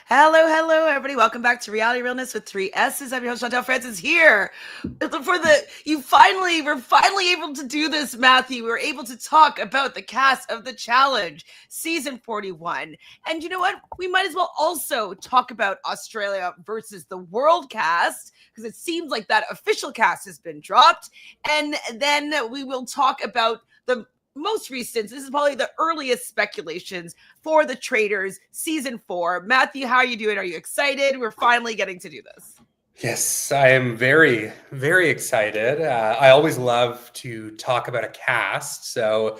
Hello, everybody. Welcome back to Reality Realness with 3S's. I'm your host, Chantele Francis, here. We're finally able to do this, Matthew. We were able to talk about the cast of The Challenge, season 41. And you know what? We might as well also talk about Australia versus the World cast, because it seems like that official cast has been dropped. And then we will talk about the most recent, this is probably the earliest speculations for The Traitors season 4. Matthew, how are you doing? Are you excited? We're finally getting to do this. Yes, I am very, very excited. I always love to talk about a cast. So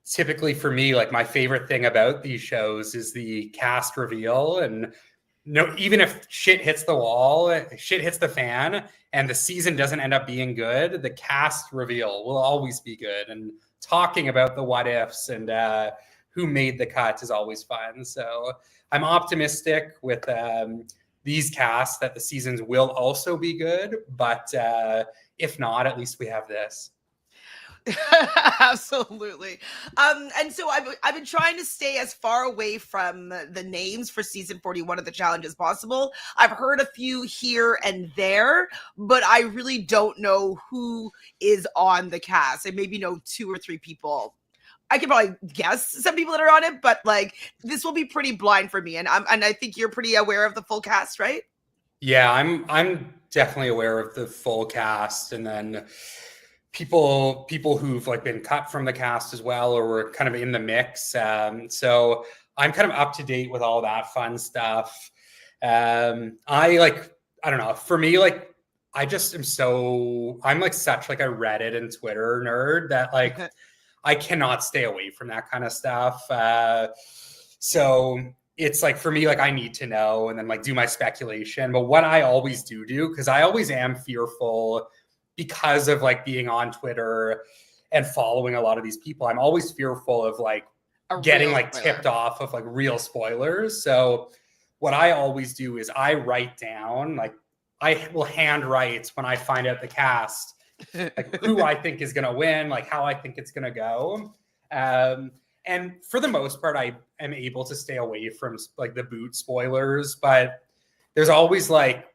typically for me, like my favorite thing about these shows is the cast reveal. And even if shit hits the wall, shit hits the fan, and the season doesn't end up being good, the cast reveal will always be good. And talking about the what ifs and who made the cut is always fun. So I'm optimistic with these casts that the seasons will also be good. But if not, at least we have this. Absolutely. And so I've been trying to stay as far away from the names for season 41 of The Challenge as possible. I've heard a few here and there, but I really don't know who is on the cast. I maybe know 2 or 3 people. I can probably guess some people that are on it, but like this will be pretty blind for me. And I think you're pretty aware of the full cast, right? Yeah, I'm definitely aware of the full cast, and then people who've like been cut from the cast as well, or were kind of in the mix. So I'm kind of up to date with all that fun stuff. I don't know. For me, like I'm like such like a Reddit and Twitter nerd that like I cannot stay away from that kind of stuff. So it's like for me, like I need to know and then like do my speculation. But what I always do, because I always am fearful because of like being on Twitter and following a lot of these people, I'm always fearful of like getting like tipped off of like real spoilers. So what I always do is I write down, like I will handwrite when I find out the cast, like who I think is going to win, like how I think it's going to go. And for the most part, I am able to stay away from like the boot spoilers, but there's always like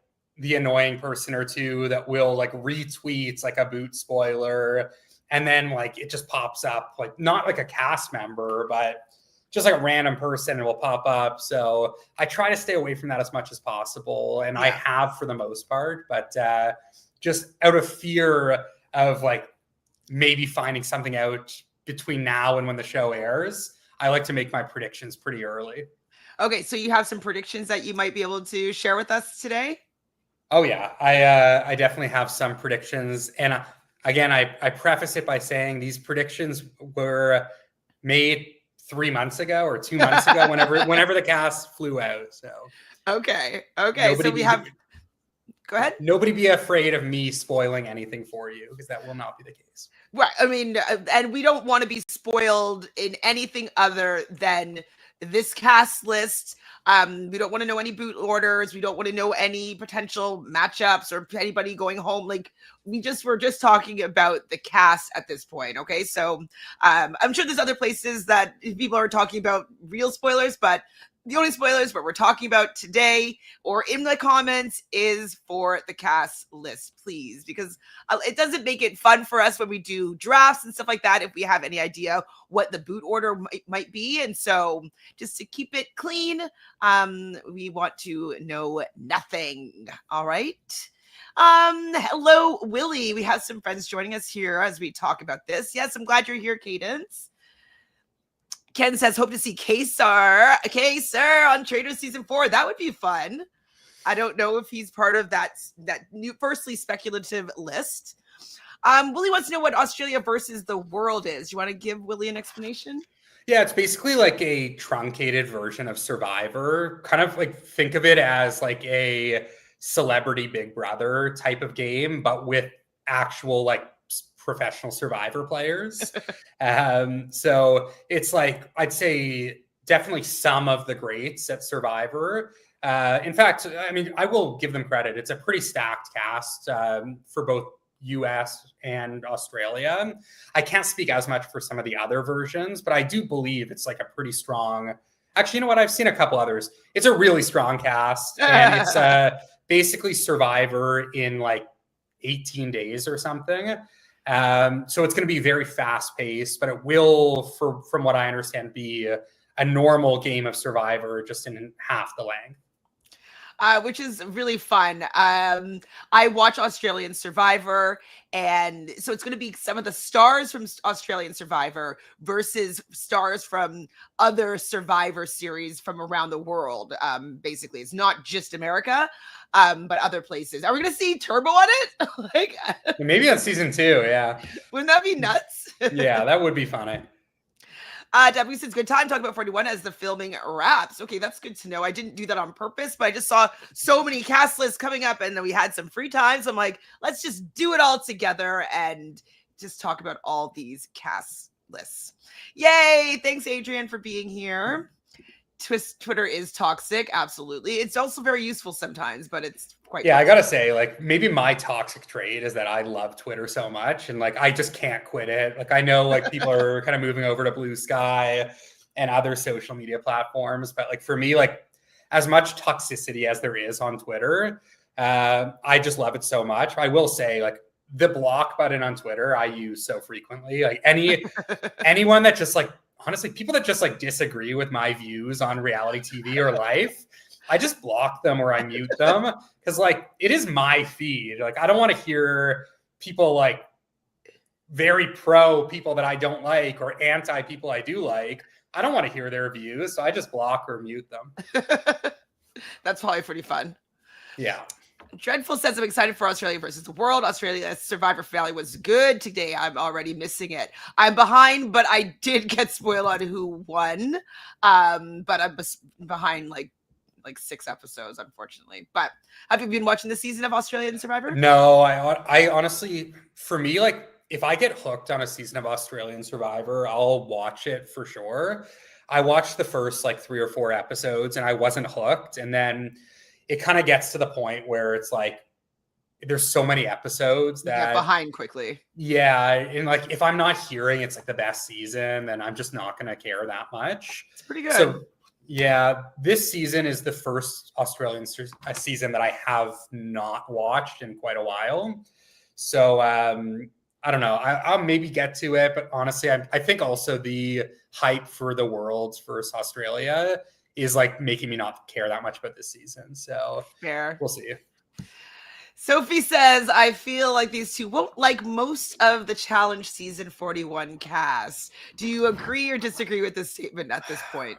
the annoying person or two that will like retweet like a boot spoiler. And then like it just pops up, like not like a cast member, but just like a random person will pop up. So I try to stay away from that as much as possible. And I have for the most part, but just out of fear of like maybe finding something out between now and when the show airs, I like to make my predictions pretty early. Okay, so you have some predictions that you might be able to share with us today? Oh yeah, I definitely have some predictions, and again, I preface it by saying these predictions were made 3 months ago or 2 months ago, whenever the cast flew out. So okay, so we have. Go ahead. Nobody be afraid of me spoiling anything for you, because that will not be the case. Right. I mean, and we don't want to be spoiled in anything other than this cast list. We don't want to know any boot orders. We don't want to know any potential matchups or anybody going home. Like we're just talking about the cast at this point. Okay. So I'm sure there's other places that people are talking about real spoilers, but the only spoilers what we're talking about today or in the comments is for the cast list, please, because it doesn't make it fun for us when we do drafts and stuff like that if we have any idea what the boot order might be. And so just to keep it clean, we want to know nothing. All right. Hello, Willie. We have some friends joining us here as we talk about this. Yes, I'm glad you're here, Cadence. Ken says, hope to see K-Star on Traitors season 4. That would be fun. I don't know if he's part of that new, firstly speculative list. Willie wants to know what Australia versus the world is. You want to give Willie an explanation? Yeah, it's basically like a truncated version of Survivor. Kind of like think of it as like a Celebrity Big Brother type of game, but with actual like professional Survivor players. So it's like, I'd say definitely some of the greats at Survivor. In fact, I mean, I will give them credit. It's a pretty stacked cast for both US and Australia. I can't speak as much for some of the other versions, but I do believe it's like a pretty strong Actually, you know what? I've seen a couple others. It's a really strong cast, and it's basically Survivor in like 18 days or something. So it's going to be very fast paced, but it will, from what I understand, be a normal game of Survivor, just in half the length. Which is really fun. I watch Australian Survivor, and so it's going to be some of the stars from Australian Survivor versus stars from other Survivor series from around the world. Basically, it's not just America, but other places. Are we going to see Turbo on it? Like, maybe on season 2, yeah. Wouldn't that be nuts? Yeah, that would be funny. W says, good time talking about 41 as the filming wraps. Okay, that's good to know. I didn't do that on purpose, but I just saw so many cast lists coming up, and then we had some free time. So I'm like, let's just do it all together and just talk about all these cast lists. Yay! Thanks, Adrian, for being here. Twitter is toxic. Absolutely. It's also very useful sometimes, but it's quite I gotta say, like, maybe my toxic trait is that I love Twitter so much, and like I just can't quit it. Like, I know like people are kind of moving over to Blue Sky and other social media platforms, but like for me, like as much toxicity as there is on Twitter, I just love it so much. I will say, like, the block button on Twitter I use so frequently. Like anyone that just like, honestly, people that just like disagree with my views on reality TV or life, I just block them or I mute them, because like it is my feed. Like, I don't want to hear people like very pro people that I don't like or anti people I do like. I don't want to hear their views, so I just block or mute them. That's probably pretty fun. Yeah. Dreadful says, I'm excited for Australia versus the world. Australia's Survivor finale was good today. I'm already missing it. I'm behind, but I did get spoiled on who won. But I'm behind like 6 episodes, unfortunately. But have you been watching the season of Australian Survivor? No, I honestly, for me, like if I get hooked on a season of Australian Survivor, I'll watch it for sure. I watched the first like 3 or 4 episodes and I wasn't hooked. And then it kind of gets to the point where it's like, there's so many episodes that you get behind quickly. Yeah. And like, if I'm not hearing it's like the best season, then I'm just not going to care that much. It's pretty good. So yeah, this season is the first Australian season that I have not watched in quite a while. So I don't know. I'll maybe get to it, but honestly, I think also the hype for the Worlds versus Australia is like making me not care that much about this season. So fair. We'll see. Sophie says, I feel like these two won't like most of the Challenge Season 41 cast. Do you agree or disagree with this statement at this point?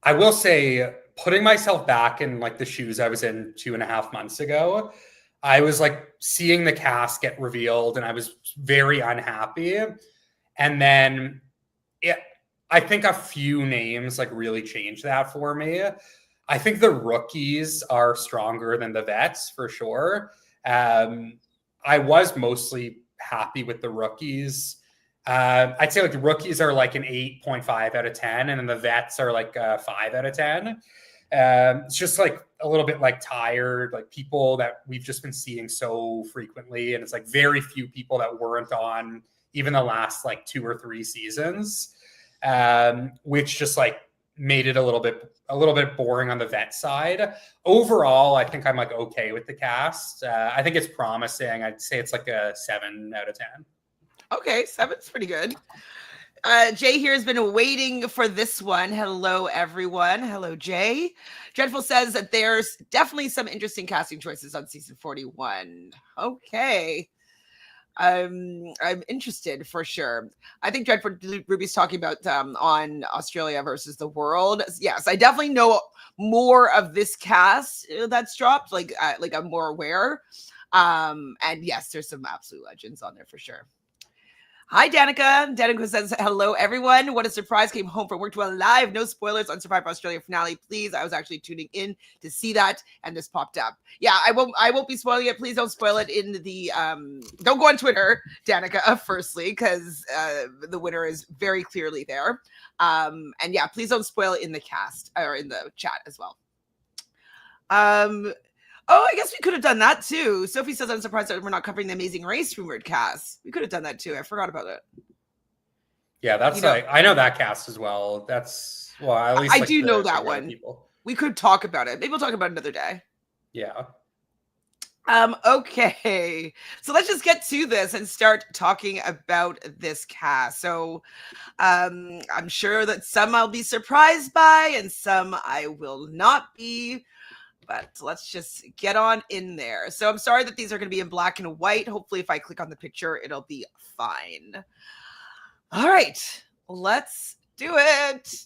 I will say, putting myself back in like the shoes I was in 2.5 months ago, I was like seeing the cast get revealed and I was very unhappy. And then I think a few names like really changed that for me. I think the rookies are stronger than the vets for sure. I was mostly happy with the rookies. I'd say like the rookies are like an 8.5 out of 10, and then the vets are like a 5 out of 10. It's just like a little bit like tired, like people that we've just been seeing so frequently. And it's like very few people that weren't on even the last like 2 or 3 seasons, which just like made it a little bit boring on the vet side. Overall, I think I'm like okay with the cast. I think it's promising. I'd say it's like a 7 out of 10. Okay, 7's pretty good. Jay here has been waiting for this one. Hello, everyone. Hello, Jay. Dreadful says that there's definitely some interesting casting choices on season 41. Okay. I'm interested for sure. I think Dreadful Ruby's talking about on Australia versus the World. Yes, I definitely know more of this cast that's dropped. Like I'm more aware. And yes, there's some absolute legends on there for sure. Hi, Danica. Danica says, hello, everyone. What a surprise. Came home from work to a live. No spoilers on Survivor Australia finale, please. I was actually tuning in to see that, and this popped up. Yeah, I won't be spoiling it. Please don't spoil it in the, don't go on Twitter, Danica, firstly, because the winner is very clearly there. And yeah, please don't spoil it in the cast or in the chat as well. Oh, I guess we could have done that too. Sophie says, I'm surprised that we're not covering the Amazing Race rumored cast. We could have done that too. I forgot about it. Yeah, that's like, I know that cast as well. That's Well, at least I like do know the that regular one. people. We could talk about it. Maybe we'll talk about it another day. Yeah. Okay. So let's just get to this and start talking about this cast. So I'm sure that some I'll be surprised by and some I will not be. But let's just get on in there. So I'm sorry that these are going to be in black and white. Hopefully, if I click on the picture, it'll be fine. All right, let's do it.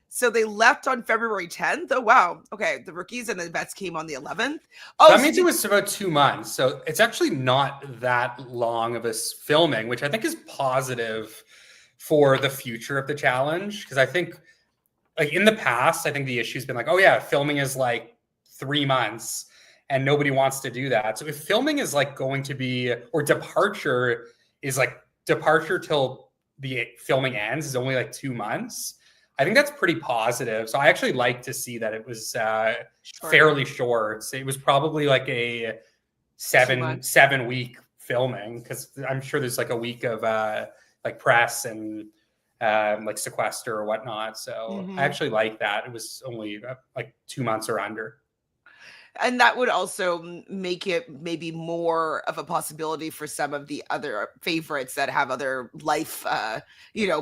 So they left on February 10th. Oh, wow. Okay. The rookies and the vets came on the 11th. Oh, that means it was about 2 months. So it's actually not that long of a filming, which I think is positive for the future of the challenge. Because I think, like in the past, I think the issue's been like, oh yeah, filming is like 3 months and nobody wants to do that. So if filming is like going to be, or departure is like departure till the filming ends is only like 2 months, I think that's pretty positive. So I actually like to see that it was fairly short. So it was probably like a 7 week filming, because I'm sure there's like a week of like press and like sequester or whatnot. So I actually like that. It was only like 2 months or under. And that would also make it maybe more of a possibility for some of the other favorites that have other life,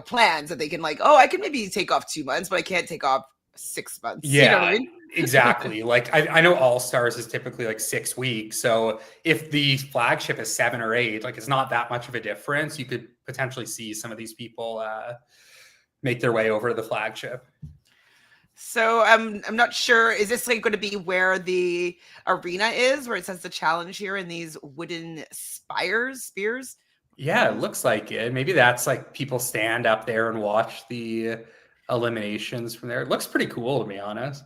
plans that they can like, oh, I can maybe take off 2 months, but I can't take off 6 months. Yeah, you know what I mean? Exactly. Like I know All Stars is typically like 6 weeks. So if the flagship is 7 or 8, like it's not that much of a difference. You could potentially see some of these people make their way over to the flagship. So I'm not sure. Is this like going to be where the arena is, where it says the challenge here in these wooden spears? Yeah, it looks like it. Maybe that's like people stand up there and watch the eliminations from there. It looks pretty cool, to be honest.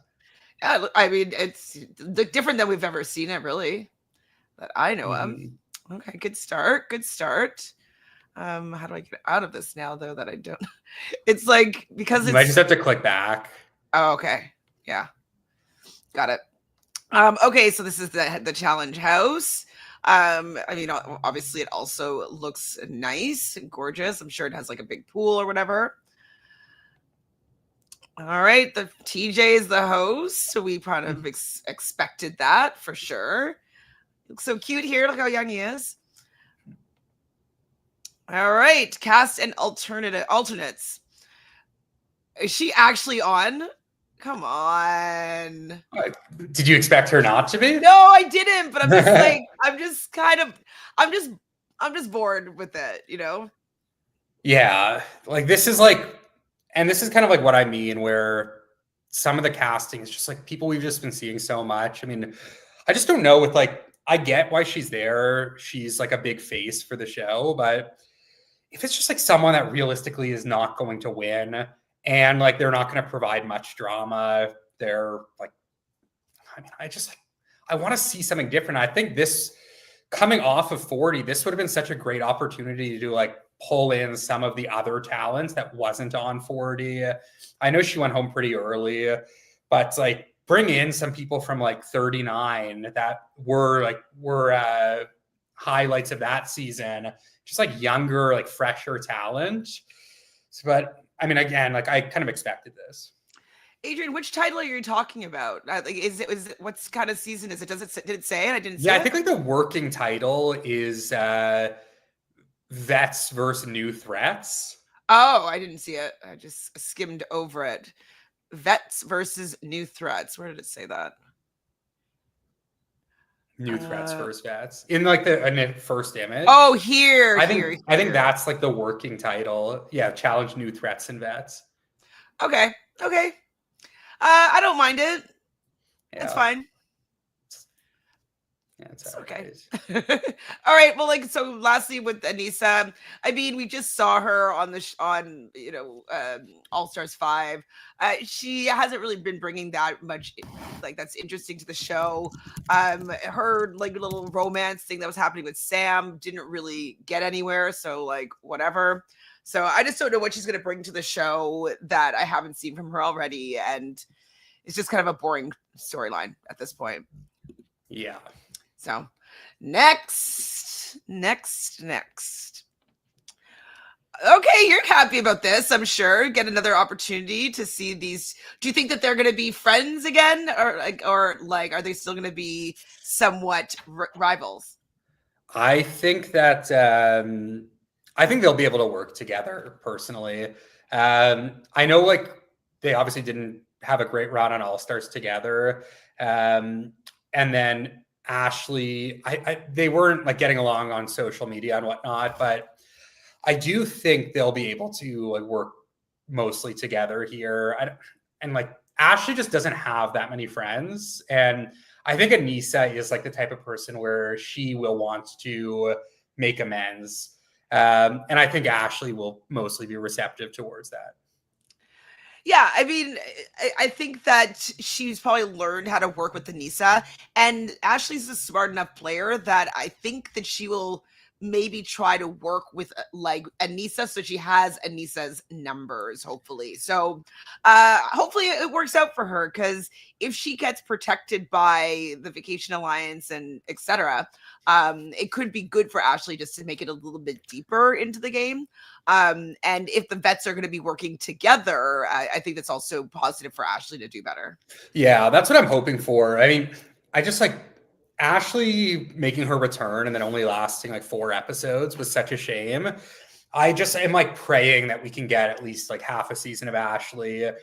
Yeah, I mean, it's different than we've ever seen it, really, that I know of. Okay, good start. How do I get out of this now, though, that I don't? It's like, because you might just have to click back. Oh, okay. Yeah. Got it. Okay, so this is the challenge house. I mean, obviously it also looks nice and gorgeous. I'm sure it has like a big pool or whatever. All right, the TJ is the host, so we kind of expected that for sure. Looks so cute here. Look how young he is. All right, cast and alternates. Is she actually on? Come on. Did you expect her not to be? No, I didn't, but I'm just like, I'm just bored with it, Yeah, like this is like, and this is kind of like what I mean, where some of the casting is just like people we've just been seeing so much. I mean, I just don't know with like, I get why she's there. She's like a big face for the show, but if it's just like someone that realistically is not going to win and like they're not going to provide much drama, they're like, I mean, I want to see something different. I think this coming off of 40, this would have been such a great opportunity to like pull in some of the other talents that wasn't on 40. I know she went home pretty early, but like bring in some people from like 39 that were highlights of that season, just like younger, like fresher talent. But I mean, again, like I kind of expected this. Adrian, which title are you talking about? Like, is it what's kind of season is it? Did it say? And I didn't see Yeah, it? I think like the working title is Vets versus New Threats. Oh, I didn't see it. I just skimmed over it. Vets versus New Threats. Where did it say that? New Threats versus Vets. In like the first image. Oh, here. I think that's like the working title. Yeah, challenge New Threats and Vets. Okay. I don't mind it. Yeah. It's fine. Yeah, it's okay. All right. Well, like, so lastly with Aneesa, I mean, we just saw her on All Stars 5. She hasn't really been bringing that much, like, that's interesting to the show. Her like little romance thing that was happening with Sam didn't really get anywhere. So like, whatever. So I just don't know what she's going to bring to the show that I haven't seen from her already. And it's just kind of a boring storyline at this point. Yeah. So next. Okay, you're happy about this, I'm sure. Get another opportunity to see these. Do you think that they're going to be friends again, or like, are they still going to be somewhat rivals? I think that I think they'll be able to work together personally. I know like they obviously didn't have a great run on All Stars together. And then Ashley, they weren't like getting along on social media and whatnot, but I do think they'll be able to like work mostly together here. And like Ashley just doesn't have that many friends. And I think Anissa is like the type of person where she will want to make amends. And I think Ashley will mostly be receptive towards that. Yeah, I mean, I think that she's probably learned how to work with Anissa, and Ashley's a smart enough player that I think that she will maybe try to work with like Anissa, so she has Anissa's numbers, hopefully. So hopefully it works out for her, because if she gets protected by the Vacation Alliance and etc., it could be good for Ashley just to make it a little bit deeper into the game. And if the vets are going to be working together, I think that's also positive for Ashley to do better. Yeah, that's what I'm hoping for. I mean, I just like Ashley making her return and then only lasting like 4 episodes was such a shame. I just am like praying that we can get at least like half a season of Ashley. I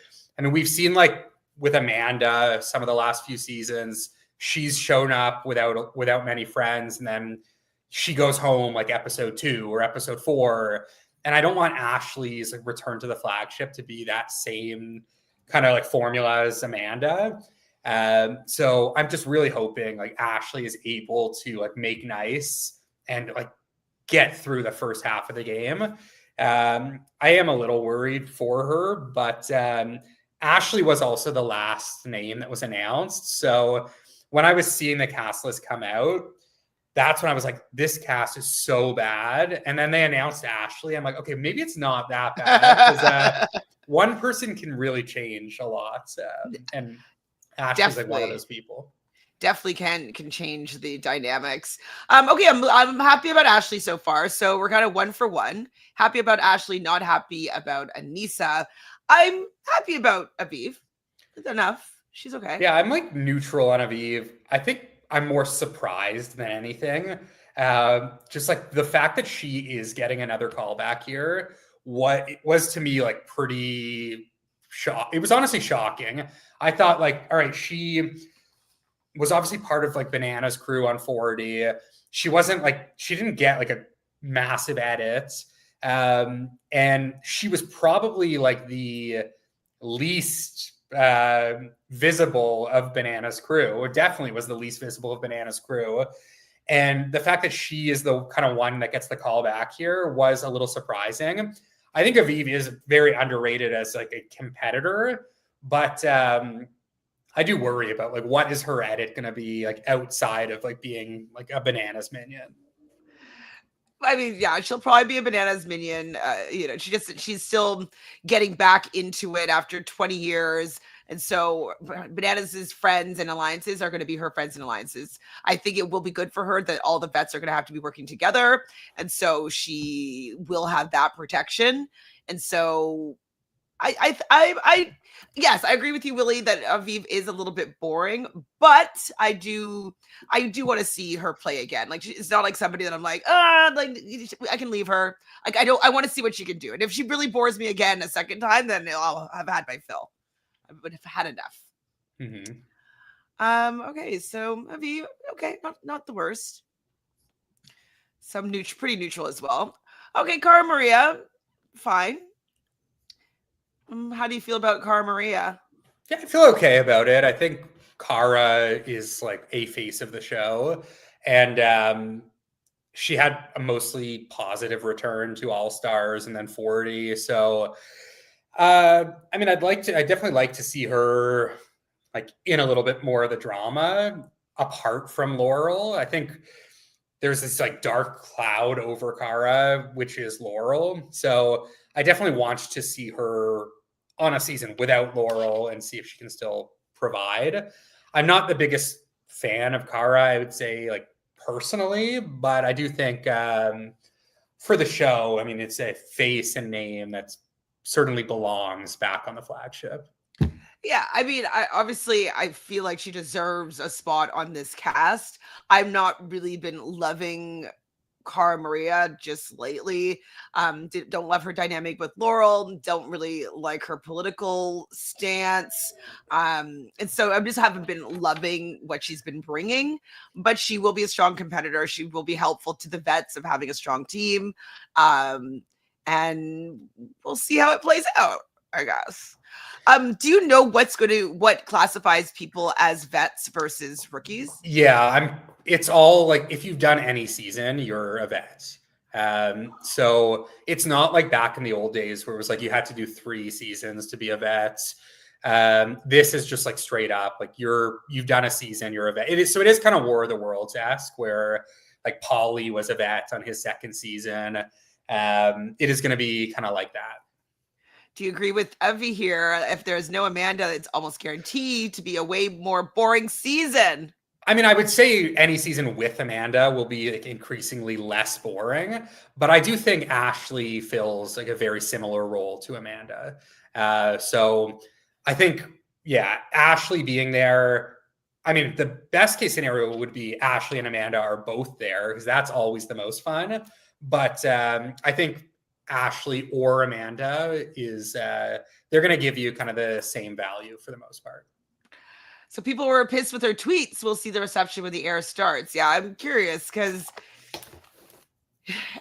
mean, we've seen like with Amanda, some of the last few seasons, she's shown up without many friends, and then she goes home like episode 2 or episode 4. And I don't want Ashley's like return to the flagship to be that same kind of like formula as Amanda. So I'm just really hoping like Ashley is able to like make nice and like get through the first half of the game. I am a little worried for her, but Ashley was also the last name that was announced. So when I was seeing the cast list come out, that's when I was like, this cast is so bad. And then they announced Ashley. I'm like, okay, maybe it's not that bad, because one person can really change a lot. And Ashley's like one of those people. Definitely can change the dynamics. Okay, I'm happy about Ashley so far. So we're kind of 1 for 1. Happy about Ashley, not happy about Anissa. I'm happy about Aviv. It's enough. She's okay. Yeah, I'm like neutral on Aviv. I think I'm more surprised than anything. Just like the fact that she is getting another callback here, what it was to me like pretty shock. It was honestly shocking. I thought like, all right, she was obviously part of like Banana's crew on 40. She wasn't like, she didn't get like a massive edit. And she was probably like the least visible of Banana's crew, or definitely was the least visible of Banana's crew. And the fact that she is the kind of one that gets the call back here was a little surprising. I think Aviv is very underrated as like a competitor, but I do worry about like what is her edit going to be like outside of like being like a Bananas minion. I mean, yeah, she'll probably be a Bananas minion. She's still getting back into it after 20 years. And so Bananas' friends and alliances are going to be her friends and alliances. I think it will be good for her that all the vets are going to have to be working together. And so she will have that protection. And so yes, I agree with you, Willie, that Aviv is a little bit boring, but I do want to see her play again. Like, it's not like somebody that I'm like, like I can leave her. Like, I want to see what she can do. And if she really bores me again a second time, then I'll have had my fill. I would have had enough. Mm-hmm. Okay, so Aviv, okay, not the worst. Some pretty neutral as well. Okay, Cara Maria, fine. How do you feel about Cara Maria? Yeah, I feel okay about it. I think Cara is like a face of the show, and she had a mostly positive return to All Stars and then 40. So, I mean, I definitely like to see her like in a little bit more of the drama apart from Laurel. I think there's this like dark cloud over Cara, which is Laurel. So I definitely want to see her on a season without Laurel and see if she can still provide. I'm not the biggest fan of Cara, I would say, like personally, but I do think for the show, I mean, it's a face and name that certainly belongs back on the flagship. Yeah, I mean, I feel like she deserves a spot on this cast. I've not really been loving Cara Maria just lately. Don't love her dynamic with Laurel. Don't really like her political stance. And so I just haven't been loving what she's been bringing. But she will be a strong competitor. She will be helpful to the vets of having a strong team. And we'll see how it plays out, I guess. Do you know what classifies people as vets versus rookies? Yeah, it's all like if you've done any season, you're a vet. So it's not like back in the old days where it was like you had to do 3 seasons to be a vet. This is just like straight up like you've done a season, you're a vet. It is kind of War of the Worlds-esque where like Paulie was a vet on his 2nd season. It is going to be kind of like that. Do you agree with Evie here? If there's no Amanda, it's almost guaranteed to be a way more boring season. I mean, I would say any season with Amanda will be like increasingly less boring, but I do think Ashley fills like a very similar role to Amanda. So I think, yeah, Ashley being there. I mean, the best case scenario would be Ashley and Amanda are both there because that's always the most fun. But I think Ashley or Amanda is they're going to give you kind of the same value for the most part. So people were pissed with her tweets. We'll see the reception when the air starts. Yeah, I'm curious because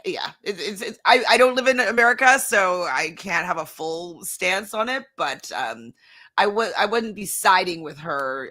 yeah, I don't live in America, so I can't have a full stance on it, but I wouldn't be siding with her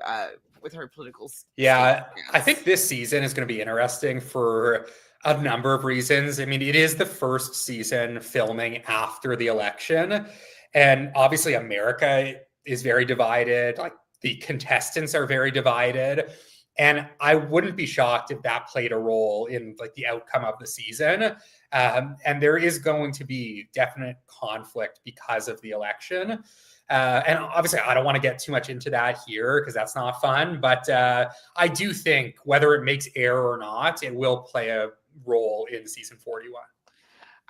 political. Yeah, I think this season is going to be interesting for a number of reasons. I mean, it is the first season filming after the election. And obviously America is very divided. Like the contestants are very divided. And I wouldn't be shocked if that played a role in like the outcome of the season. And there is going to be definite conflict because of the election. And obviously, I don't want to get too much into that here because that's not fun. But I do think whether it makes air or not, it will play a role in season 41.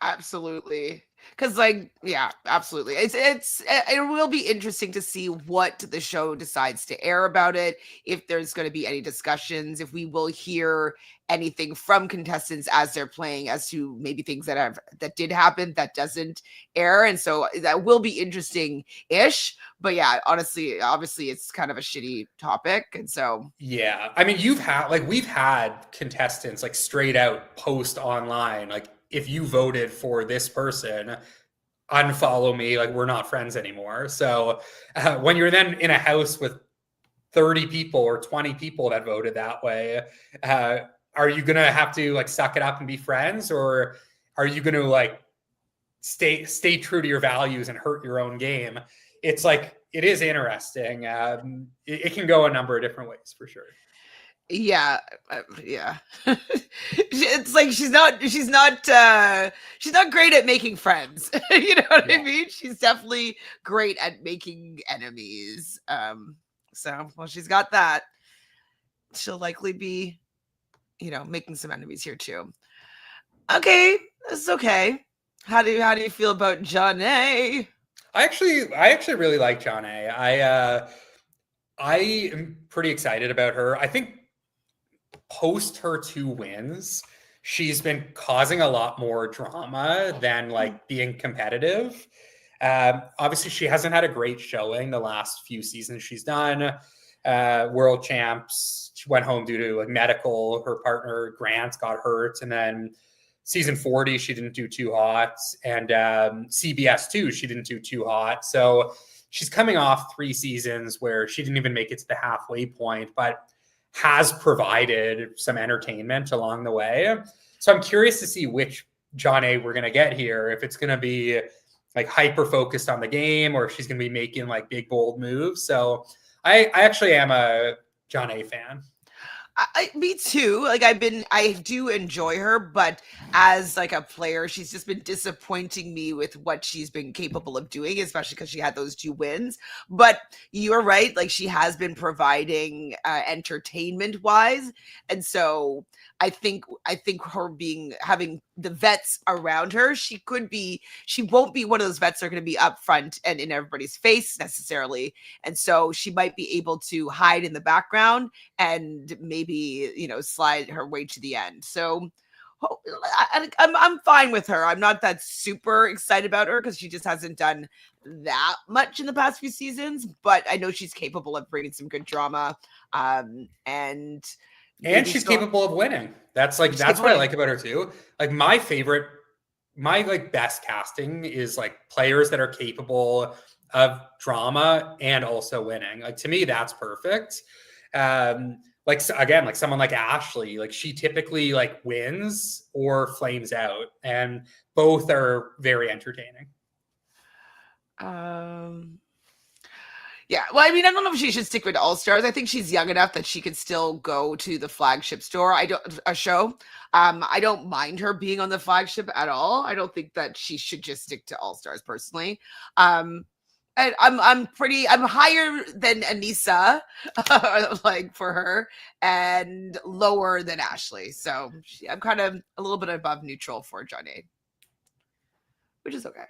Absolutely. Because yeah, absolutely. It will be interesting to see what the show decides to air about it, if there's going to be any discussions, if we will hear anything from contestants as they're playing as to maybe things that did happen that doesn't air. And so that will be interesting-ish. But yeah, honestly, obviously it's kind of a shitty topic. And so yeah, I mean, we've had contestants like straight out post online, like, if you voted for this person, unfollow me, like we're not friends anymore. So when you're then in a house with 30 people or 20 people that voted that way, are you going to have to like suck it up and be friends? Or are you going to like stay true to your values and hurt your own game? It's like, it is interesting. It can go a number of different ways for sure. Yeah. It's like she's not great at making friends. You know what I mean? She's definitely great at making enemies. So well, she's got that. She'll likely be, making some enemies here too. Okay, that's okay. How do you feel about Janae? I actually really like Janae. I am pretty excited about her. I think post her 2 wins, she's been causing a lot more drama than like being competitive. Obviously, she hasn't had a great showing the last few seasons she's done. World champs, she went home due to like medical. Her partner Grant got hurt, and then season 40 she didn't do too hot, and CBS 2 she didn't do too hot. So she's coming off 3 seasons where she didn't even make it to the halfway point, but has provided some entertainment along the way. So I'm curious to see which Janae we're going to get here, if it's going to be like hyper focused on the game or if she's going to be making like big, bold moves. So I actually am a Janae fan. Me too. Like I do enjoy her, but as like a player, she's just been disappointing me with what she's been capable of doing, especially because she had those 2 wins. But you're right. Like she has been providing entertainment wise. And so I think her having the vets around her. She won't be one of those vets that are going to be up front and in everybody's face necessarily. And so she might be able to hide in the background and maybe, slide her way to the end. So I'm fine with her. I'm not that super excited about her because she just hasn't done that much in the past few seasons, but I know she's capable of bringing some good drama. And she's capable of winning. That's what I like about her too. Like my best casting is like players that are capable of drama and also winning. Like to me, that's perfect. Like someone like Ashley, like she typically like wins or flames out, and both are very entertaining. Yeah, well, I mean, I don't know if she should stick with All Stars. I think she's young enough that she could still go to the flagship show. I don't mind her being on the flagship at all. I don't think that she should just stick to All Stars personally. And I'm higher than Anissa, like for her, and lower than Ashley. So I'm kind of a little bit above neutral for Johnny, which is okay.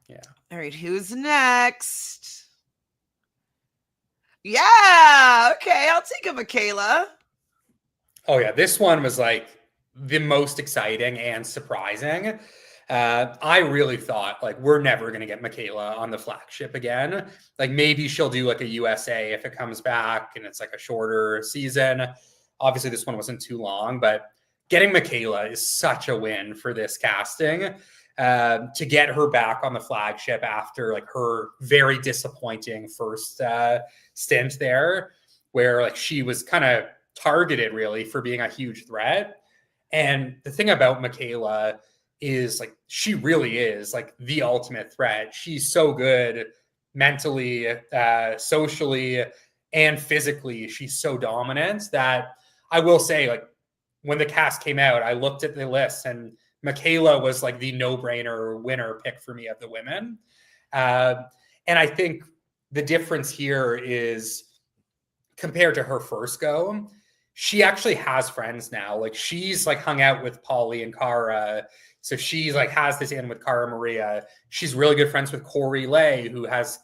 Yeah. All right, who's next? Yeah, okay, I'll take a Michaela. Oh yeah, this one was like the most exciting and surprising. I really thought like we're never going to get Michaela on the flagship again. Like maybe she'll do like a USA if it comes back and it's like a shorter season. Obviously this one wasn't too long, but getting Michaela is such a win for this casting. To get her back on the flagship after like her very disappointing first stint there, where like she was kind of targeted really for being a huge threat. And the thing about Michaela is like she really is like the ultimate threat. She's so good mentally, socially, and physically. She's so dominant that I will say, like, when the cast came out, I looked at the list and Michaela was like the no-brainer winner pick for me of the women. And I think the difference here is compared to her first go, she actually has friends now. Like she's like hung out with Polly and Cara. So she's like has this in with Cara Maria. She's really good friends with Corey Lay, who has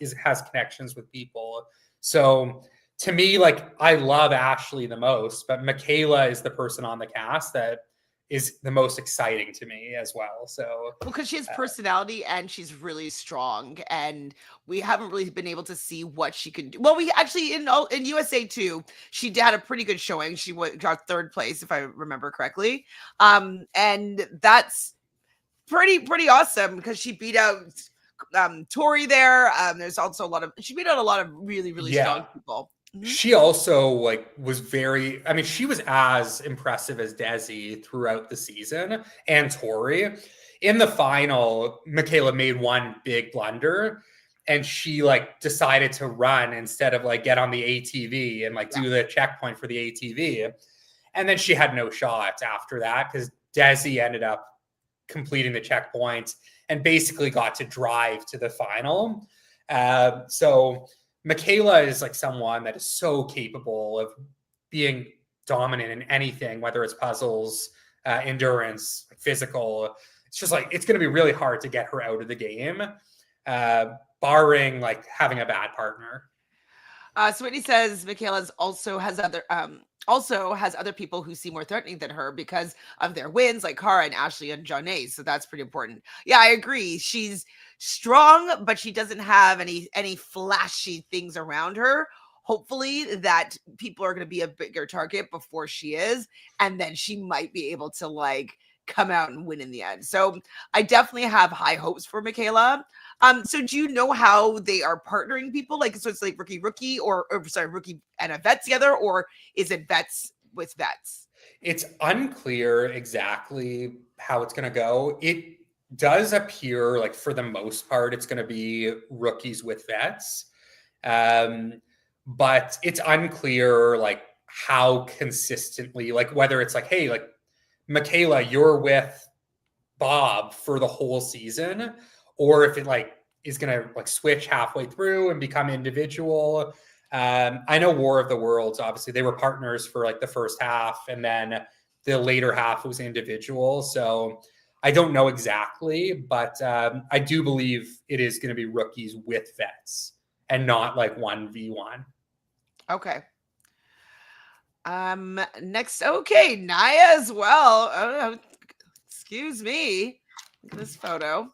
connections with people. So to me, like I love Ashley the most, but Michaela is the person on the cast that is the most exciting to me as well. So because she has personality and she's really strong, and we haven't really been able to see what she can do. Well, we actually in USA too, she had a pretty good showing. She got third place if I remember correctly, and that's pretty awesome because she beat out Tori there. There's also she beat out a lot of really strong people. She also like was she was as impressive as Desi throughout the season and Tori. In the final, Michaela made one big blunder and she like decided to run instead of like get on the ATV and like do the checkpoint for the ATV. And then she had no shot after that because Desi ended up completing the checkpoint and basically got to drive to the final. So Michaela is like someone that is so capable of being dominant in anything, whether it's puzzles, endurance, physical. It's just like, it's going to be really hard to get her out of the game, barring like having a bad partner. So Whitney says Michaela also has other people who seem more threatening than her because of their wins, like Cara and Ashley and Johnny. So that's pretty important. Yeah, I agree. She's strong, but she doesn't have any flashy things around her. Hopefully that people are going to be a bigger target before she is, and then she might be able to like come out and win in the end. So I definitely have high hopes for Michaela. So do you know how they are partnering people? Like, so it's like rookie or rookie and a vet together, or is it vets with vets? It's unclear exactly how it's going to go. It does appear like for the most part, it's going to be rookies with vets. But it's unclear like how consistently, like whether it's like, hey, like Michaela, you're with Bob for the whole season, or if it like is going to like switch halfway through and become individual. I know War of the Worlds, obviously they were partners for like the first half, and then the later half was individual. So I don't know exactly, but I do believe it is going to be rookies with vets and not like 1v1. Okay. Next, okay, Nia as well. Excuse me. Look at this photo.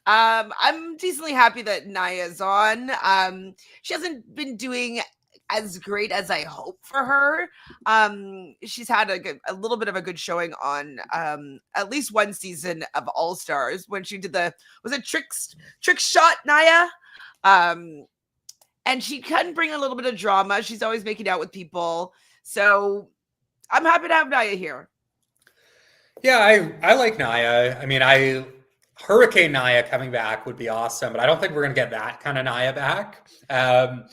I'm decently happy that Nia's on. She hasn't been doing as great as I hope for her. She's had a little bit of a good showing on at least one season of All Stars when she did was it trick shot Nia? And she can bring a little bit of drama. She's always making out with people. So I'm happy to have Nia here. Yeah, I like Nia. I mean, Hurricane Nia coming back would be awesome, but I don't think we're going to get that kind of Nia back.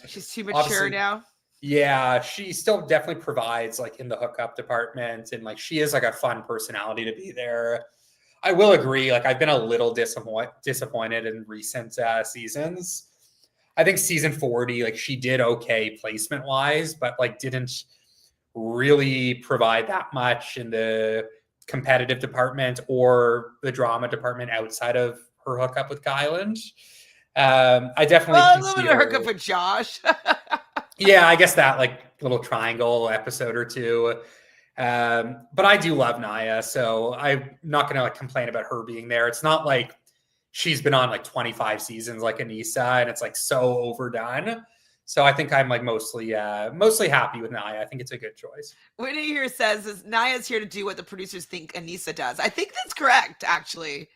She's too mature now. Yeah, she still definitely provides like in the hookup department, and like she is like a fun personality to be there. I will agree. Like I've been a little disappointed in recent seasons. I think season 40, like she did okay placement wise, but like didn't really provide that much in the competitive department or the drama department outside of her hookup with Kyland. I definitely a little bit of hookup with Josh. Yeah, I guess that like little triangle episode or two. But I do love Nia, so I'm not going to like complain about her being there. It's not like she's been on like 25 seasons like Anissa, and it's like so overdone. So I think I'm like mostly happy with Nia. I think it's a good choice. Whitney here says Nia's here to do what the producers think Anissa does. I think that's correct, actually.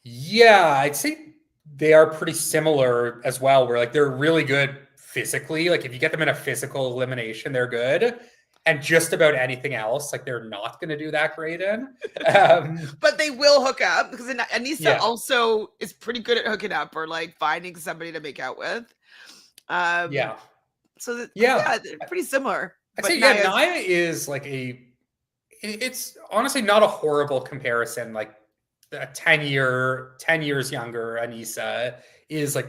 Yeah, I'd say they are pretty similar as well. Where like they're really good physically. Like if you get them in a physical elimination, they're good. And just about anything else, like they're not going to do that great in. But they will hook up because Anissa also is pretty good at hooking up or like finding somebody to make out with. So they're pretty similar. I'd say Nia is like it's honestly not a horrible comparison. Like a 10 years younger Anissa is like a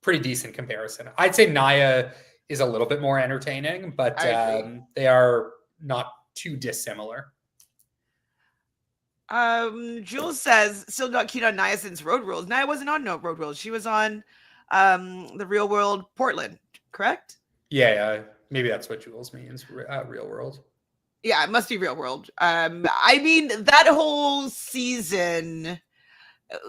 pretty decent comparison. I'd say Nia is a little bit more entertaining, but they are not too dissimilar. Jules says still not keen on Nia since Road Rules. Nia wasn't on Road Rules. She was on the Real World Portland, correct? Yeah, maybe that's what Jules means. Real World. Yeah, it must be Real World. I mean, that whole season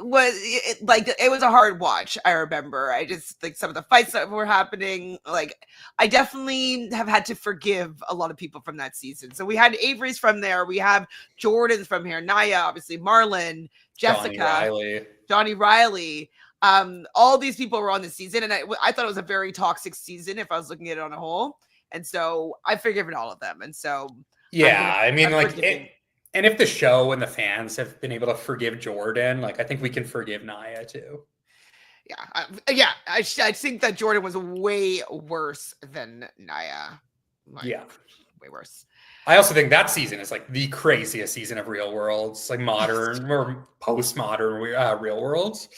was it was a hard watch. I remember. I just like some of the fights that were happening. Like I definitely have had to forgive a lot of people from that season. So we had Avery's from there. We have Jordan's from here. Nia, obviously, Marlon, Jessica, Johnny Riley. All these people were on the season, and I thought it was a very toxic season if I was looking at it on a whole. And so I've forgiven all of them. And so I mean, like and if the show and the fans have been able to forgive Jordan, like I think we can forgive Nia too. I think that Jordan was way worse than Nia. Way worse. I also think that season is like the craziest season of Real Worlds, like modern or postmodern Real Worlds.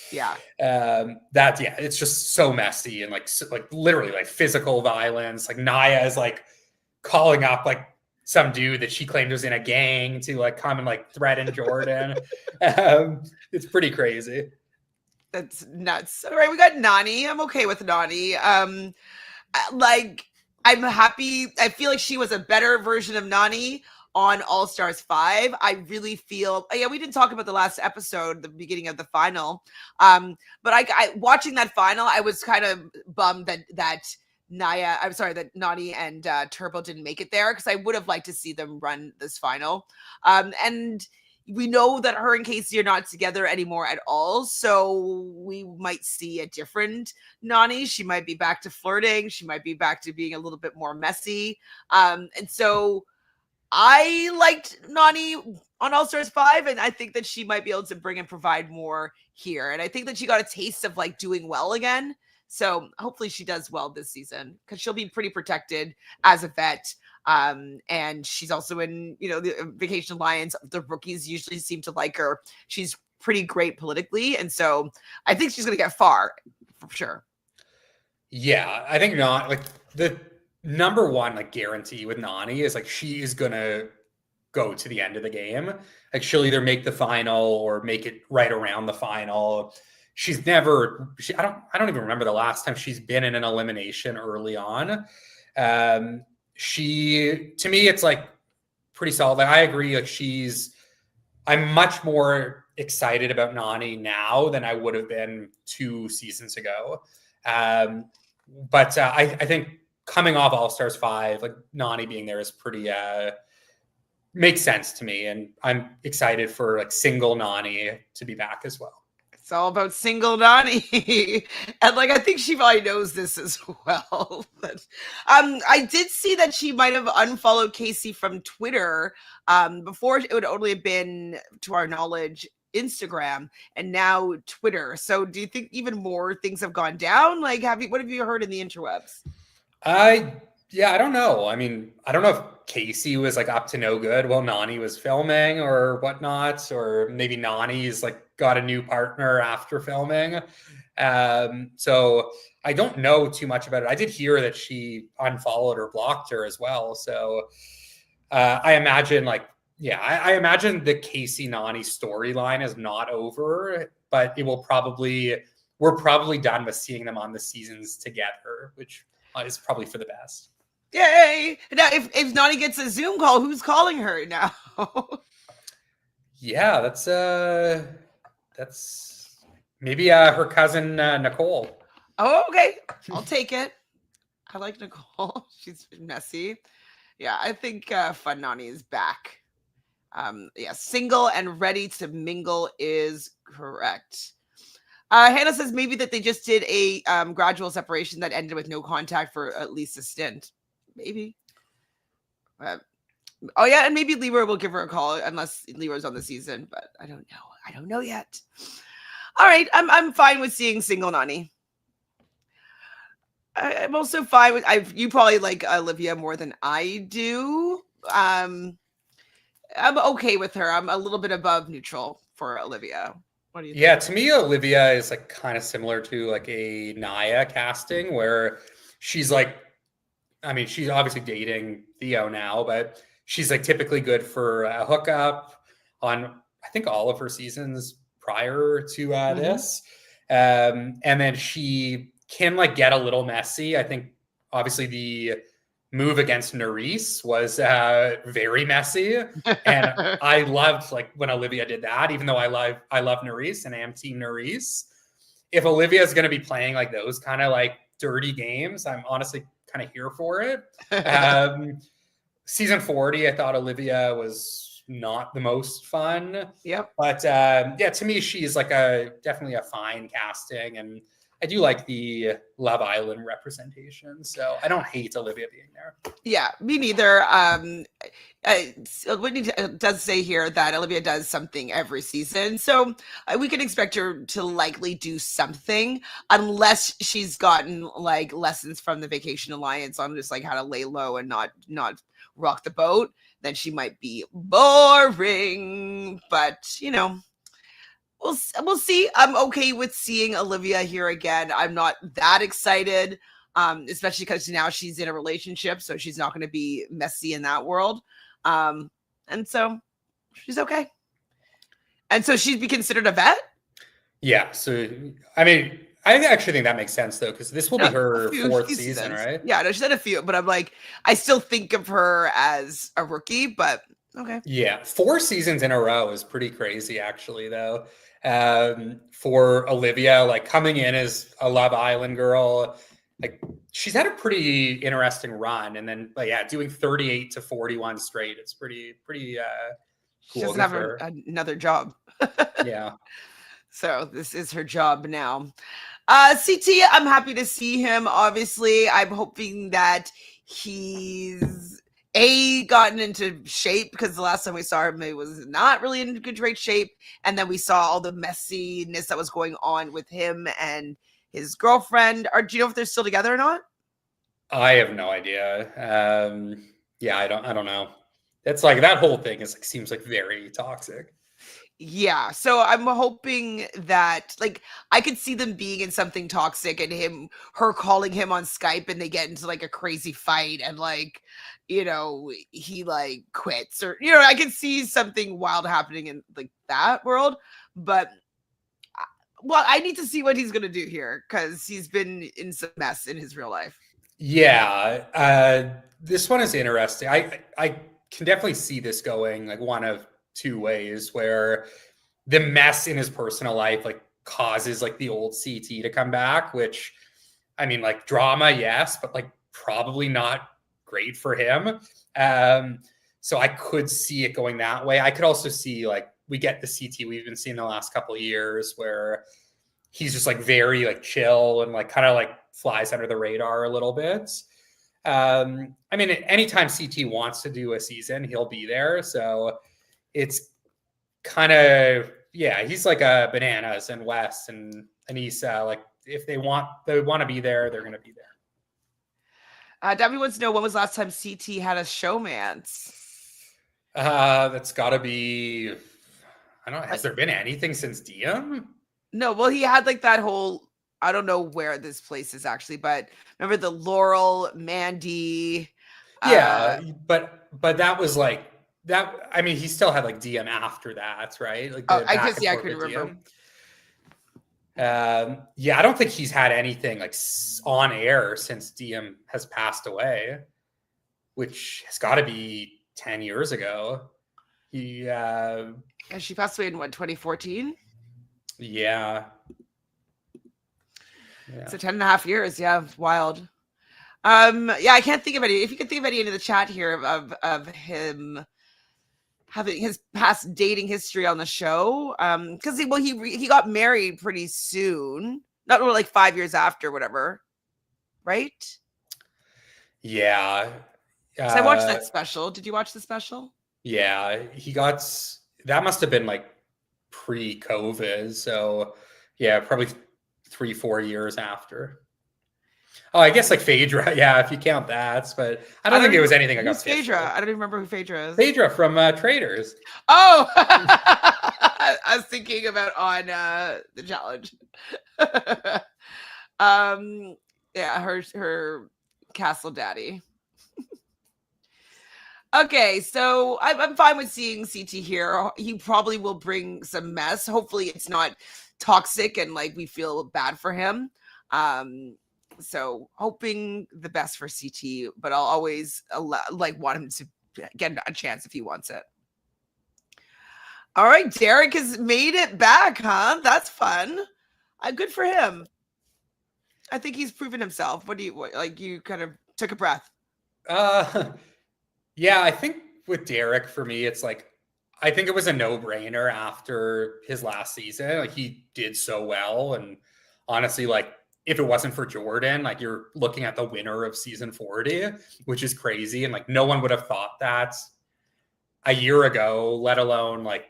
It's just so messy and like literally like physical violence. Like Nia is like calling up like some dude that she claimed was in a gang to like come and like threaten Jordan. It's pretty crazy. That's nuts. All right, we got Nany. I'm okay with Nany. Like I'm happy. I feel like she was a better version of Nany on All Stars 5. I really feel, we didn't talk about the last episode, the beginning of the final. But I watching that final, I was kind of bummed that Nany and Turbo didn't make it there because I would have liked to see them run this final. And we know that her and Casey are not together anymore at all. So we might see a different Nany. She might be back to flirting. She might be back to being a little bit more messy. And so I liked Nany on All Stars 5, and I think that she might be able to bring and provide more here. And I think that she got a taste of like doing well again. So hopefully she does well this season because she'll be pretty protected as a vet. And she's also in, the Vacation Alliance. The rookies usually seem to like her. She's pretty great politically. And so I think she's going to get far for sure. Yeah, I think not. Like the number one like guarantee with Nany is like she is going to go to the end of the game. Like she'll either make the final or make it right around the final. She's never, I don't even remember the last time she's been in an elimination early on. To me, it's like pretty solid. Like, I agree. Like I'm much more excited about Nany now than I would have been 2 seasons ago. But I think coming off All Stars 5, like Nany being there is pretty, makes sense to me. And I'm excited for like single Nany to be back as well. It's all about single Nany. And like, I think she probably knows this as well. But I did see that she might have unfollowed Casey from Twitter. Before it would only have been, to our knowledge, Instagram, and now Twitter. So do you think even more things have gone down? Like, what have you heard in the interwebs? Yeah, I don't know. I mean, I don't know if Casey was like up to no good while Nany was filming or whatnot, or maybe Nany's like got a new partner after filming. So I don't know too much about it. I did hear that she unfollowed or blocked her as well. So I imagine I imagine the Casey Nany storyline is not over, but we're probably done with seeing them on the seasons together, which is probably for the best. Yay! Now, if Nany gets a Zoom call, who's calling her now? Yeah, that's maybe her cousin Nicole. Oh, okay. I'll take it. I like Nicole. She's messy. Yeah, I think Fun Nany is back. Yeah, single and ready to mingle is correct. Hannah says maybe that they just did a gradual separation that ended with no contact for at least a stint. Maybe. Oh yeah, and maybe Leroy will give her a call unless Leroy's on the season, but I don't know. I don't know yet. All right, I'm fine with seeing single Nany. I'm also fine with you probably like Olivia more than I do. I'm okay with her. I'm a little bit above neutral for Olivia. What do you think? Yeah, to me, Olivia is like kind of similar to like a Nia casting where she's like, I mean, she's obviously dating Theo now, but she's like typically good for a hookup on, I think, all of her seasons prior to this. And then she can like get a little messy. I think obviously the move against Nerys was very messy. And I loved like when Olivia did that, even though I love Nerys and I am team Nerys. If Olivia is going to be playing like those kind of like dirty games, I'm honestly kind of here for it. Season 40, I thought Olivia was not the most fun. Yep. But yeah, to me, she's like definitely a fine casting, and I do like the Love Island representation, so I don't hate Olivia being there. Yeah, me neither. Whitney does say here that Olivia does something every season, so we can expect her to likely do something, unless she's gotten like lessons from the Vacation Alliance on just like how to lay low and not rock the boat. Then she might be boring, but you know. We'll see. I'm okay with seeing Olivia here again. I'm not that excited, especially because now she's in a relationship, so she's not going to be messy in that world. And so she's okay. And so she'd be considered a vet? Yeah. So, I mean, I actually think that makes sense, though, because this will be her fourth season, right? Yeah, no, she said a few, but I'm like, I still think of her as a rookie, but okay. Yeah. 4 seasons in a row is pretty crazy, actually, though. For Olivia, like coming in as a Love Island girl, like she's had a pretty interesting run, and then doing 38 to 41 straight. It's pretty cool. She doesn't have another job. Yeah. So this is her job now. CT, I'm happy to see him. Obviously, I'm hoping that he's gotten into shape, because the last time we saw him, he was not really in good great shape. And then we saw all the messiness that was going on with him and his girlfriend. Do you know if they're still together or not? I have no idea. Yeah, I don't know. It's like that whole thing is like seems like very toxic. Yeah, so I'm hoping that like I could see them being in something toxic and her calling him on Skype and they get into like a crazy fight and like he like quits or I can see something wild happening in like that world, but well, I need to see what he's gonna do here because he's been in some mess in his real life. Yeah, this one is interesting. I can definitely see this going like one of two ways, where the mess in his personal life like causes like the old CT to come back, which I mean, like drama, yes, but like probably not great for him. So I could see it going that way. I could also see like we get the CT we've been seeing the last couple of years where he's just like very like chill and like kind of like flies under the radar a little bit. I mean, anytime CT wants to do a season, he'll be there. So it's kind of, yeah, he's like a Bananas and Wes and Anissa. Like if they want to be there, they're going to be there. Debbie wants to know when was the last time CT had a showmance? That's got to be, I don't know. Has there been anything since DM? No, well, he had like that whole, I don't know where this place is actually, but remember the Laurel, Mandy. Yeah, but that was like that. I mean, he still had like DM after that, right? Like I guess, yeah, I couldn't remember. Yeah, I don't think he's had anything like on air since DM has passed away, which has got to be 10 years ago. And she passed away in what, 2014? Yeah. So 10 and a half years. Yeah, wild. Yeah, I can't think of any. If you could think of any in the chat here of him having his past dating history on the show, because he got married pretty soon, not like 5 years after, whatever, right? Yeah. So I watched that special. Did you watch the special? Yeah, that must have been like pre-COVID. So yeah, probably 3-4 years after. Oh, I guess like Phaedra, yeah, if you count that. But I don't think it was anything I got. Phaedra? I don't even remember who Phaedra is. Phaedra from Traitors. Oh, I was thinking about on the challenge. Yeah, her castle daddy. Okay, so I'm fine with seeing CT here. He probably will bring some mess. Hopefully, it's not toxic and like we feel bad for him. So hoping the best for CT, but I'll always like want him to get a chance if he wants it. All right, Derrick has made it back, huh? That's fun. Good for him. I think he's proven himself. What like? You kind of took a breath. Yeah, I think with Derrick, for me, it's like I think it was a no-brainer after his last season. Like he did so well, and honestly, like if it wasn't for Jordan, like you're looking at the winner of season 40, which is crazy. And like no one would have thought that a year ago, let alone like,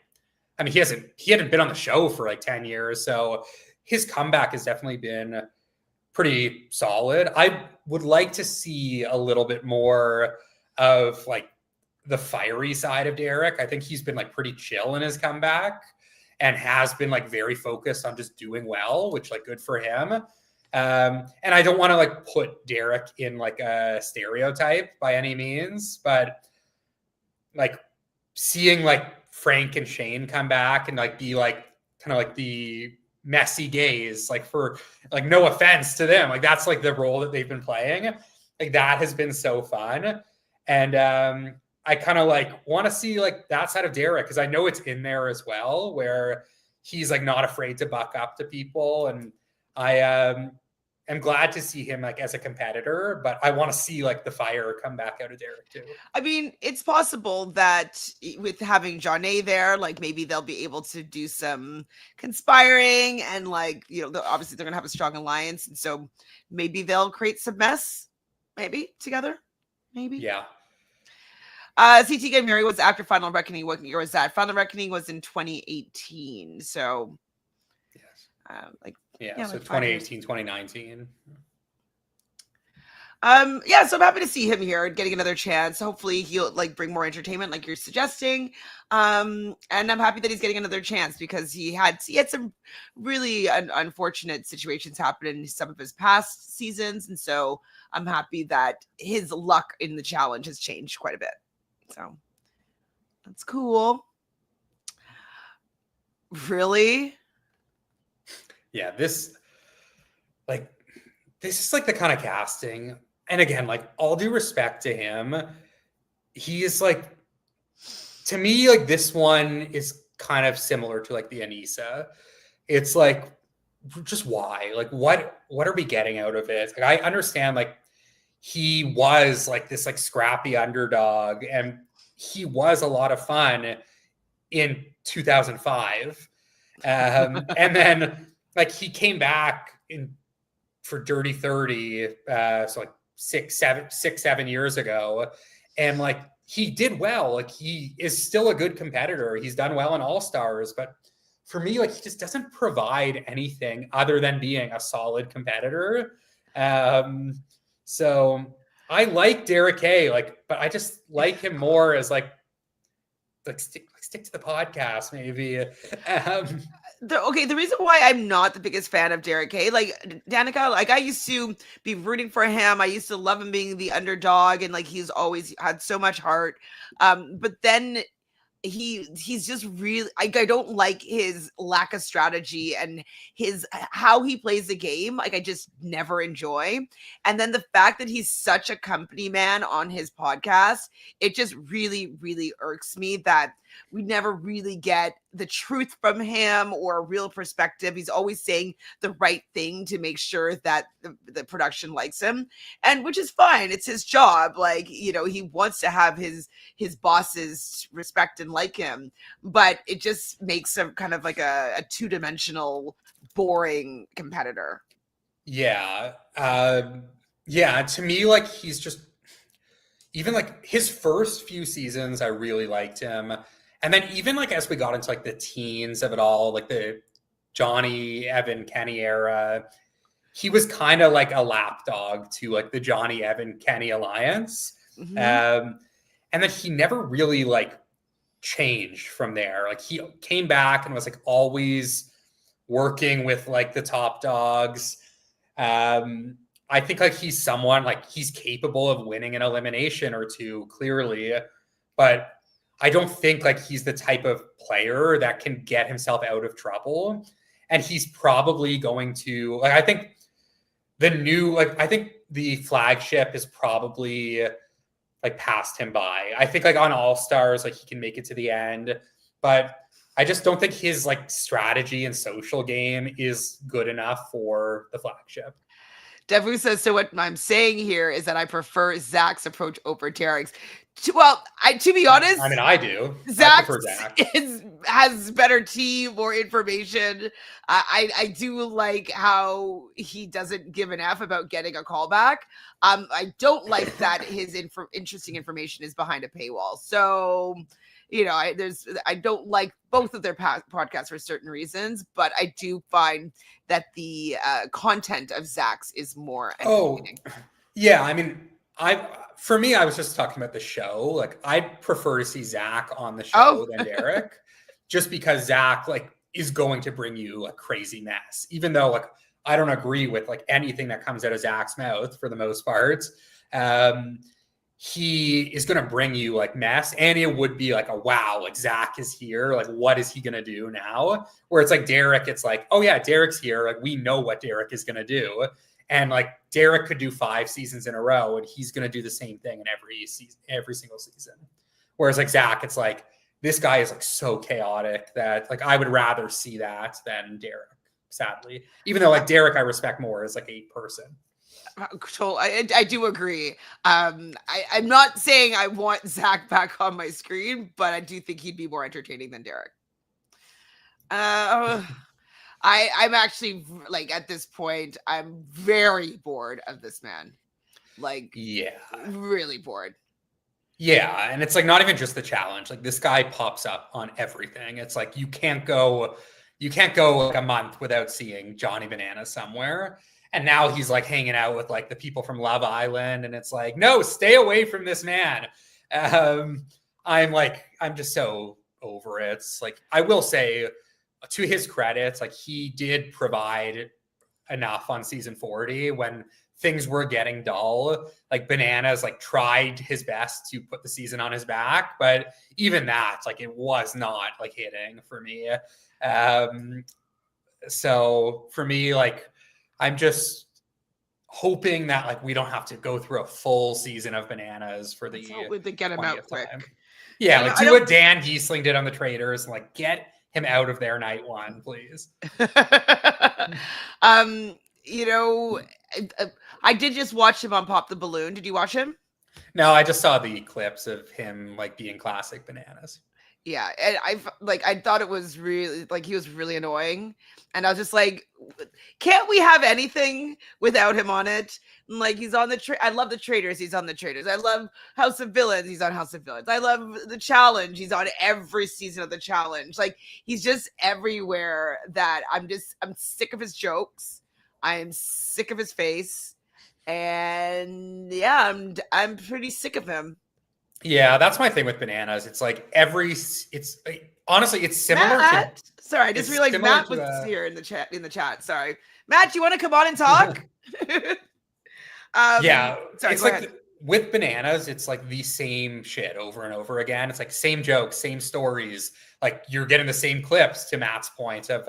I mean, he hadn't been on the show for like 10 years. So his comeback has definitely been pretty solid. I would like to see a little bit more of like the fiery side of Derrick. I think he's been like pretty chill in his comeback and has been like very focused on just doing well, which like good for him. And I don't want to like put Derrick in like a stereotype by any means, but like seeing like Frank and Shane come back and like be like kind of like the messy gays, like for like no offense to them, like that's like the role that they've been playing. Like that has been so fun. And I kind of like want to see like that side of Derrick because I know it's in there as well, where he's like not afraid to buck up to people. And I am glad to see him like as a competitor, but I want to see like the fire come back out of Derrick too. I mean, it's possible that with having Janae there, like maybe they'll be able to do some conspiring and like, obviously they're going to have a strong alliance. And so maybe they'll create some mess, maybe together, maybe. Yeah. CT getting married was after Final Reckoning. What year was that? Final Reckoning was in 2018. So, yes. So like 2018, 2019. Yeah, so I'm happy to see him here getting another chance. Hopefully he'll like bring more entertainment like you're suggesting. And I'm happy that he's getting another chance because he had some really unfortunate situations happen in some of his past seasons. And so I'm happy that his luck in the challenge has changed quite a bit. So that's cool. Really? Yeah, this is like the kind of casting. And again, like all due respect to him, he is like, to me, like this one is kind of similar to like the Anissa. It's like, just why? Like, what are we getting out of it? Like, I understand like he was like this like scrappy underdog, and he was a lot of fun in 2005. And then like he came back for Dirty 30, so like 6-7 years ago, and like he did well. Like he is still a good competitor. He's done well in All Stars, but for me, like he just doesn't provide anything other than being a solid competitor. So I like Derrick K, like, but I just like him more as like stick to the podcast, maybe. The reason why I'm not the biggest fan of Derrick K, like Danica, like I used to be rooting for him. I used to love him being the underdog, and like he's always had so much heart. But then he's just really I don't like his lack of strategy and his how he plays the game. Like I just never enjoy. And then the fact that he's such a company man on his podcast, it just really, really irks me that we never really get the truth from him or a real perspective. He's always saying the right thing to make sure that the production likes him, and which is fine. It's his job. Like, you know, he wants to have his bosses respect and like him, but it just makes him kind of like a two-dimensional, boring competitor. Yeah. Yeah. To me, like he's just, even like his first few seasons, I really liked him. And then even like as we got into like the teens of it all, like the Johnny, Evan, Kenny era, he was kind of like a lapdog to like the Johnny, Evan, Kenny alliance. Mhm. And then he never really like changed from there. Like he came back and was like always working with like the top dogs. I think like he's someone like he's capable of winning an elimination or two, clearly, but I don't think like he's the type of player that can get himself out of trouble. And he's probably going to like, I think the flagship is probably like passed him by. I think like on All Stars, like he can make it to the end, but I just don't think his like strategy and social game is good enough for the flagship. Devu says, so what I'm saying here is that I prefer Zach's approach over Derrick's. Well, to be honest, I mean, I do. Zach I prefer Zach. has better tea, more information. I do like how he doesn't give an F about getting a callback. I don't like that his interesting information is behind a paywall. So, you know, I don't like both of their podcasts for certain reasons, but I do find that the content of Zach's is more entertaining. Yeah. I mean, for me, I was just talking about the show. Like, I'd prefer to see Zach on the show than Derrick, just because Zach like is going to bring you a crazy mess. Even though like I don't agree with like anything that comes out of Zach's mouth for the most part, he is going to bring you like mess, and it would be like a wow, like Zach is here. Like, what is he going to do now? Where it's like Derrick, it's like, oh yeah, Derrick's here. Like, we know what Derrick is going to do. And like Derrick could do 5 seasons in a row, and he's going to do the same thing in every season, every single season. Whereas like Zach, it's like this guy is like so chaotic that like I would rather see that than Derrick. Sadly, even though like Derrick, I respect more as like a person. I do agree. I'm not saying I want Zach back on my screen, but I do think he'd be more entertaining than Derrick. I'm actually like at this point, I'm very bored of this man. Like, yeah, really bored. Yeah, and it's like not even just the challenge. Like this guy pops up on everything. It's like you can't go like a month without seeing Johnny Banana somewhere. And now he's like hanging out with like the people from Love Island. And it's like, no, stay away from this man. I'm just so over it. It's like, I will say, to his credit, like he did provide enough on season 40 when things were getting dull. Like Bananas like tried his best to put the season on his back, but even that, like it was not like hitting for me. So for me, like I'm just hoping that like we don't have to go through a full season of Bananas for the they get him out quick. Time. Yeah, like do what Dan Giesling did on the Traitors and like get him out of there night one, please. You know, I did just watch him on Pop the Balloon. Did you watch him? No, I just saw the clips of him like being classic Bananas. Yeah, and I thought it was really like he was really annoying, and I was just like, can't we have anything without him on it? And like he's on the I love the Traitors, he's on the Traitors. I love House of Villains, he's on House of Villains. I love the Challenge, he's on every season of the Challenge. Like he's just everywhere. That I'm sick of his jokes. I am sick of his face, and yeah, I'm pretty sick of him. Yeah, that's my thing with Bananas. It's like honestly, it's similar Matt, sorry, I just realized Matt was here in the chat. Sorry. Matt, do you want to come on and talk? Yeah. Sorry, it's like with Bananas, it's like the same shit over and over again. It's like same jokes, same stories. Like you're getting the same clips, to Matt's point of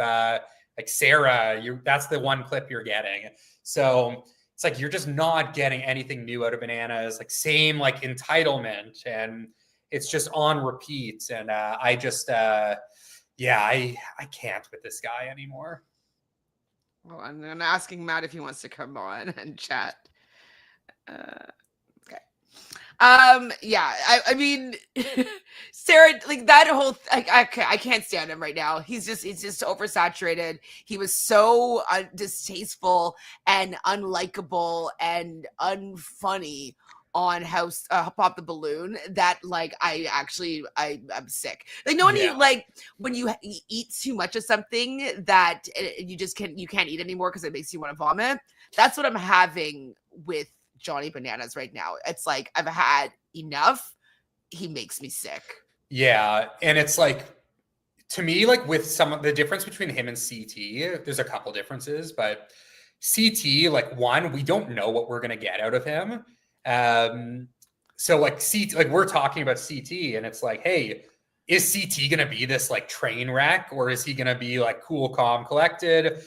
like Sarah, that's the one clip you're getting. So it's like you're just not getting anything new out of Bananas. Like same like entitlement, and it's just on repeat. And I just I can't with this guy anymore. Well, I'm asking Matt if he wants to come on and chat. Okay. Yeah, I mean, Sarah, like that whole I can't stand him right now. He's just oversaturated. He was so distasteful and unlikable and unfunny on House Pop the Balloon that like I'm sick. Like no one like when you eat too much of something that you can't eat anymore because it makes you want to vomit. That's what I'm having with Johnny Bananas right now. It's like I've had enough. He makes me sick. Yeah, and it's like to me, like with some of the difference between him and CT, there's a couple differences, but CT, like one, we don't know what we're gonna get out of him. So like CT, like we're talking about CT, and it's like, hey, is CT gonna be this like train wreck, or is he gonna be like cool, calm, collected?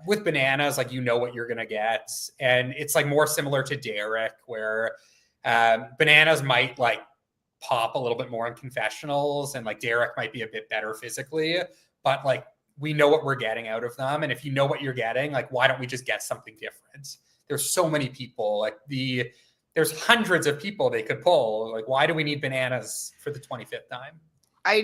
With Bananas, like you know what you're gonna get, and it's like more similar to Derrick, where Bananas might like pop a little bit more in confessionals, and like Derrick might be a bit better physically, but like we know what we're getting out of them, and if you know what you're getting, like why don't we just get something different? There's so many people, like there's hundreds of people they could pull. Like why do we need Bananas for the 25th time? I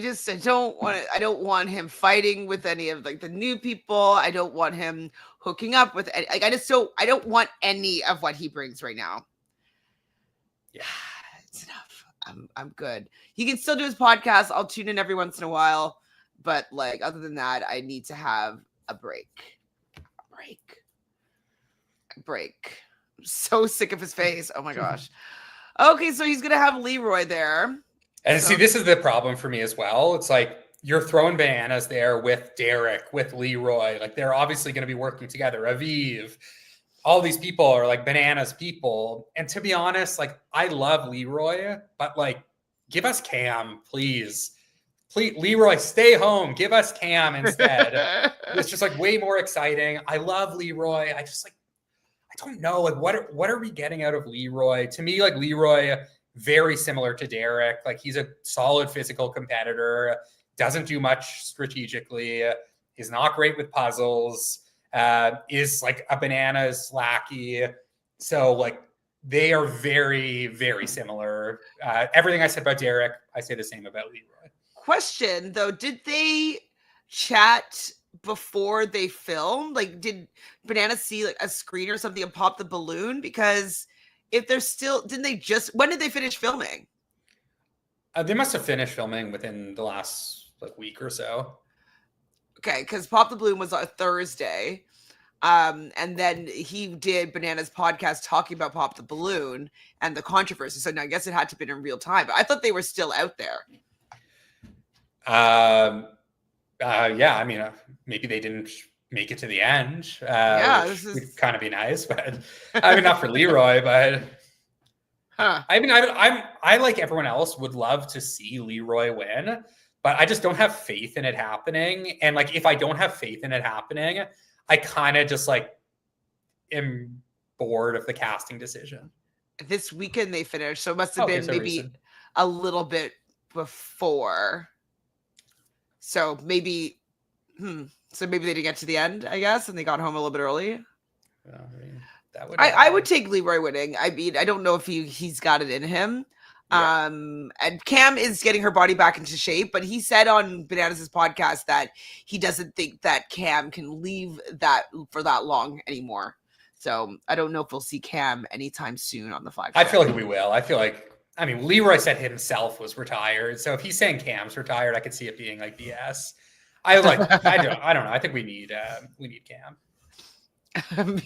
don't want him fighting with any of like the new people. I don't want him hooking up with like I don't want any of what he brings right now. Yeah, it's enough. I'm good. He can still do his podcast. I'll tune in every once in a while, but like other than that, I need to have a break. I'm so sick of his face. Oh my gosh. Okay, so he's gonna have Leroy there. And see, this is the problem for me as well. It's like you're throwing Bananas there with Derrick, with Leroy. Like they're obviously going to be working together. Aviv, all these people are like Bananas people. And to be honest, like I love Leroy, but like give us Cam, please. Please, Leroy, stay home. Give us Cam instead. It's just like way more exciting. I love Leroy. I don't know. Like what are we getting out of Leroy? To me, like Leroy, very similar to Derrick. Like he's a solid physical competitor, doesn't do much strategically, is not great with puzzles, is like a Bananas lackey. So like they are very, very similar. Everything I said about Derrick, I say the same about Leroy. Question though, did they chat before they filmed? Like did Bananas see like a screen or something and pop the balloon? Because if they're still, when did they finish filming? They must have finished filming within the last like week or so. Okay, because Pop the Balloon was on Thursday. And then he did Bananas podcast talking about Pop the Balloon and the controversy. So now I guess it had to have been in real time, but I thought they were still out there. Yeah, I mean, maybe they didn't make it to the end. Yeah, which this would is kind of be nice, but I mean, not for Leroy, but I mean, I like everyone else would love to see Leroy win, but I just don't have faith in it happening. And like, if I don't have faith in it happening, I kind of just like am bored of the casting decision. This weekend they finished, so it must have been maybe a little bit before. So maybe, so maybe they didn't get to the end, I guess, and they got home a little bit early. I mean, that would. I would take Leroy winning. I mean, I don't know if he's got it in him. Yeah. And Cam is getting her body back into shape, but he said on Bananas' podcast that he doesn't think that Cam can leave that for that long anymore. So I don't know if we'll see Cam anytime soon on the 5. I feel like we will. I feel like, I mean, Leroy said himself was retired. So if he's saying Cam's retired, I could see it being like BS. I don't know. I think we need Cam.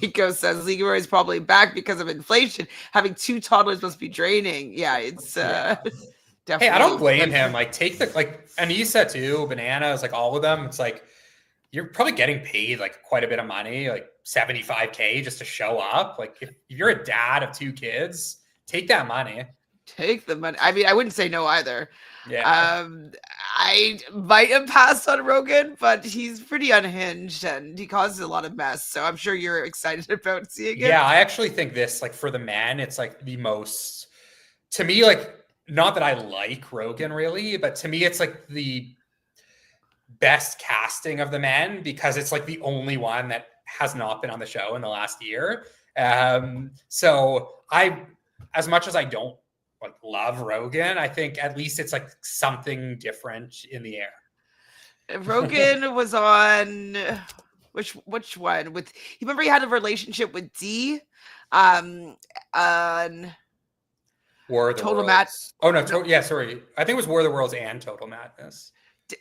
Miko says Leroy is probably back because of inflation. Having 2 toddlers must be draining. Yeah, it's definitely. Hey, I don't blame him. Like, take the Anissa too, Bananas, like all of them. It's like you're probably getting paid like quite a bit of money, like $75K just to show up. Like if you're a dad of 2 kids, take that money. Take the money. I mean, I wouldn't say no either. Yeah. I might have passed on Rogan, but he's pretty unhinged and he causes a lot of mess. So I'm sure you're excited about seeing it. Yeah, I actually think this, like for the men, it's like the most, to me, like, not that I like Rogan really, but to me, it's like the best casting of the men because it's like the only one that has not been on the show in the last year. So as much as I don't like love Rogan, I think at least it's like something different in the air. Rogan was on which one with? You remember he had a relationship with D, on War of the Total Worlds. Madness. Oh no, yeah, sorry. I think it was War of the Worlds and Total Madness.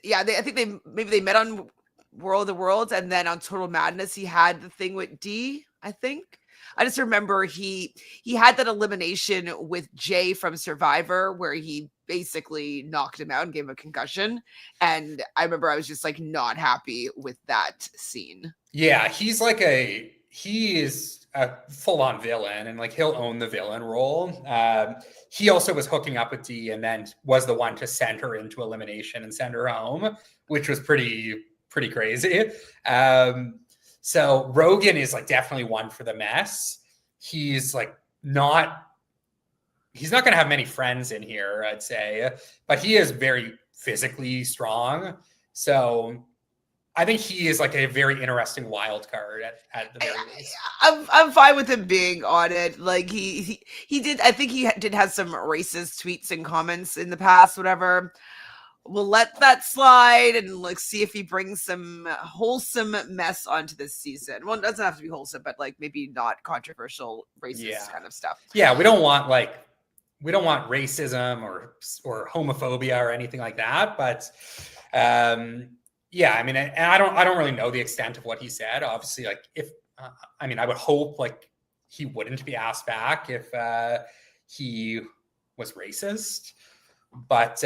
Yeah, I think they met on World of the Worlds, and then on Total Madness he had the thing with D. I think. I just remember he had that elimination with Jay from Survivor where he basically knocked him out and gave him a concussion. And I remember I was just like not happy with that scene. Yeah, he is a full-on villain and like he'll own the villain role. He also was hooking up with Dee and then was the one to send her into elimination and send her home, which was pretty crazy. So Rogan is like definitely one for the mess. He's like he's not going to have many friends in here, I'd say, but he is very physically strong. So I think he is like a very interesting wild card at the very least. I'm fine with him being on it. Like he did. I think he did have some racist tweets and comments in the past, whatever. We'll let that slide and like see if he brings some wholesome mess onto this season. Well, it doesn't have to be wholesome, but like maybe not controversial racist kind of stuff. Yeah, we don't want racism or homophobia or anything like that. But yeah, I mean, and I don't really know the extent of what he said. Obviously, like I would hope like he wouldn't be asked back if he was racist, but.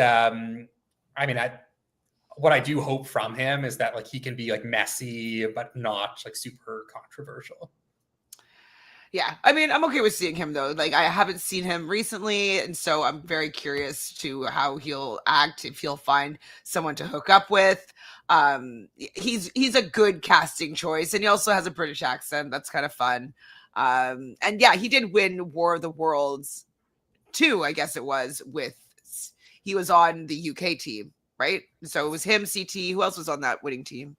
What I do hope from him is that like he can be like messy, but not like super controversial. Yeah, I mean, I'm okay with seeing him though. Like I haven't seen him recently, and so I'm very curious to how he'll act if he'll find someone to hook up with. He's a good casting choice, and he also has a British accent. That's kind of fun. And yeah, he did win War of the Worlds 2, I guess it was with. He was on the UK team, right? So it was him, CT. Who else was on that winning team?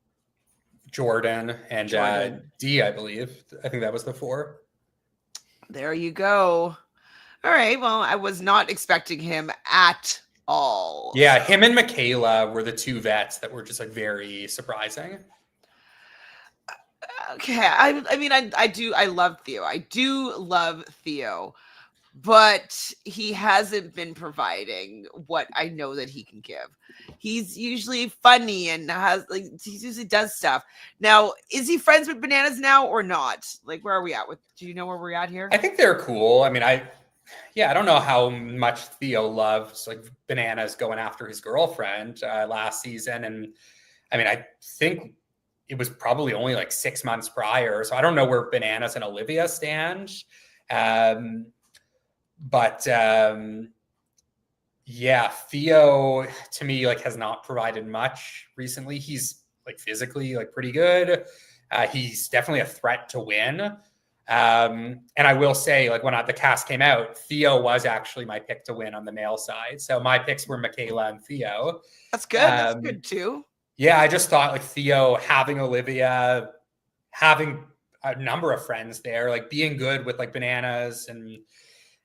Jordan and D, I believe. I think that was the 4. There you go. All right. Well, I was not expecting him at all. Yeah, him and Michaela were the 2 vets that were just like very surprising. Okay. I mean, I love Theo. I do love Theo. but he hasn't been providing what I know that he can give. He's usually funny and he usually does stuff. Now, is he friends with Bananas now or not? Like, where are we at with? Do you know where we're at here? I think they're cool. I mean, I don't know how much Theo loves like Bananas going after his girlfriend last season, and I mean, I think it was probably only like 6 months prior, so I don't know where Bananas and Olivia stand. But yeah, Theo to me like has not provided much recently. He's like physically like pretty good. He's definitely a threat to win. And I will say, like when the cast came out, Theo was actually my pick to win on the male side. So my picks were Michaela and Theo. That's good. That's good too. Yeah, I just thought like Theo having Olivia, having a number of friends there, like being good with like Bananas and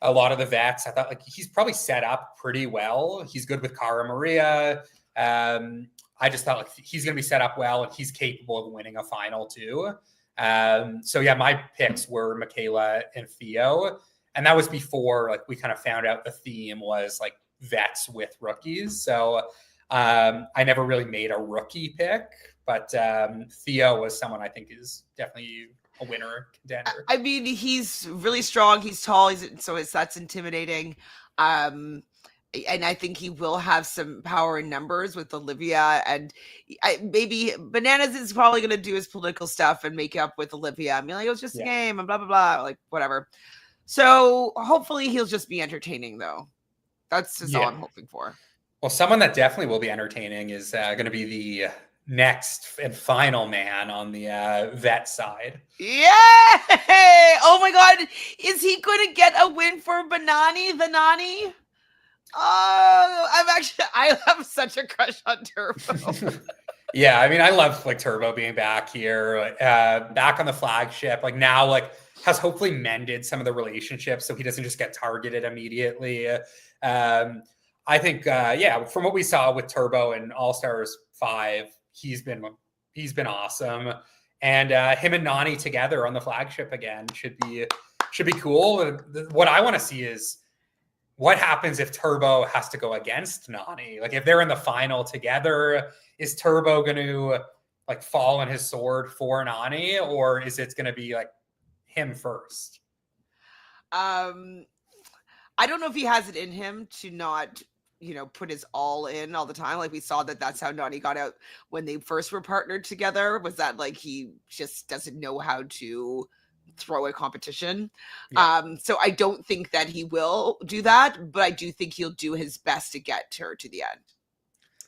a lot of the vets. I thought like he's probably set up pretty well. He's good with Cara Maria. I just thought like he's going to be set up well and he's capable of winning a final too. So yeah, my picks were Michaela and Theo. And that was before like we kind of found out the theme was like vets with rookies. So I never really made a rookie pick, but Theo was someone I think is definitely a winner contender. I mean, he's really strong. He's tall. That's intimidating. And I think he will have some power in numbers with Olivia. And maybe Bananas is probably going to do his political stuff and make up with Olivia. I mean, like, it was just a game and blah, blah, blah, like whatever. So hopefully he'll just be entertaining, though. That's just all I'm hoping for. Well, someone that definitely will be entertaining is going to be the next and final man on the vet side. Yeah! Oh my God. Is he going to get a win for the Nany? Oh, I have such a crush on Turbo. Yeah, I mean, I love like Turbo being back here, back on the flagship. Like now, like has hopefully mended some of the relationships so he doesn't just get targeted immediately. I think, from what we saw with Turbo and All Stars 5, he's been awesome, and him and Nany together on the flagship again should be cool. What I want to see is what happens if Turbo has to go against Nany. Like if they're in the final together, is Turbo going to like fall on his sword for Nany, or is it going to be like him first? I don't know if he has it in him to not, put his all in all the time. Like we saw that's how Nany got out when they first were partnered together, was that like he just doesn't know how to throw a competition. So I don't think that he will do that, but I do think he'll do his best to get her to the end.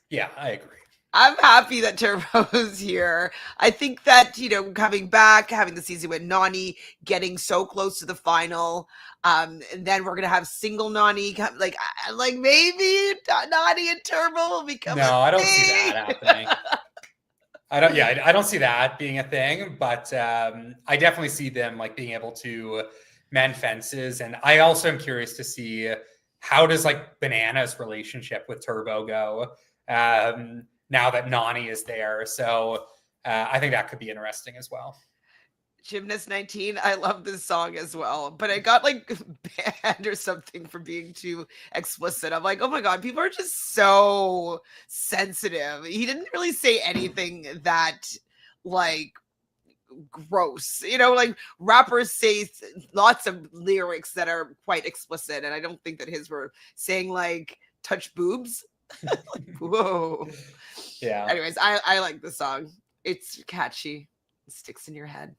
Yeah, I agree. I'm happy that Turbo's here. I think that, coming back, having the season with Nany, getting so close to the final, and then we're going to have single Nany, like maybe Nany and Turbo will become I don't see that happening. I don't see that being a thing, but I definitely see them like being able to mend fences. And I also am curious to see how does like Bananas' relationship with Turbo go now that Nany is there. So I think that could be interesting as well. Gymnast 19, I love this song as well, but I got like banned or something for being too explicit. I'm like, oh my God, people are just so sensitive. He didn't really say anything that like gross, like rappers say lots of lyrics that are quite explicit, and I don't think that his were saying like touch boobs. Like, whoa. Yeah. Anyways, I like the song. It's catchy. It sticks in your head.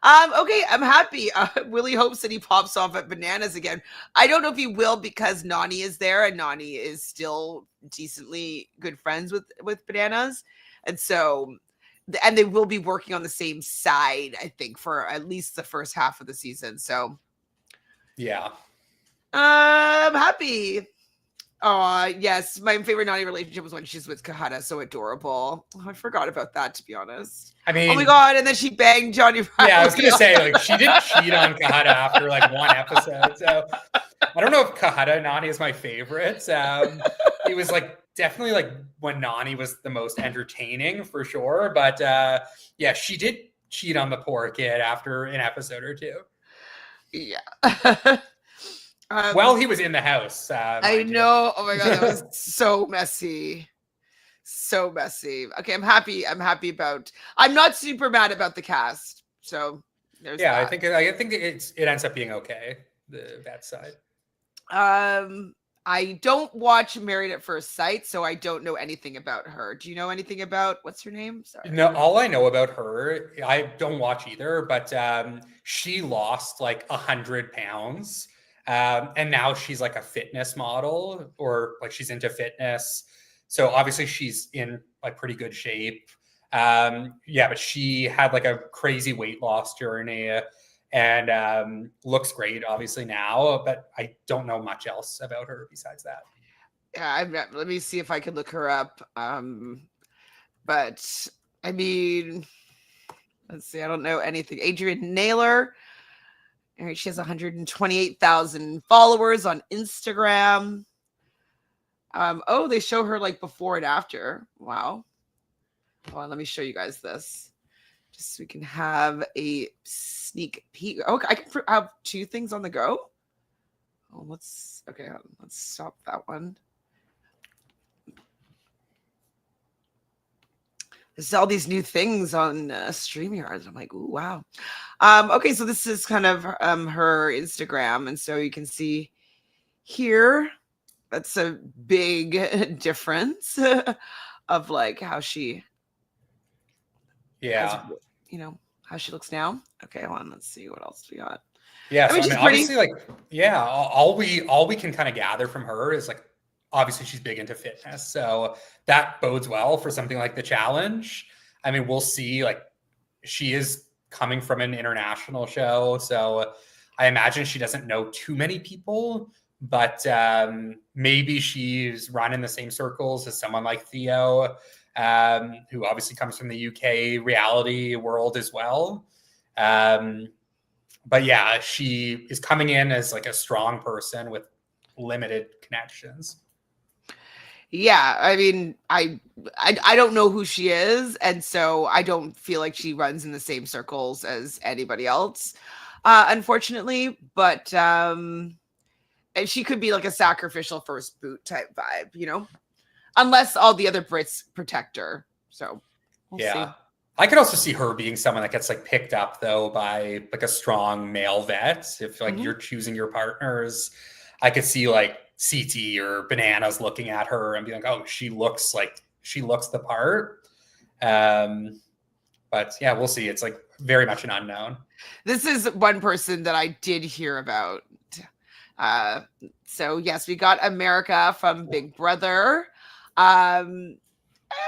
Okay, I'm happy. Willie hopes that he pops off at Bananas again. I don't know if he will because Nany is there, and Nany is still decently good friends with Bananas, and so, and they will be working on the same side, I think, for at least the first half of the season. So, yeah, I'm happy. Yes, my favorite Nany relationship was when she's with Kahana. So adorable. Oh, I forgot about that, to be honest. I mean, oh my God, and then she banged Johnny Riley. Yeah, I was gonna say like she did cheat on Kahana after like one episode. So I don't know if Kahana Nany is my favorite. It was like definitely like when Nany was the most entertaining for sure. But yeah, she did cheat on the poor kid after an episode or two. Yeah. Well, he was in the house. I know. Oh my god, that was so messy. So messy. Okay, I'm happy. I'm happy about. I'm not super mad about the cast. So there's yeah, that. I think it ends up being okay. That side. I don't watch Married at First Sight, so I don't know anything about her. Do you know anything about what's her name? Sorry. No, all I know about her, I don't watch either, but she lost like 100 pounds. And now she's like a fitness model, or like she's into fitness. So obviously she's in like pretty good shape. Yeah, but she had like a crazy weight loss journey and looks great obviously now, but I don't know much else about her besides that. Yeah, let me see if I can look her up. But I mean, let's see. I don't know anything. Adrian Naylor. All right, she has 128,000 followers on Instagram. Oh, they show her like before and after. Wow. Hold on, let me show you guys this. Just so we can have a sneak peek. Oh, I can have two things on the go. Oh, let's stop that one. There's all these new things on StreamYard. I'm like, ooh, wow. Okay, so this is kind of her Instagram, and so you can see here. That's a big difference of like how she, Yeah, how she looks now. Okay, hold on. Let's see what else we got. yeah. So I mean, she's obviously, pretty. like, yeah. All we can kind of gather from her is like, obviously, she's big into fitness, so that bodes well for something like the challenge. I mean, we'll see. Like, she is coming from an international show, so I imagine she doesn't know too many people, but maybe she's run in the same circles as someone like Theo, who obviously comes from the UK reality world as well. But yeah, she is coming in as like a strong person with limited connections. Yeah, I mean, I don't know who she is, and so I don't feel like she runs in the same circles as anybody else, unfortunately. But and she could be like a sacrificial first boot type vibe, unless all the other Brits protect her. So we'll see. I could also see her being someone that gets like picked up though by like a strong male vet. If like you're choosing your partners, I could see like CT or Bananas looking at her and be like, oh, she looks the part. But yeah, we'll see. It's like very much an unknown. This is one person that I did hear about. So yes, we got America from Big Brother.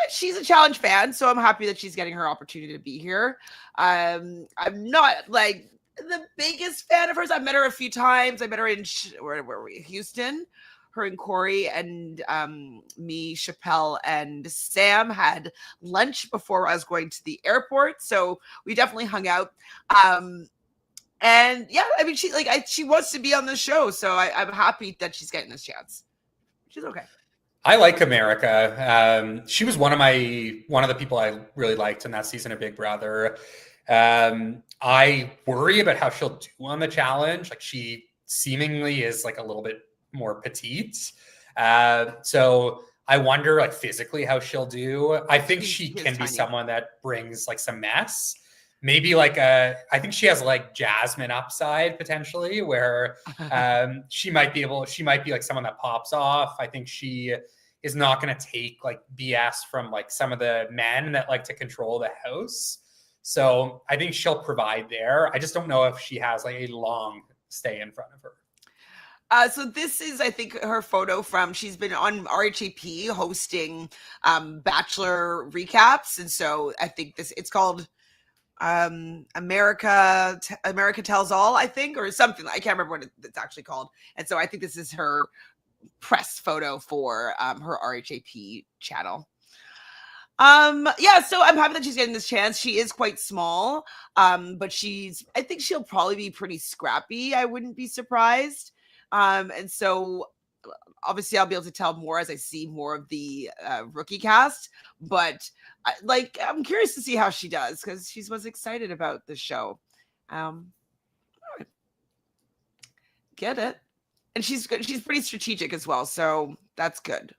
She's a challenge fan, so I'm happy that she's getting her opportunity to be here. I'm not like the biggest fan of hers. I met her a few times. I met her in where were we? Houston. Her and Corey and me, Chappelle, and Sam had lunch before I was going to the airport, so we definitely hung out. And yeah, I mean, she wants to be on the show, so I'm happy that she's getting this chance. She's okay. I like America. She was one of the people I really liked in that season of Big Brother. I worry about how she'll do on the challenge. Like, she seemingly is like a little bit more petite. So I wonder like physically how she'll do. I think she can be someone that brings like some mess. Maybe like I think she has like Jasmine upside potentially, where she might be like someone that pops off. I think she is not going to take like BS from like some of the men that like to control the house. So I think she'll provide there. I just don't know if she has like a long stay in front of her. So this is, I think, her photo from, she's been on RHAP hosting Bachelor recaps. And so I think it's called America Tells All, I think, or something. I can't remember what it's actually called. And so I think this is her press photo for her RHAP channel. Yeah, so I'm happy that she's getting this chance. She is quite small, but I think she'll probably be pretty scrappy. I wouldn't be surprised. And so obviously I'll be able to tell more as I see more of the rookie cast, but I'm curious to see how she does, because she was excited about the show. Get it. And she's good. She's pretty strategic as well, so that's good.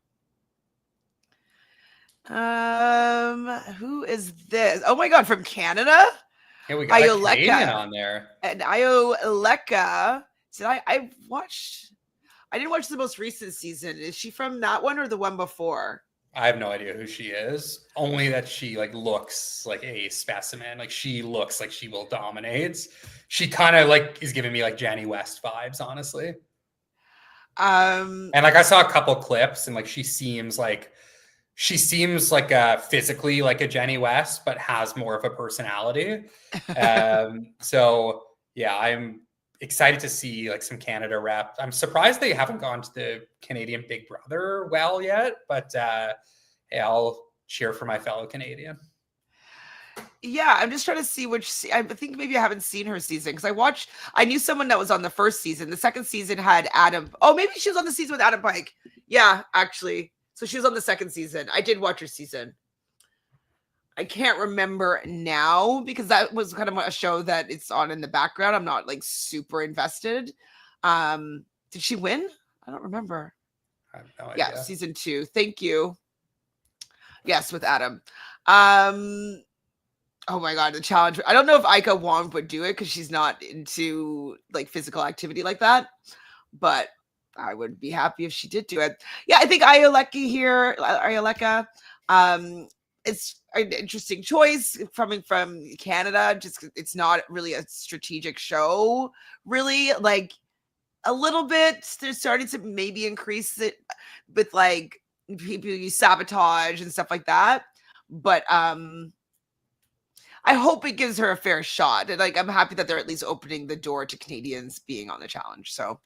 Who is this? Oh my god, from Canada? Yeah, we got a Canadian Ioleka. on there. And Ioleka. Did I watched? I didn't watch the most recent season. Is she from that one or the one before? I have no idea who she is. Only that she like looks like a specimen. Like she looks like she will dominate. She kind of like is giving me like Jenny West vibes, honestly. And like I saw a couple clips, and like she seems like physically like a Jenny West, but has more of a personality. So yeah, I'm excited to see like some Canada rep. I'm surprised they haven't gone to the Canadian Big Brother well yet, but yeah, I'll cheer for my fellow Canadian. Yeah, I'm just trying to see I think maybe I haven't seen her season because I knew someone that was on the first season. The second season had Adam. Oh, maybe she was on the season with Adam Pike. Yeah, actually. So she was on the second season. I did watch her season. I can't remember now because that was kind of a show that it's on in the background. I'm not like super invested. Did she win? I don't remember. I have no idea. Yeah, season 2. Thank you. Yes, with Adam. Oh my god, the challenge. I don't know if Ika Wong would do it because she's not into like physical activity like that, but I would be happy if she did do it. Yeah, I think Ioleka here, it's an interesting choice coming from Canada. Just it's not really a strategic show, really. Like a little bit, they're starting to maybe increase it with like people use sabotage and stuff like that, but I hope it gives her a fair shot. And like, I'm happy that they're at least opening the door to Canadians being on the challenge. So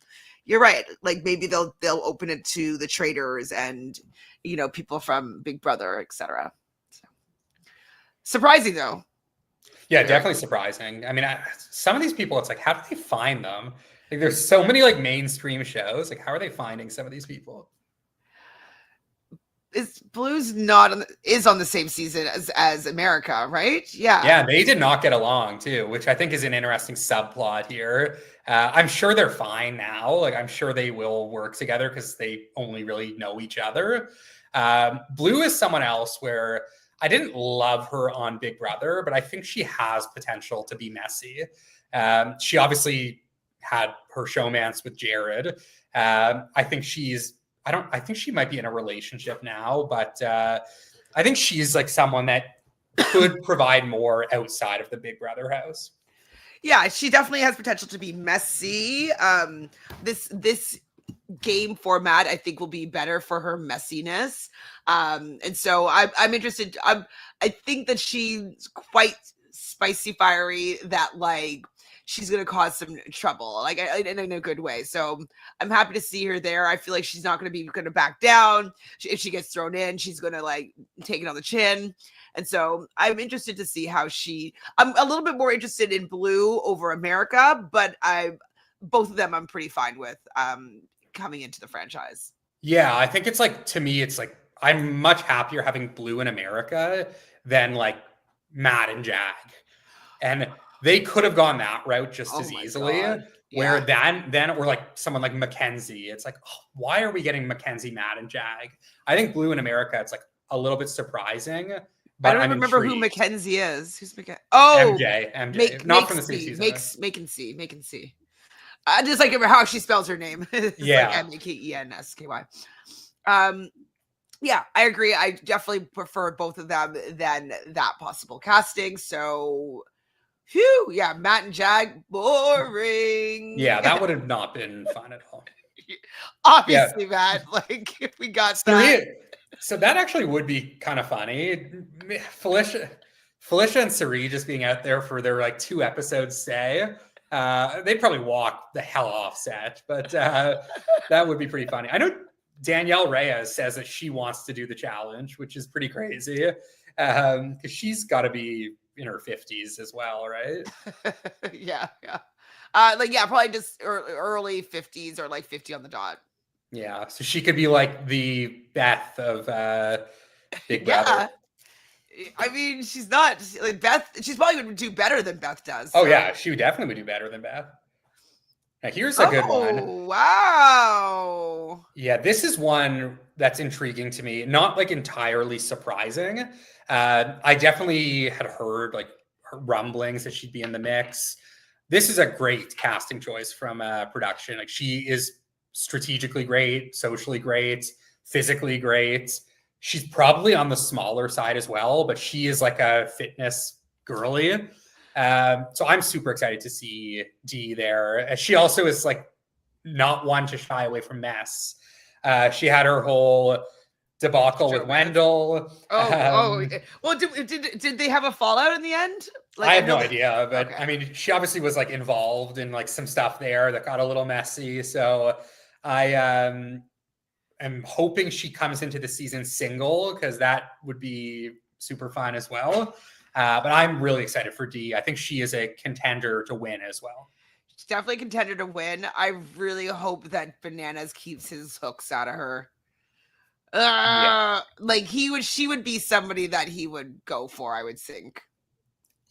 you're right. Like maybe they'll open it to the Traitors and, you know, people from Big Brother, etc. So. Surprising though. Yeah, definitely surprising. I mean, some of these people, it's like, how do they find them? Like there's so many like mainstream shows. Like how are they finding some of these people? Blue's is on the same season as America, right? Yeah. Yeah, they did not get along too, which I think is an interesting subplot here. I'm sure they're fine now. Like I'm sure they will work together because they only really know each other. Blue is someone else where I didn't love her on Big Brother, but I think she has potential to be messy. She obviously had her showmance with Jared. I think I think she might be in a relationship now, but I think she's like someone that could provide more outside of the Big Brother house. Yeah, she definitely has potential to be messy. This game format, I think, will be better for her messiness. And so I'm interested. I think that she's quite spicy, fiery. That like she's gonna cause some trouble, like in a good way. So I'm happy to see her there. I feel like she's not gonna back down. If she gets thrown in, she's gonna like take it on the chin. And so I'm interested to see how I'm a little bit more interested in Blue over America, but both of them I'm pretty fine with coming into the franchise. Yeah, I think it's like, to me, it's like I'm much happier having Blue in America than like Matt and Jag. And they could have gone that route just as easily. God. Where then or like someone like Mackenzie, it's like, oh, why are we getting Mackenzie, Matt, and Jag? I think Blue in America, it's like a little bit surprising. But I don't remember who Mackenzie is. Who's Mackenzie? Oh, MJ. Not from the same season. Mackenzie. I just like how she spells her name. It's yeah. like Makensky. Yeah, I agree. I definitely prefer both of them than that possible casting. So, phew, yeah, Matt and Jag, boring. Yeah, that would have not been fun at all. Obviously, Matt, like if we got that. So that actually would be kind of funny. Felicia and Siri just being out there for their like 2 episodes stay. They'd probably walk the hell off set, but that would be pretty funny. I know Danielle Reyes says that she wants to do the challenge, which is pretty crazy because she's got to be in her 50s as well, right? yeah. Probably just early 50s or like 50 on the dot. Yeah, so she could be like the Beth of Big Brother. I mean, she's not like Beth. She's probably going to do better than Beth does. So. Oh yeah, she would definitely do better than Beth. Now, here's a good one. Oh, wow. Yeah, this is one that's intriguing to me. Not like entirely surprising. I definitely had heard like rumblings that she'd be in the mix. This is a great casting choice from production. Like, she is strategically great, socially great, physically great. She's probably on the smaller side as well, but she is like a fitness girly. So I'm super excited to see Dee there. She also is like not one to shy away from mess. She had her whole debacle with Wendell. Well, did they have a fallout in the end? Like, I have no idea, but okay. I mean, she obviously was like involved in like some stuff there that got a little messy. So I am hoping she comes into the season single, because that would be super fun as well. But I'm really excited for Dee. I think she is a contender to win as well. She's definitely a contender to win. I really hope that Bananas keeps his hooks out of her. Like, she would be somebody that he would go for, I would think.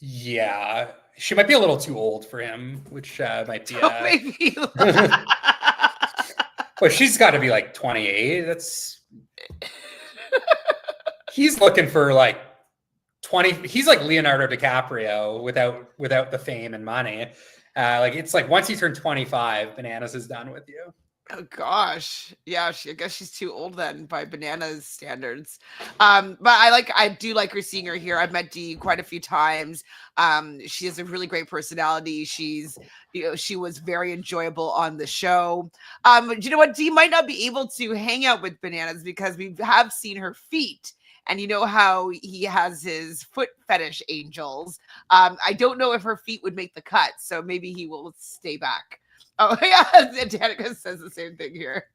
Yeah, she might be a little too old for him, which might be. Maybe. Well, she's got to be like 28. That's. He's looking for like 20. He's like Leonardo DiCaprio without the fame and money. Like, it's like once you turn 25, Bananas is done with you. Oh gosh, yeah. I guess she's too old then by Bananas standards. But I do like her, seeing her here. I've met Dee quite a few times. She has a really great personality. She was very enjoyable on the show. You know what? Dee might not be able to hang out with Bananas because we have seen her feet. And you know how he has his foot fetish angels. I don't know if her feet would make the cut, so maybe he will stay back. Oh yeah, Danica says the same thing here.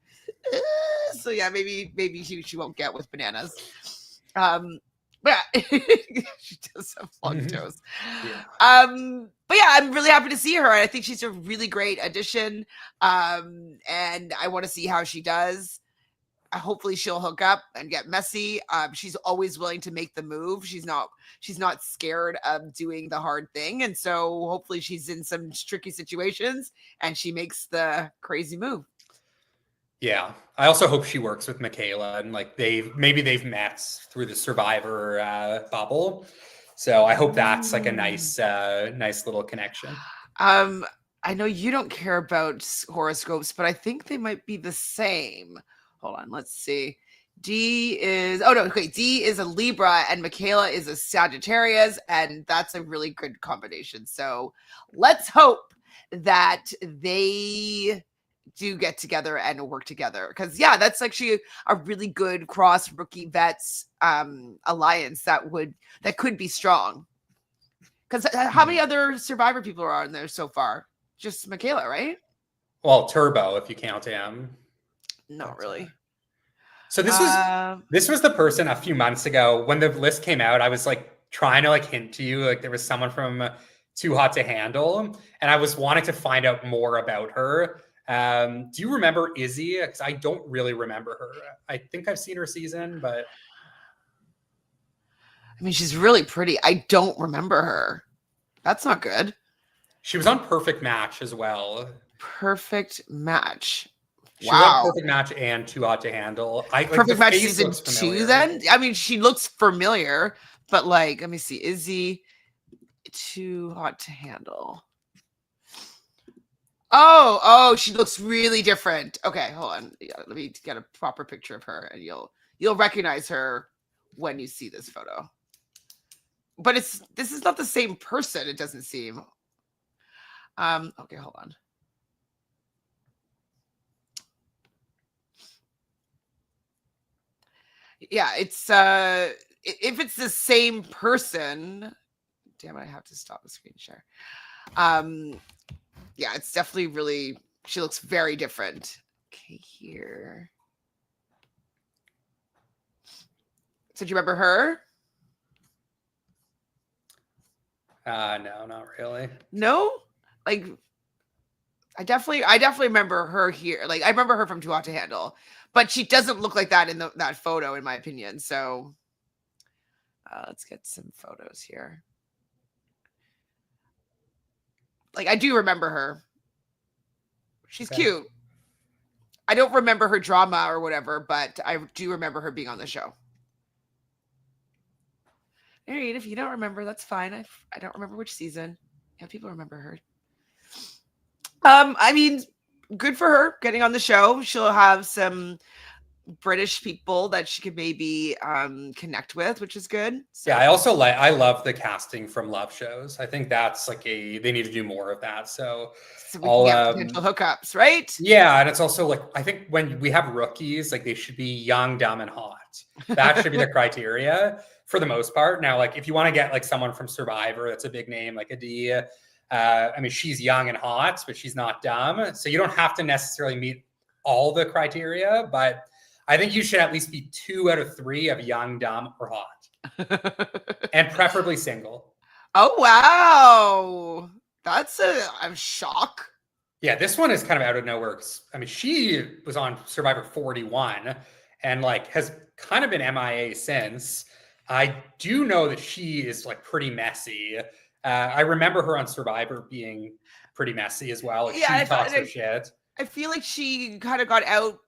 So yeah, maybe she won't get with Bananas. But yeah, she does have long toes. Yeah. But yeah, I'm really happy to see her. I think she's a really great addition. And I want to see how she does. Hopefully she'll hook up and get messy. She's always willing to make the move. She's not scared of doing the hard thing. And so hopefully she's in some tricky situations and she makes the crazy move. Yeah. I also hope she works with Michaela, and like they've met through the Survivor bubble. So I hope that's like a nice little connection. I know you don't care about horoscopes, but I think they might be the same. Hold on, let's see. Dee is a Libra and Michaela is a Sagittarius, and that's a really good combination. So let's hope that they do get together and work together, because yeah, that's actually a really good cross rookie vets alliance that could be strong. Because how many other Survivor people are on there so far? Just Michaela, right? Well, Turbo, if you count him. Not really. So this was the person a few months ago when the list came out. I was like trying to like hint to you like there was someone from Too Hot to Handle, and I was wanting to find out more about her. Do you remember Izzy? Because I don't really remember her. I think I've seen her season, but I mean, she's really pretty. I don't remember her. That's not good. She was on Perfect Match as well. Perfect Match. She was on Perfect Match and Too Hot to Handle. Perfect Match season 2 then? I mean, she looks familiar, but like, let me see. Izzy, Too Hot to Handle. Oh, she looks really different. Okay, hold on. Yeah, let me get a proper picture of her, and you'll recognize her when you see this photo. But this is not the same person, it doesn't seem. Okay, hold on. Yeah, it's if it's the same person, damn it, I have to stop the screen share. Yeah, it's definitely really, she looks very different. Okay, here. So do you remember her? No, not really. No? Like, I definitely remember her here. Like, I remember her from Too Hot to Handle, but she doesn't look like that in that photo, in my opinion. So let's get some photos here. Like, I do remember her. She's Okay. cute. I don't remember her drama or whatever, but I do remember her being on the show. All right, if you don't remember, that's fine. I don't remember which season. Yeah, people remember her. I mean, good for her getting on the show. She'll have some British people that she could maybe connect with, which is good. So. Yeah, I love the casting from love shows. I think that's like they need to do more of that. So we can get potential hookups, right? Yeah, and it's also like I think when we have rookies, like they should be young, dumb, and hot. That should be the criteria for the most part. Now, like if you want to get like someone from Survivor, that's a big name, like Adia. I mean, she's young and hot, but she's not dumb. So you don't have to necessarily meet all the criteria, but I think you should at least be 2 out of 3 of young, dumb, or hot, and preferably single. Oh wow, that's I'm shocked. Yeah, this one is kind of out of nowhere. I mean, she was on Survivor 41 and like has kind of been MIA since. I do know that she is like pretty messy. I remember her on Survivor being pretty messy as well. Like, yeah, she talks her shit. I feel like she kind of got out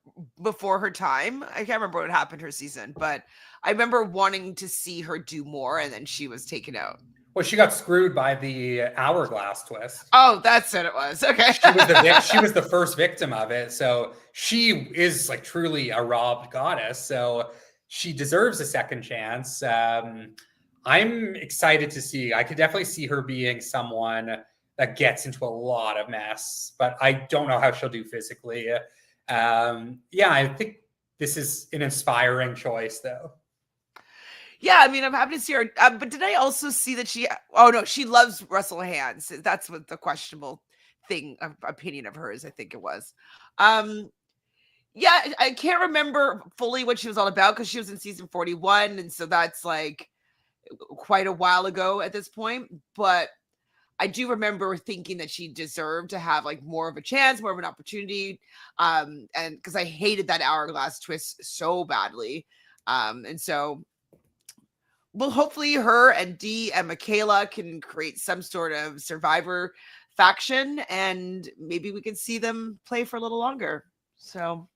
before her time. I can't remember what happened her season, but I remember wanting to see her do more, and then she was taken out. Well, she got screwed by the hourglass twist. Oh, that's what it was. Okay. She was the first victim of it. So she is like truly a robbed goddess. So she deserves a second chance. I'm excited to see. I could definitely see her being someone that gets into a lot of mess, but I don't know how she'll do physically. Yeah, I think this is an inspiring choice, though. Yeah, I mean, I'm happy to see her. But did I also see that she? Oh no, she loves Russell Hands. That's what the questionable thing, opinion of hers, I think it was. Yeah, I can't remember fully what she was all about because she was in season 41, and so that's like quite a while ago at this point. But I do remember thinking that she deserved to have like more of a chance, more of an opportunity. And because I hated that hourglass twist so badly. And so. Well, hopefully her and Dee and Michaela can create some sort of Survivor faction, and maybe we can see them play for a little longer. So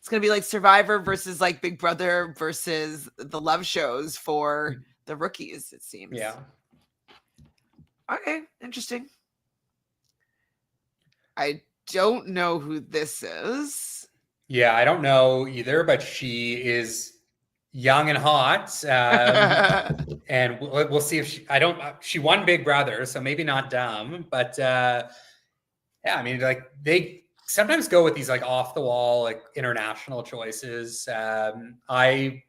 it's going to be like Survivor versus like Big Brother versus the love shows for the rookies, it seems. Yeah. Okay, interesting. I don't know who this is. Yeah, I don't know either, but she is young and hot, and we'll see if she won Big Brother, so maybe not dumb, but yeah, I mean, like they sometimes go with these like off the wall, like international choices. I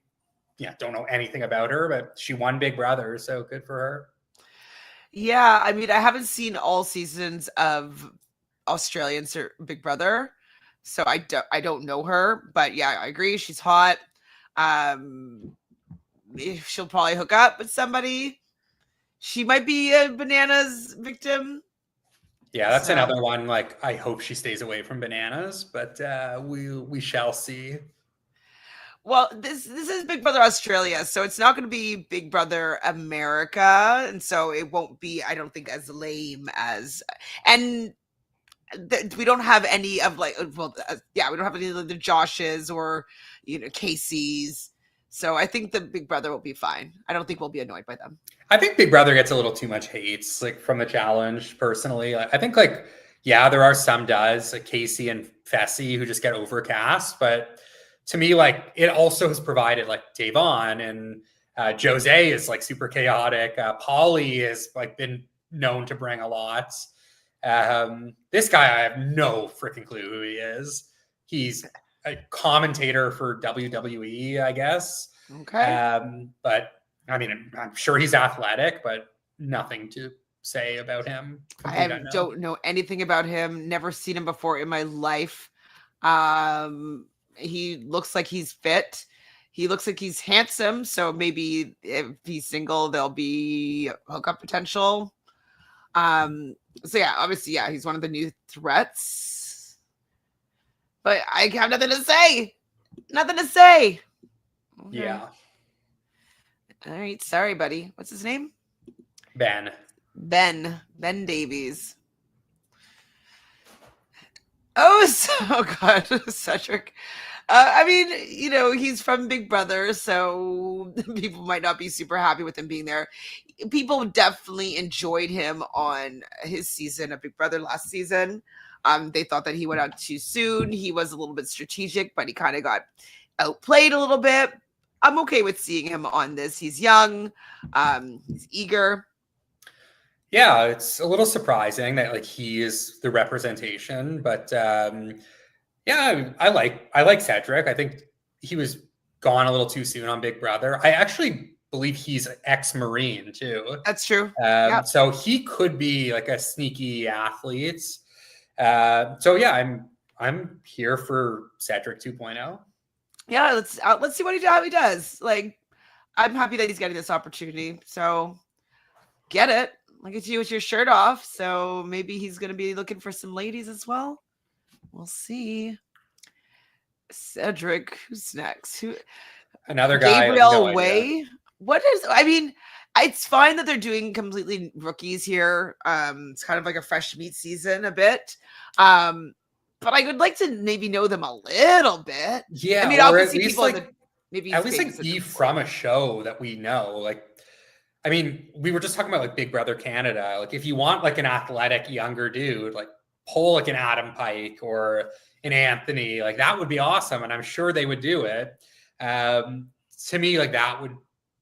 don't know anything about her, but she won Big Brother, so good for her. Yeah, I mean, I haven't seen all seasons of Australian Big Brother, so I don't know her, but yeah, I agree, she's hot. She'll probably hook up with somebody. She might be a Bananas victim. Yeah, that's another one. Like, I hope she stays away from Bananas, but we shall see. Well, this is Big Brother Australia, so it's not going to be Big Brother America, and so it won't be, I don't think, as lame as and. We don't have any of like, well, we don't have any of the Joshes or, Casey's. So I think the Big Brother will be fine. I don't think we'll be annoyed by them. I think Big Brother gets a little too much hate, like from the challenge. Personally, I think there are some like Casey and Fessy who just get overcast, but to me, like it also has provided like Davon and Jose is like super chaotic. Pauly has like been known to bring a lot. This guy, I have no freaking clue who he is. He's a commentator for WWE, I guess. Okay. But I mean, I'm sure he's athletic, but nothing to say about him. Don't know anything about him. Never seen him before in my life. He looks like he's fit. He looks like he's handsome. So maybe if he's single, there'll be hookup potential. So yeah, obviously, yeah, he's one of the new threats. But I have nothing to say. Nothing to say. Okay. Yeah. All right. Sorry, buddy. What's his name? Ben Ben Davies. Oh God, Cedric. I mean, he's from Big Brother, so people might not be super happy with him being there. People definitely enjoyed him on his season of Big Brother last season. They thought that he went out too soon. He was a little bit strategic, but he kind of got outplayed a little bit. I'm okay with seeing him on this. He's young. He's eager. Yeah, it's a little surprising that like he is the representation, but yeah, I like Cedric. I think he was gone a little too soon on Big Brother. I actually believe he's ex-Marine too. That's true. Yep. So he could be like a sneaky athlete. So yeah, I'm here for Cedric 2.0. Yeah, let's see how he does. Like, I'm happy that he's getting this opportunity. So get it. Look at you with your shirt off. So maybe he's going to be looking for some ladies as well. We'll see. Cedric, who's next? Another guy. Gabriel Way. What is? I mean, it's fine that they're doing completely rookies here. It's kind of like a fresh meat season a bit. But I would like to maybe know them a little bit. Yeah, I mean, or obviously at least people like maybe at least like be from a show that we know. Like, I mean, we were just talking about like Big Brother Canada. Like, if you want like an athletic younger dude, like pull like an Adam Pike or an Anthony, like that would be awesome, and I'm sure they would do it. To me, like that would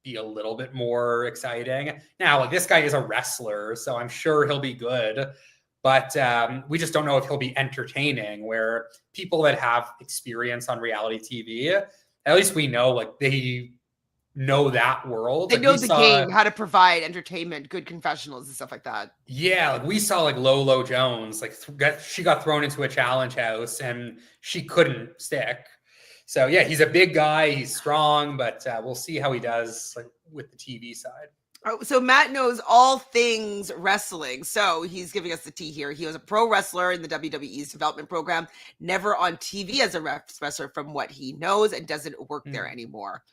be a little bit more exciting. Now, like this guy is a wrestler, so I'm sure he'll be good. But we just don't know if he'll be entertaining, where people that have experience on reality TV, at least we know, like they know that world. They like, know the game, how to provide entertainment, good confessionals and stuff like that. Yeah, like we saw like Lolo Jones, like she got thrown into a challenge house and she couldn't stick. So yeah, he's a big guy, he's strong, but we'll see how he does like with the TV side. Oh, so Matt knows all things wrestling. So he's giving us the tea here. He was a pro wrestler in the WWE's development program, never on TV as a wrestler from what he knows, and doesn't work there anymore.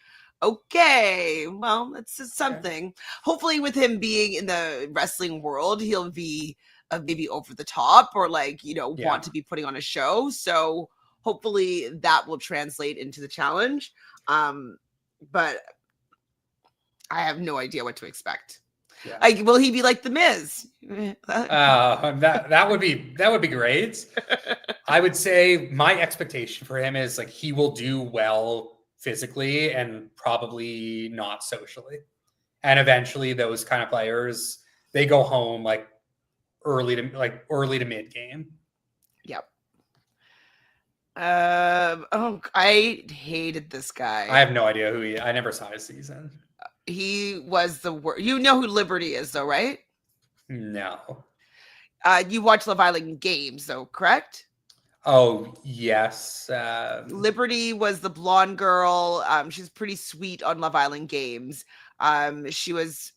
Okay, well, that's something. Okay. Hopefully with him being in the wrestling world, he'll be maybe over the top or like, want to be putting on a show. So hopefully that will translate into the challenge. But I have no idea what to expect. Yeah. Like, will he be like The Miz? That would be great. I would say my expectation for him is like he will do well physically and probably not socially. And eventually those kind of players, they go home like early to mid game. Yep. I hated this guy. I have no idea who I never saw his season. He was the worst. You know who Liberty is, though, right? No. You watch Love Island Games, though, correct? Oh, yes. Liberty was the blonde girl. She's pretty sweet on Love Island Games. She was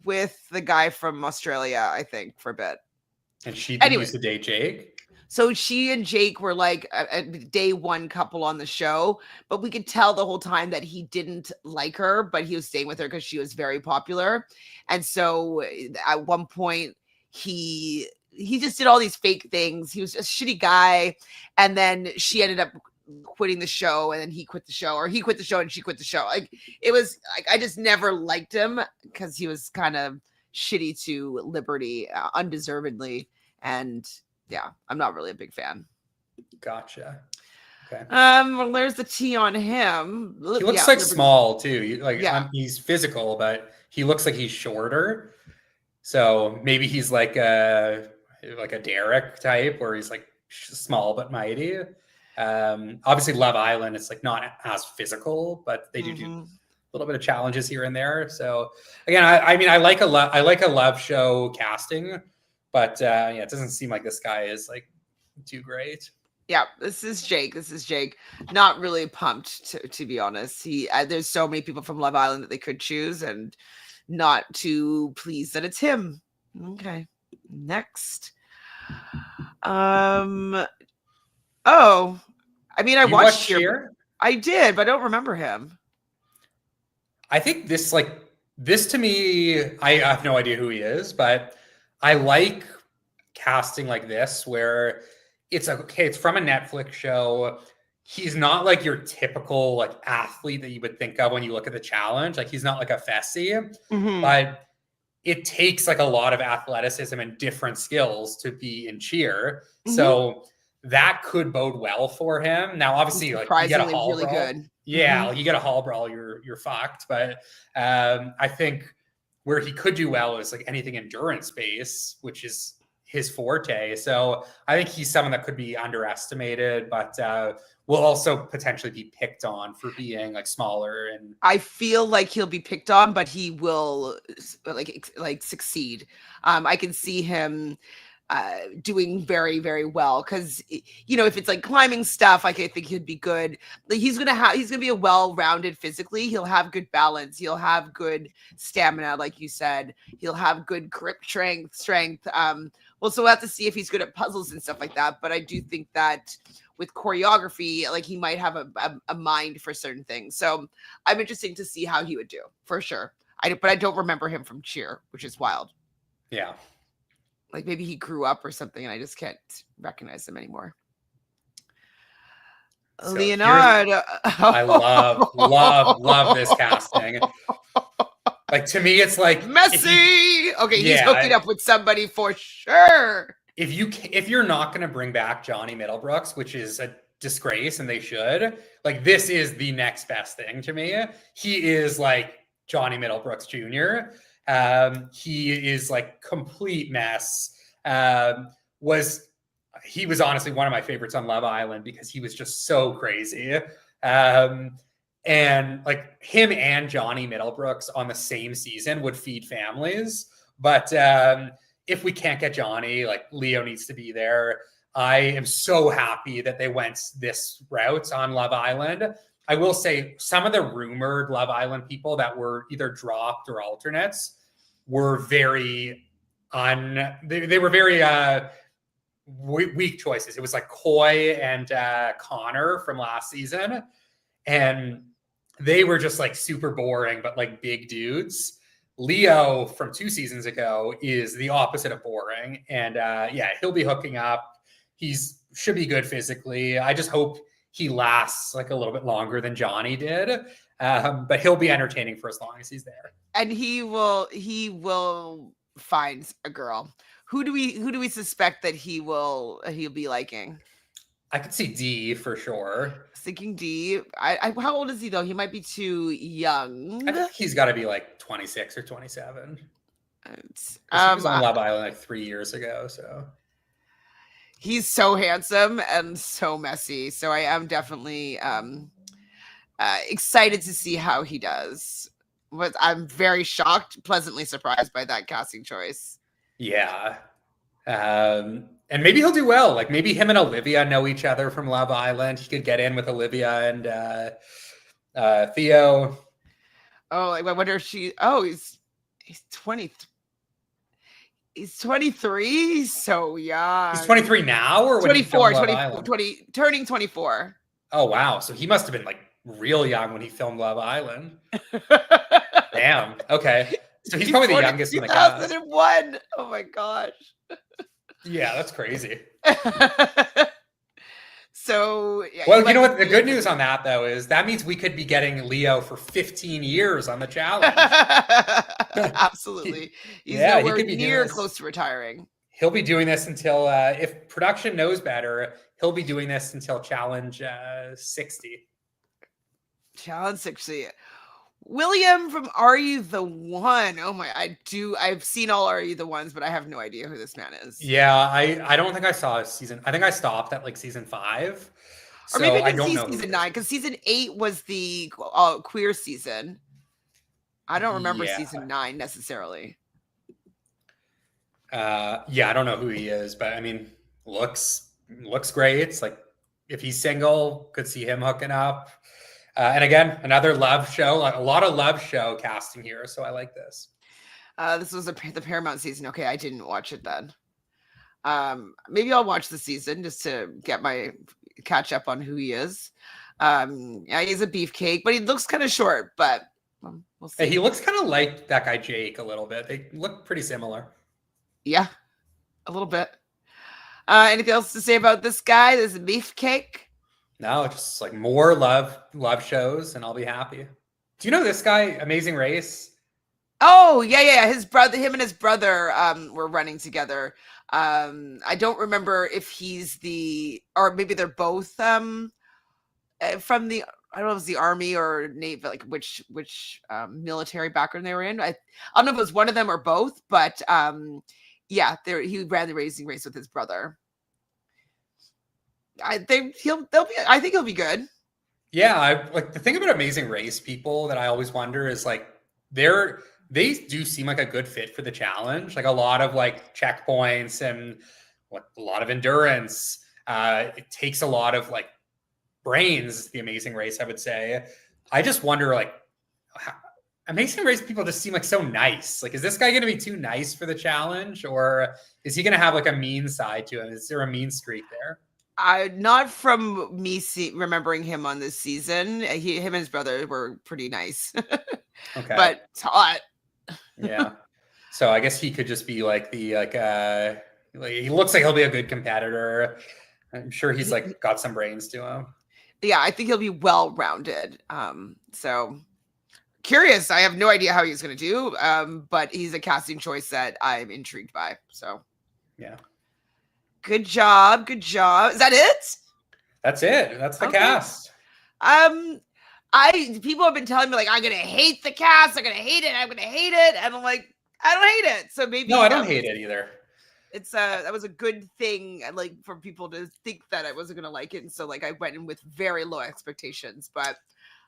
with the guy from Australia, I think, for a bit. And she used to date Jake? So she and Jake were like a day one couple on the show, but we could tell the whole time that he didn't like her, but he was staying with her because she was very popular. And so at one point he just did all these fake things. He was a shitty guy. And then she ended up quitting the show, and then he quit the show, or he quit the show and she quit the show. Like, it was like, I just never liked him because he was kind of shitty to Liberty undeservedly. And yeah, I'm not really a big fan. Gotcha. Okay. Well, there's the T on him. He looks like small too. He's physical, but he looks like he's shorter. So maybe he's like a Derrick type, where he's like small but mighty. Obviously, Love Island, it's like not as physical, but they do a little bit of challenges here and there. So again, I mean, I like a love show casting. But it doesn't seem like this guy is like too great. Yeah, this is Jake. Not really pumped, to be honest. There's so many people from Love Island that they could choose, and not too pleased that it's him. Okay, next. Oh, I mean, I watched Cheer. I did, but I don't remember him. I think this to me, I have no idea who he is, but I like casting like this where it's okay, it's from a Netflix show. He's not like your typical like athlete that you would think of when you look at the challenge. Like he's not like a Fessy, but it takes like a lot of athleticism and different skills to be in cheer. So that could bode well for him. Now, obviously, like you get a hall really brawl. good. Yeah, like, you get a hall brawl, you're fucked. But I think where he could do well is like anything endurance based, which is his forte. So I think he's someone that could be underestimated, but will also potentially be picked on for being like smaller. And I feel like he'll be picked on, but he will like succeed. I can see him doing very, very well because if it's like climbing stuff, like I think he'd be good. Like he's gonna be a well-rounded physically. He'll have good balance. He'll have good stamina, like you said. He'll have good grip strength. Well, so we'll have to see if he's good at puzzles and stuff like that. But I do think that with choreography, like he might have a mind for certain things. So I'm interested to see how he would do for sure. But I don't remember him from cheer, which is wild. Yeah. Like maybe he grew up or something and I just can't recognize him anymore. So Leonardo. I love this casting. Like to me, it's like messy. He's hooking up with somebody for sure. If you're not going to bring back Johnny Middlebrooks, which is a disgrace, and they should, like this is the next best thing to me. He is like Johnny Middlebrooks Jr. He is like complete mess. He was honestly one of my favorites on Love Island because he was just so crazy. And like him and Johnny Middlebrooks on the same season would feed families. But if we can't get Johnny, like Leo needs to be there. I am so happy that they went this route on Love Island. I will say some of the rumored Love Island people that were either dropped or alternates were very they were very weak choices. It was like Coy and Connor from last season. And they were just like super boring, but like big dudes. Leo from 2 seasons ago is the opposite of boring. And he'll be hooking up. Should be good physically. I just hope he lasts like a little bit longer than Johnny did. But he'll be entertaining for as long as he's there. And he will find a girl. Who do we suspect that he'll be liking? I could see D for sure. Thinking D. How old is he though? He might be too young. I think he's got to be like 26 or 27. He was on Love Island like 3 years ago, so he's so handsome and so messy. So I am definitely excited to see how he does. But I'm very shocked, pleasantly surprised by that casting choice. Yeah. And maybe he'll do well. Like maybe him and Olivia know each other from Love Island. He could get in with Olivia and Theo. Oh, I wonder if he's 20. He's 23. He's so young. He's 23 now, or 24, 20, turning 24. Oh wow! So he must have been like real young when he filmed Love Island. Damn. Okay. So he's probably the youngest in the cast. 2001. Oh my gosh. Yeah, that's crazy. So, yeah, well, you know what? The good news on that, though, is that means we could be getting Leo for 15 years on the challenge. Absolutely. He's nowhere near close to retiring. He'll be doing this until, if production knows better, he'll be doing this until challenge 60. Challenge 60. William from Are You the One? Oh my, I've seen all Are You the Ones, but I have no idea who this man is. Yeah, I don't think I saw season. I think I stopped at like season 5. Or maybe I didn't see season 9 because season 8 was the queer season. I don't remember season 9 necessarily. I don't know who he is, but I mean, looks great. It's like if he's single, could see him hooking up. And again, another love show, like a lot of love show casting here. So I like this. This was the Paramount season. Okay, I didn't watch it then. Maybe I'll watch the season just to get my catch up on who he is. He's a beefcake, but he looks kind of short, but we'll see. He looks kind of like that guy Jake a little bit. They look pretty similar. Yeah, a little bit. Anything else to say about this guy? This beefcake? No, just like more love shows, and I'll be happy. Do you know this guy, Amazing Race? Oh, yeah. Him and his brother were running together. I don't remember if he's or maybe they're both from the, I don't know if it's the Army or Navy, like which military background they were in. I don't know if it was one of them or both, but yeah, he ran the Amazing Race with his brother. I think he'll be good. Yeah, like the thing about Amazing Race people that I always wonder is like they do seem like a good fit for the challenge. Like a lot of like checkpoints and a lot of endurance. It takes a lot of like brains, the Amazing Race, I would say. I just wonder, like, Amazing Race people just seem like so nice. Like, is this guy going to be too nice for the challenge, or is he going to have like a mean side to him? Is there a mean streak there? Not from me remembering him on this season. Him and his brother were pretty nice. Okay, but it's hot. Yeah. So I guess he could just be like he looks like he'll be a good competitor. I'm sure he's like got some brains to him. Yeah, I think he'll be well-rounded. So curious. I have no idea how he's going to do, but he's a casting choice that I'm intrigued by. So yeah. Good job. Is that it? That's it. That's the cast. People have been telling me like I'm gonna hate the cast. I'm gonna hate it. And I'm like, I don't hate it. So maybe no, I don't hate it either. It's that was a good thing, like for people to think that I wasn't gonna like it, and so like I went in with very low expectations. But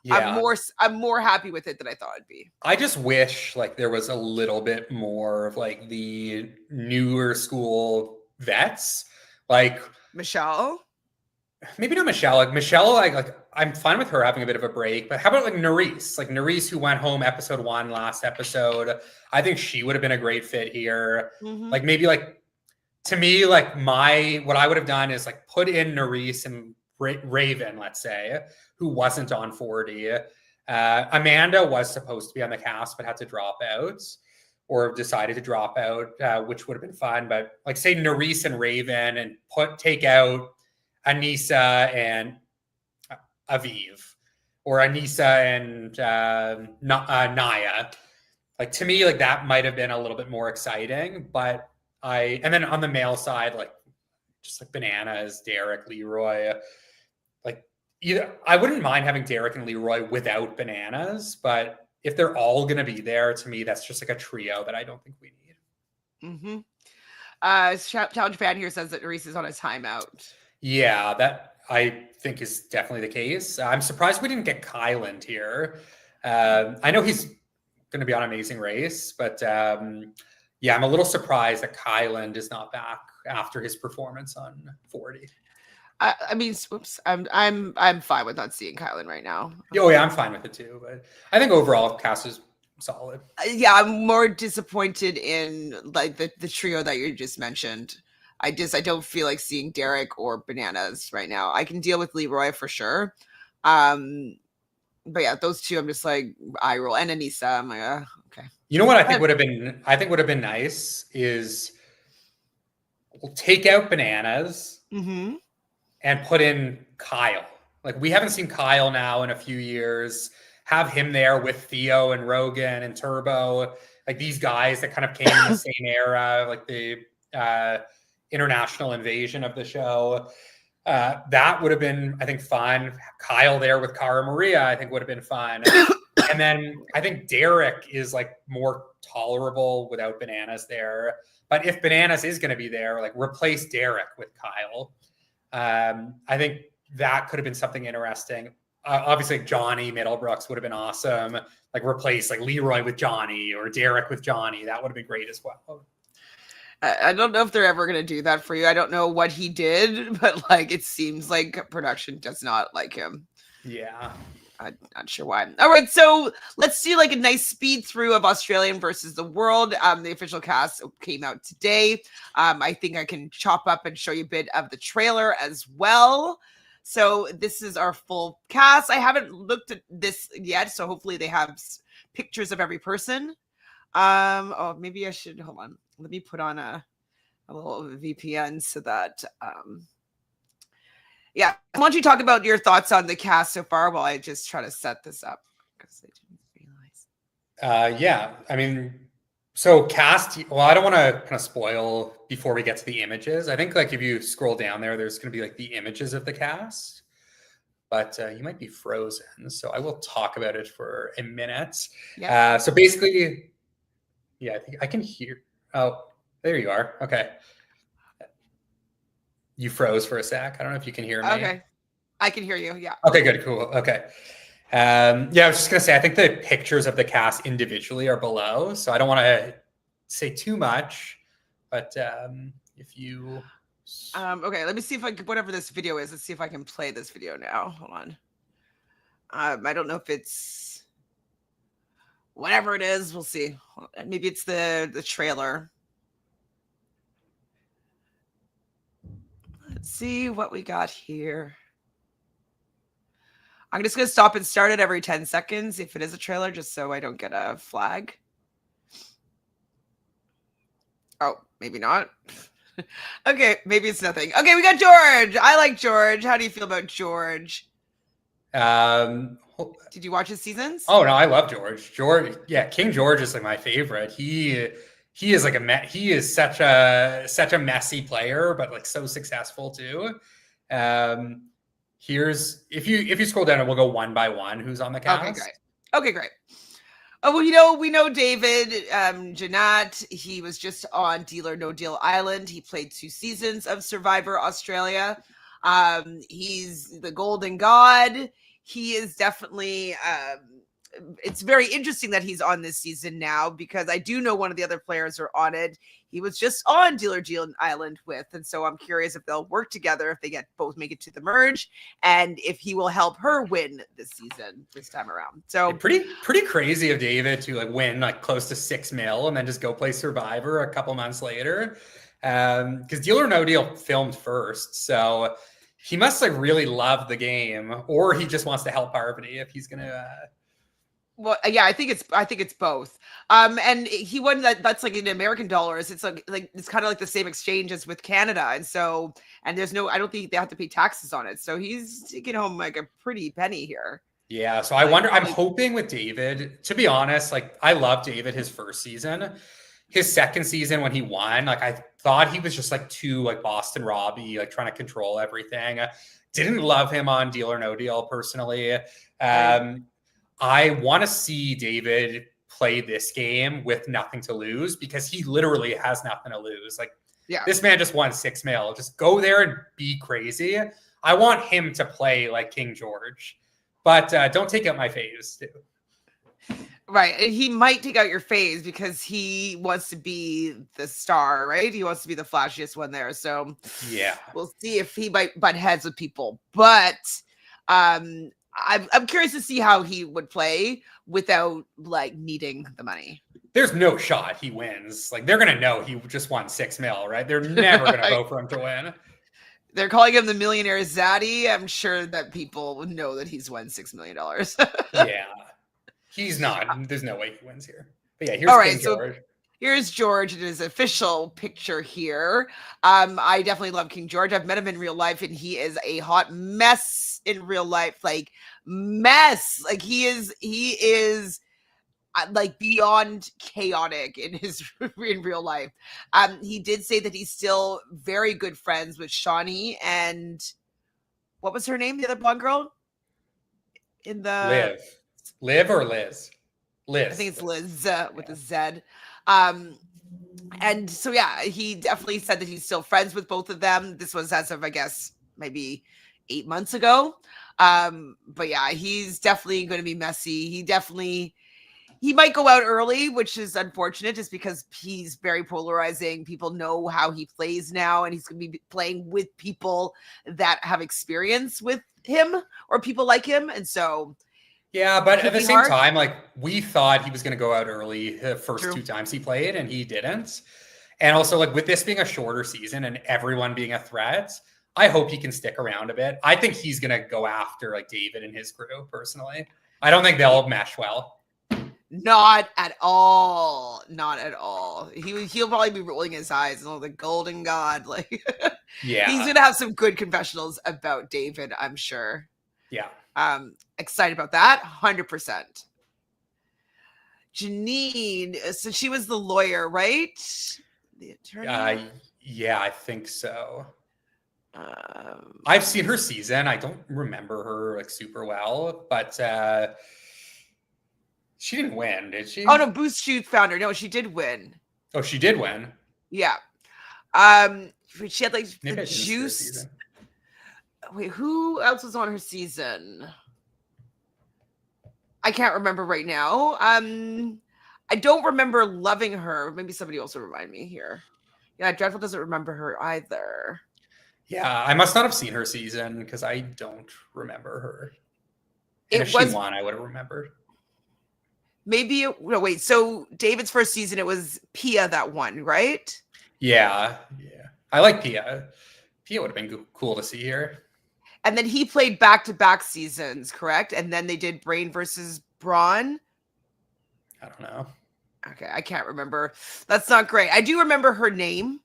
yeah. I'm more happy with it than I thought it'd be. I just wish like there was a little bit more of like the newer school vets, like Michelle. Maybe not Michelle. Like Michelle, like I'm fine with her having a bit of a break. But how about like Nerys? Like Nerys, who went home episode 1 last episode. I think she would have been a great fit here. Mm-hmm. Like maybe like to me, like what I would have done is like put in Nerys and Raven, let's say, who wasn't on 40. Amanda was supposed to be on the cast but had to drop out or decided to drop out, which would have been fun. But like say Nerys and Raven and take out Anissa and Aviv, or Anissa and Naya. Like to me, like that might have been a little bit more exciting. But and then on the male side, like just like Bananas, Derrick, Leroy. Like I wouldn't mind having Derrick and Leroy without Bananas, but if they're all going to be there, to me, that's just like a trio that I don't think we need. Mm-hmm. Challenge fan here says that Nerys is on a timeout. Yeah, that I think is definitely the case. I'm surprised we didn't get Kyland here. I know he's going to be on Amazing Race, but yeah, I'm a little surprised that Kyland is not back after his performance on 40. I mean, whoops. I'm fine with not seeing Kyland right now. Oh yeah, I'm fine with it too. But I think overall, cast is solid. Yeah, I'm more disappointed in like the trio that you just mentioned. I don't feel like seeing Derrick or Bananas right now. I can deal with Leroy for sure. But yeah, those two, I'm just like eye roll. And Anissa, I'm like, okay. You know what I think would have been nice is we'll take out Bananas and put in Kyle. Like we haven't seen Kyle now in a few years. Have him there with Theo and Rogan and Turbo, like these guys that kind of came in the same era, like the international invasion of the show. That would have been, I think, fun. Kyle there with Cara Maria, I think would have been fun. And then I think Derrick is like more tolerable without Bananas there. But if Bananas is going to be there, like replace Derrick with Kyle. I think that could have been something interesting. Obviously, Johnny Middlebrooks would have been awesome. Like replace like Leroy with Johnny or Derrick with Johnny. That would have been great as well. I don't know if they're ever going to do that for you. I don't know what he did, but like it seems like production does not like him. Yeah. I'm not sure why. All right, so let's do like a nice speed through of Australian versus the world. The official cast came out today. I think I can chop up and show you a bit of the trailer as well. So this is our full cast. I haven't looked at this yet, so hopefully they have pictures of every person. Oh, maybe I should, hold on. Let me put on a a little VPN so that yeah. Why don't you talk about your thoughts on the cast so far while I just try to set this up because I didn't realize. Yeah, I mean, so cast. Well, I don't want to kind of spoil before we get to the images. I think like if you scroll down there, there's going to be like the images of the cast, but you might be frozen. So I will talk about it for a minute. Yeah. So basically, yeah, I think I can hear. Oh, there you are. Okay. You froze for a sec. I don't know if you can hear me. Okay. I can hear you. Yeah. Okay, good. Cool. Okay. Yeah, I was just going to say, I think the pictures of the cast individually are below. So I don't want to say too much, but if you. Okay, let me see if I can, whatever this video is, let's see if I can play this video now. Hold on. I don't know if it's whatever it is. We'll see. Maybe it's the trailer. Let's see what we got here. I'm just going to stop and start it every 10 seconds if it is a trailer, just so I don't get a flag. Oh, maybe not. Okay, maybe it's nothing. Okay, we got George. I like George. How do you feel about George? Did you watch his seasons? Oh no, I love George. George, yeah, King George is like my favorite. He is like he is such a messy player, but like so successful too. Here's if you scroll down and we'll go one by one who's on the cast. Okay, great. Okay, great. Oh, well, we know David Janat. He was just on Deal or No Deal Island. He played 2 seasons of Survivor Australia. He's the Golden God. He is definitely it's very interesting that he's on this season now because I do know one of the other players are on it. He was just on Deal or Deal Island with, and so I'm curious if they'll work together, if they both make it to the merge, and if he will help her win this season this time around. So pretty crazy of David to like win like close to $6 million and then just go play Survivor a couple months later. Because Deal or No Deal filmed first, so he must like really love the game, or he just wants to help Parvati if he's gonna. Well, yeah, I think it's both. And he won that's like in American dollars. It's like it's kind of like the same exchange as with Canada. And so, and there's no, I don't think they have to pay taxes on it. So he's taking home like a pretty penny here. Yeah. So I wonder, I'm hoping with David, to be honest, like I love David his first season. His second season when he won, like I thought he was just like too like Boston Robbie, like trying to control everything. Didn't love him on Deal or No Deal personally. I want to see David play this game with nothing to lose because he literally has nothing to lose. Like, yeah, this man just won $6 million. Just go there and be crazy. I want him to play like King George, but don't take out my phase too. Right. And he might take out your phase because he wants to be the star, right? He wants to be the flashiest one there. So yeah, we'll see if he might butt heads with people. But I'm curious to see how he would play without like needing the money. There's no shot he wins. Like they're gonna know he just won $6 million, right? They're never gonna vote for him to win. They're calling him the millionaire Zaddy. I'm sure that people would know that he's won $6 million. Yeah, he's not. There's no way he wins here. But yeah, here's King George. Here's George in his official picture here. I definitely love King George. I've met him in real life, and he is a hot mess in real life. Like mess. Like he is like beyond chaotic in his in real life. He did say that he's still very good friends with Shaunie and what was her name? The other blonde girl in the Liv or Liz? Liz. I think it's Liz with a Z. And so, yeah, he definitely said that he's still friends with both of them. This was as of, I guess, maybe 8 months ago. But yeah, he's definitely going to be messy. He might go out early, which is unfortunate just because he's very polarizing. People know how he plays now, and he's going to be playing with people that have experience with him or people like him. And so, yeah, but at the same time, like we thought he was going to go out early the first 2 times he played, and he didn't. And also, like with this being a shorter season and everyone being a threat, I hope he can stick around a bit. I think he's going to go after like David and his crew personally. I don't think they'll mesh well. Not at all. Not at all. He'll probably be rolling his eyes and all the golden god. Like, Yeah. he's gonna have some good confessionals about David, I'm sure. Yeah. Excited about that, 100%. Janine, so she was the lawyer, right? The attorney. Yeah, I think so. I've seen her season. I don't remember her like super well, but she didn't win, did she? Oh no, Boost Shoot founder. No, she did win. Oh, she did win. Yeah. She had like the juice. Wait, who else was on her season? I can't remember right now. I don't remember loving her. Maybe somebody else will remind me here. Yeah, Dreadful doesn't remember her either. Yeah, I must not have seen her season because I don't remember her. And if she won, I would have remembered. Maybe no, wait. So David's first season, it was Pia that won, right? Yeah. I like Pia. Pia would have been cool to see here. And then he played back-to-back seasons, correct? And then they did Brain versus Brawn. I don't know. Okay, I can't remember. That's not great. I do remember her name.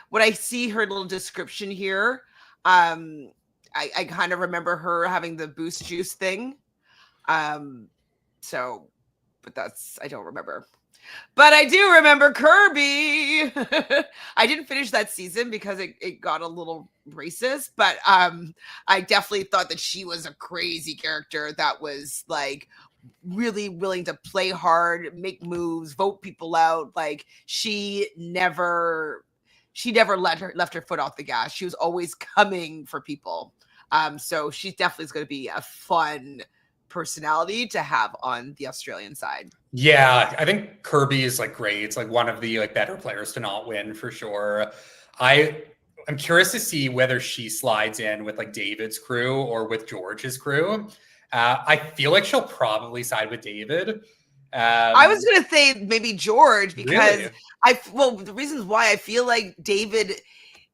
When I see her little description here, I kind of remember her having the Boost Juice thing. So, but I don't remember. But I do remember Kirby. I didn't finish that season because it got a little racist, but I definitely thought that she was a crazy character that was like really willing to play hard, make moves, vote people out. Like she never left her foot off the gas. She was always coming for people. So she definitely is going to be a fun personality to have on the Australian side. Yeah, I think Kirby is like great. It's like one of the like better players to not win for sure. I'm curious to see whether she slides in with like David's crew or with George's crew. I feel like she'll probably side with David. I was gonna say maybe George because really? The reasons why I feel like David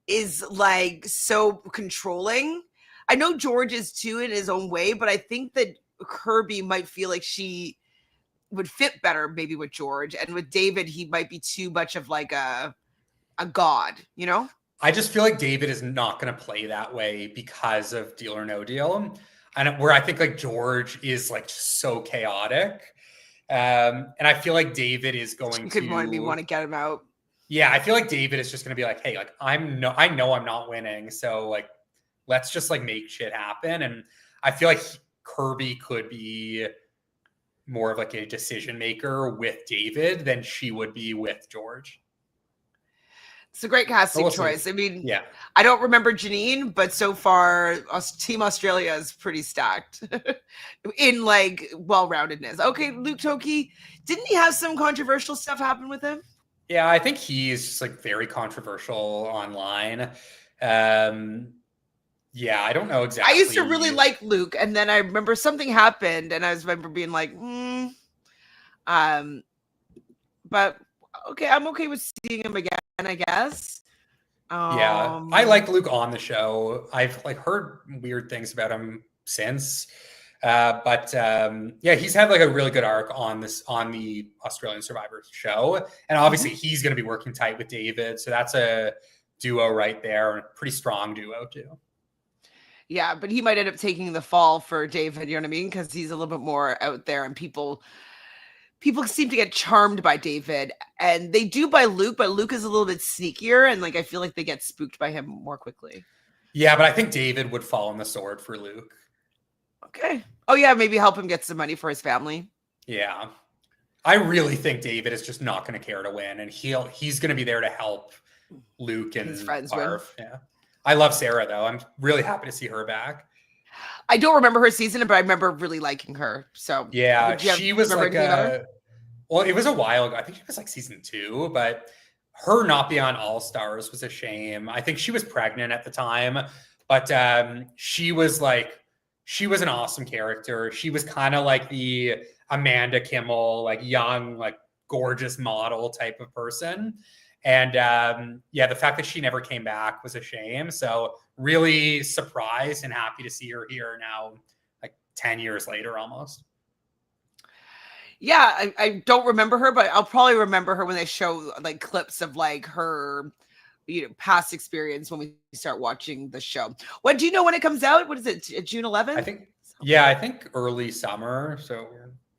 is like so controlling. I know George is too in his own way, but I think that Kirby might feel like she would fit better maybe with George, and with David he might be too much of like a god, you know? I just feel like David is not going to play that way because of Deal or No Deal, and where I think like George is like so chaotic, and I feel like David is going to want to get him out. Yeah, I feel like David is just going to be like, hey, like I know I'm not winning, so like let's just like make shit happen. And I feel like Kirby could be more of like a decision maker with David than she would be with George. It's a great casting choice. I mean, yeah, I don't remember Janine, but so far Team Australia is pretty stacked in like well-roundedness. Okay, Luke Toki, didn't he have some controversial stuff happen with him? Yeah, I think he's just like very controversial online. Yeah, I don't know exactly. I used to really like Luke, and then I remember something happened, and I remember being like, but okay, I'm okay with seeing him again, I guess. Yeah, I like Luke on the show. I've like heard weird things about him since, but yeah, he's had like a really good arc on the Australian Survivor show, and obviously he's going to be working tight with David, so that's a duo right there, and a pretty strong duo too. Yeah, but he might end up taking the fall for David, you know what I mean? Because he's a little bit more out there, and people seem to get charmed by David, and they do by Luke, but Luke is a little bit sneakier, and like I feel like they get spooked by him more quickly. Yeah, but I think David would fall on the sword for Luke. Okay. Oh yeah, maybe help him get some money for his family. Yeah. I really think David is just not going to care to win, and he's going to be there to help Luke and his friends win. Yeah. I love Sarah though. I'm really happy to see her back. I don't remember her season, but I remember really liking her. So yeah, she was like well, it was a while ago. I think it was like season 2, but her not being on All Stars was a shame. I think she was pregnant at the time, but she was an awesome character. She was kind of like the Amanda Kimmel, like young, like gorgeous model type of person. And yeah, the fact that she never came back was a shame. So really surprised and happy to see her here now, like 10 years later almost. Yeah, I don't remember her, but I'll probably remember her when they show like clips of like her, past experience when we start watching the show. What do you know when it comes out? What is it? June 11th? I think, yeah, I think early summer. So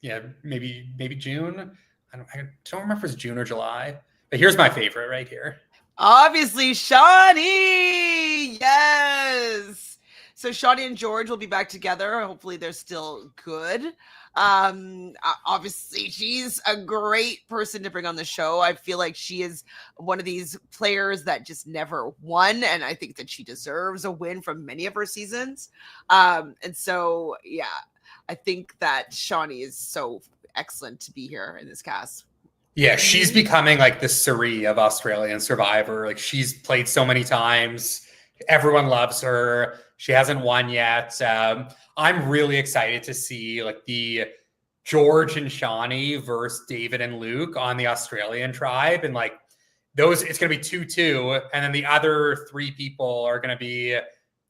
yeah, maybe June. I don't remember if it's June or July. But here's my favorite right here. Obviously, Shaunie. Yes. So Shaunie and George will be back together. Hopefully, they're still good. Obviously, she's a great person to bring on the show. I feel like she is one of these players that just never won, and I think that she deserves a win from many of her seasons. And so, yeah, I think that Shaunie is so excellent to be here in this cast. Yeah, she's becoming like the Siri of Australian Survivor. Like she's played so many times. Everyone loves her. She hasn't won yet. I'm really excited to see like the George and Shaunie versus David and Luke on the Australian tribe. And like those, it's going to be 2-2. And then the other 3 people are going to be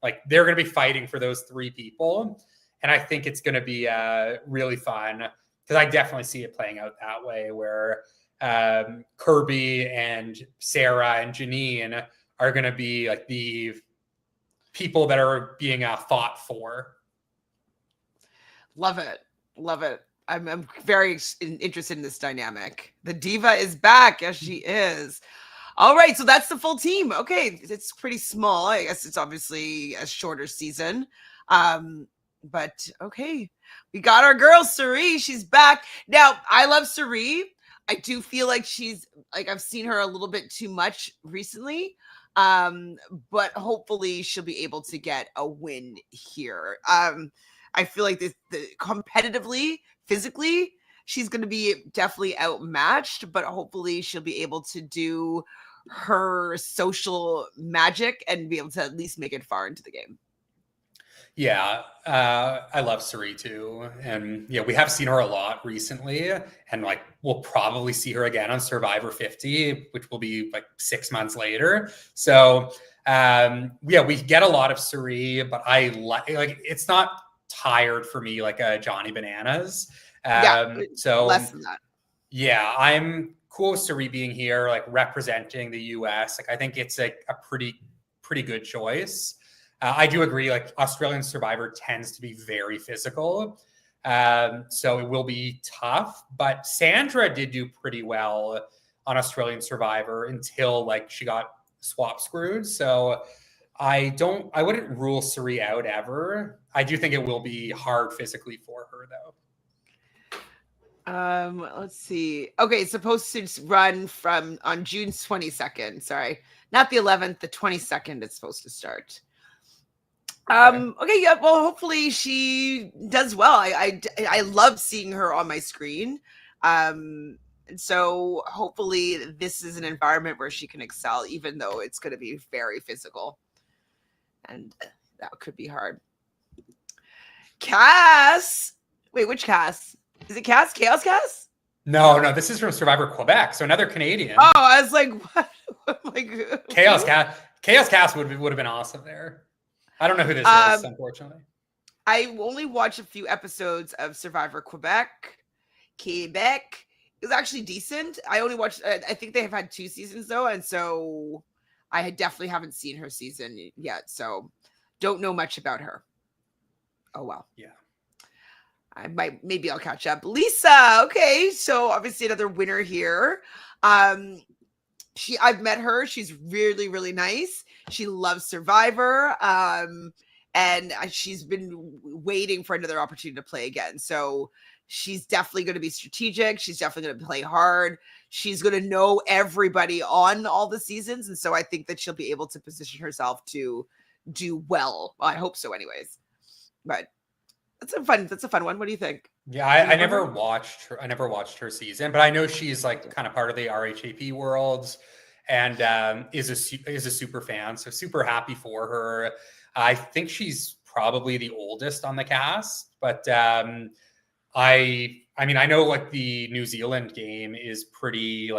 like, they're going to be fighting for those 3 people. And I think it's going to be really fun because I definitely see it playing out that way where Kirby and Sarah and Janine are going to be like the people that are being fought for. Love it. Love it. I'm very interested in this dynamic. The diva is back. Yes, she is. All right. So that's the full team. Okay. It's pretty small. I guess it's obviously a shorter season. But okay. We got our girl, Siri. She's back. Now, I love Siri. I do feel like she's like, I've seen her a little bit too much recently. But hopefully she'll be able to get a win here. I feel like competitively, physically, she's going to be definitely outmatched, but hopefully she'll be able to do her social magic and be able to at least make it far into the game. Yeah, I love Siri too. And yeah, we have seen her a lot recently. And like, we'll probably see her again on Survivor 50, which will be like 6 months later. So yeah, we get a lot of Siri, but I like it's not tired for me like a Johnny Bananas. So less than that. Yeah, I'm cool with Siri being here, like representing the US. Like I think it's like a pretty good choice. I do agree, like Australian Survivor tends to be very physical. So it will be tough, but Sandra did do pretty well on Australian Survivor until like she got swap screwed. So I wouldn't rule Siri out ever. I do think it will be hard physically for her though. Let's see. Okay, it's supposed to run on June 22nd. Sorry, not the 11th, the 22nd. It's supposed to start. Okay, yeah. Well, hopefully she does well. I love seeing her on my screen. And so hopefully this is an environment where she can excel, even though it's going to be very physical, and that could be hard. Cass, wait, which Cass? Is it Cass? Chaos Cass? No, this is from Survivor Quebec, so another Canadian. Oh, I was like, what? Like, Chaos Cass would have been awesome there. I don't know who this is, unfortunately. I only watched a few episodes of Survivor Quebec. It was actually decent. I only watched, I think they have had 2 seasons though. And so I definitely haven't seen her season yet. So don't know much about her. Oh, well. Yeah. Maybe I'll catch up. Lisa. Okay. So obviously another winner here. I've met her. She's really, really nice. She loves Survivor. And she's been waiting for another opportunity to play again. So she's definitely going to be strategic. She's definitely going to play hard. She's going to know everybody on all the seasons. And so I think that she'll be able to position herself to do well. I hope so anyways. But that's a fun one. What do you think? Yeah, I never watched her. I never watched her season, but I know she's like kind of part of the RHAP world and is a super fan. So super happy for her. I think she's probably the oldest on the cast, but I mean, I know like the New Zealand game is pretty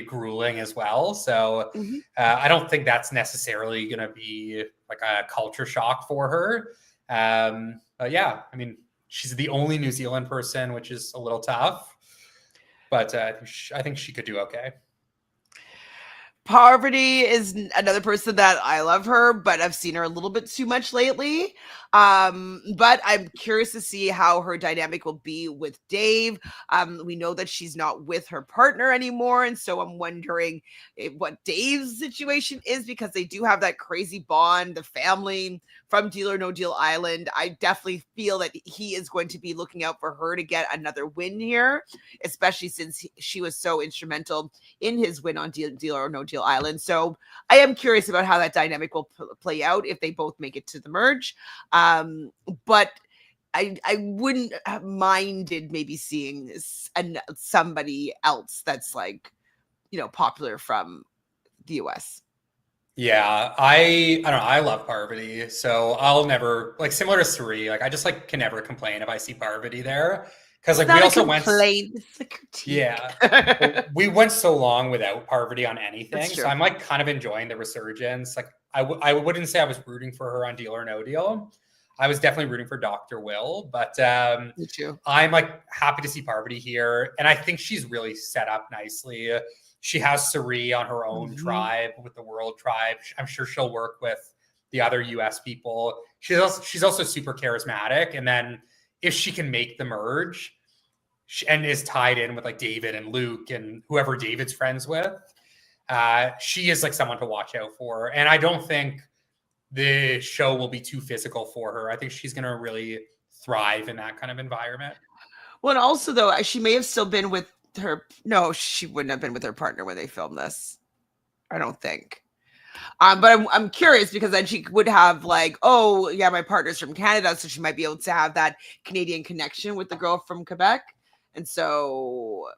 grueling as well. So I don't think that's necessarily going to be like a culture shock for her. But yeah, I mean, she's the only New Zealand person, which is a little tough. But I think she could do okay. Parvati is another person that I love her, but I've seen her a little bit too much lately. But I'm curious to see how her dynamic will be with Dave. We know that she's not with her partner anymore, and so I'm wondering what Dave's situation is, because they do have that crazy bond, the family from Deal or No Deal Island. I definitely feel that he is going to be looking out for her to get another win here, especially since she was so instrumental in his win on Deal or No Deal Island. So I am curious about how that dynamic will play out if they both make it to the merge. But I wouldn't have minded maybe seeing somebody else that's like, popular from the US. Yeah, I don't know. I love Parvati, so I'll never, like, similar to Siri. Like, I just like can never complain if I see Parvati there, because like we also went. It's a critique. Yeah, we went so long without Parvati on anything, That's true. so I'm like kind of enjoying the resurgence. Like, I wouldn't say I was rooting for her on Deal or No Deal. I was definitely rooting for Dr. Will, but Me too. I'm like happy to see Parvati here, and I think she's really set up nicely. She has Siri on her own tribe with the World Tribe. I'm sure she'll work with the other US people. She's also super charismatic. And then if she can make the merge and is tied in with like David and Luke and whoever David's friends with, she is like someone to watch out for. And I don't think the show will be too physical for her. I think she's going to really thrive in that kind of environment. Well, and also though, she may have still been with no, she wouldn't have been with her partner when they filmed this. I don't think. But I'm curious, because then she would have like, oh yeah, my partner's from Canada, so she might be able to have that Canadian connection with the girl from Quebec. And so,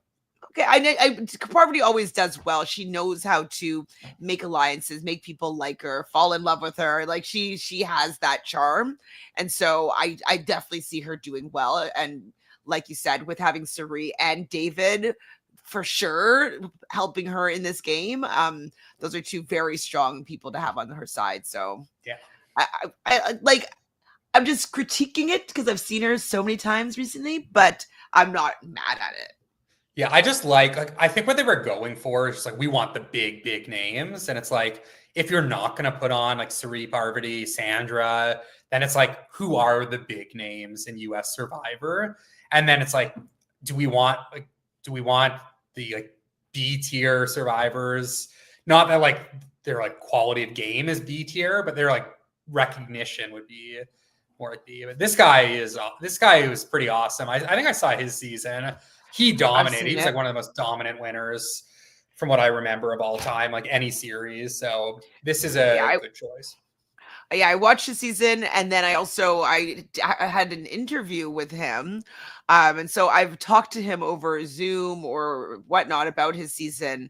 okay, I Parvati always does well. She knows how to make alliances, make people like her, fall in love with her. Like she has that charm, and so I definitely see her doing well. And like you said, with having Siri and David for sure helping her in this game, those are two very strong people to have on her side. So yeah, I'm just critiquing it because I've seen her so many times recently, but I'm not mad at it. Yeah, I just like I think what they were going for is just like, we want the big names, and it's like, if you're not going to put on like Siri, Parvati, Sandra, then it's like, who are the big names in US Survivor? And then it's like, do we want the like B tier survivors? Not that like their like quality of game is B tier, but their like recognition would be more like B. But this guy was pretty awesome. I think I saw his season. He dominated. He was like one of the most dominant winners from what I remember of all time, like any series. So this is a good choice. Yeah, I watched the season, and then I had an interview with him. And so I've talked to him over Zoom or whatnot about his season.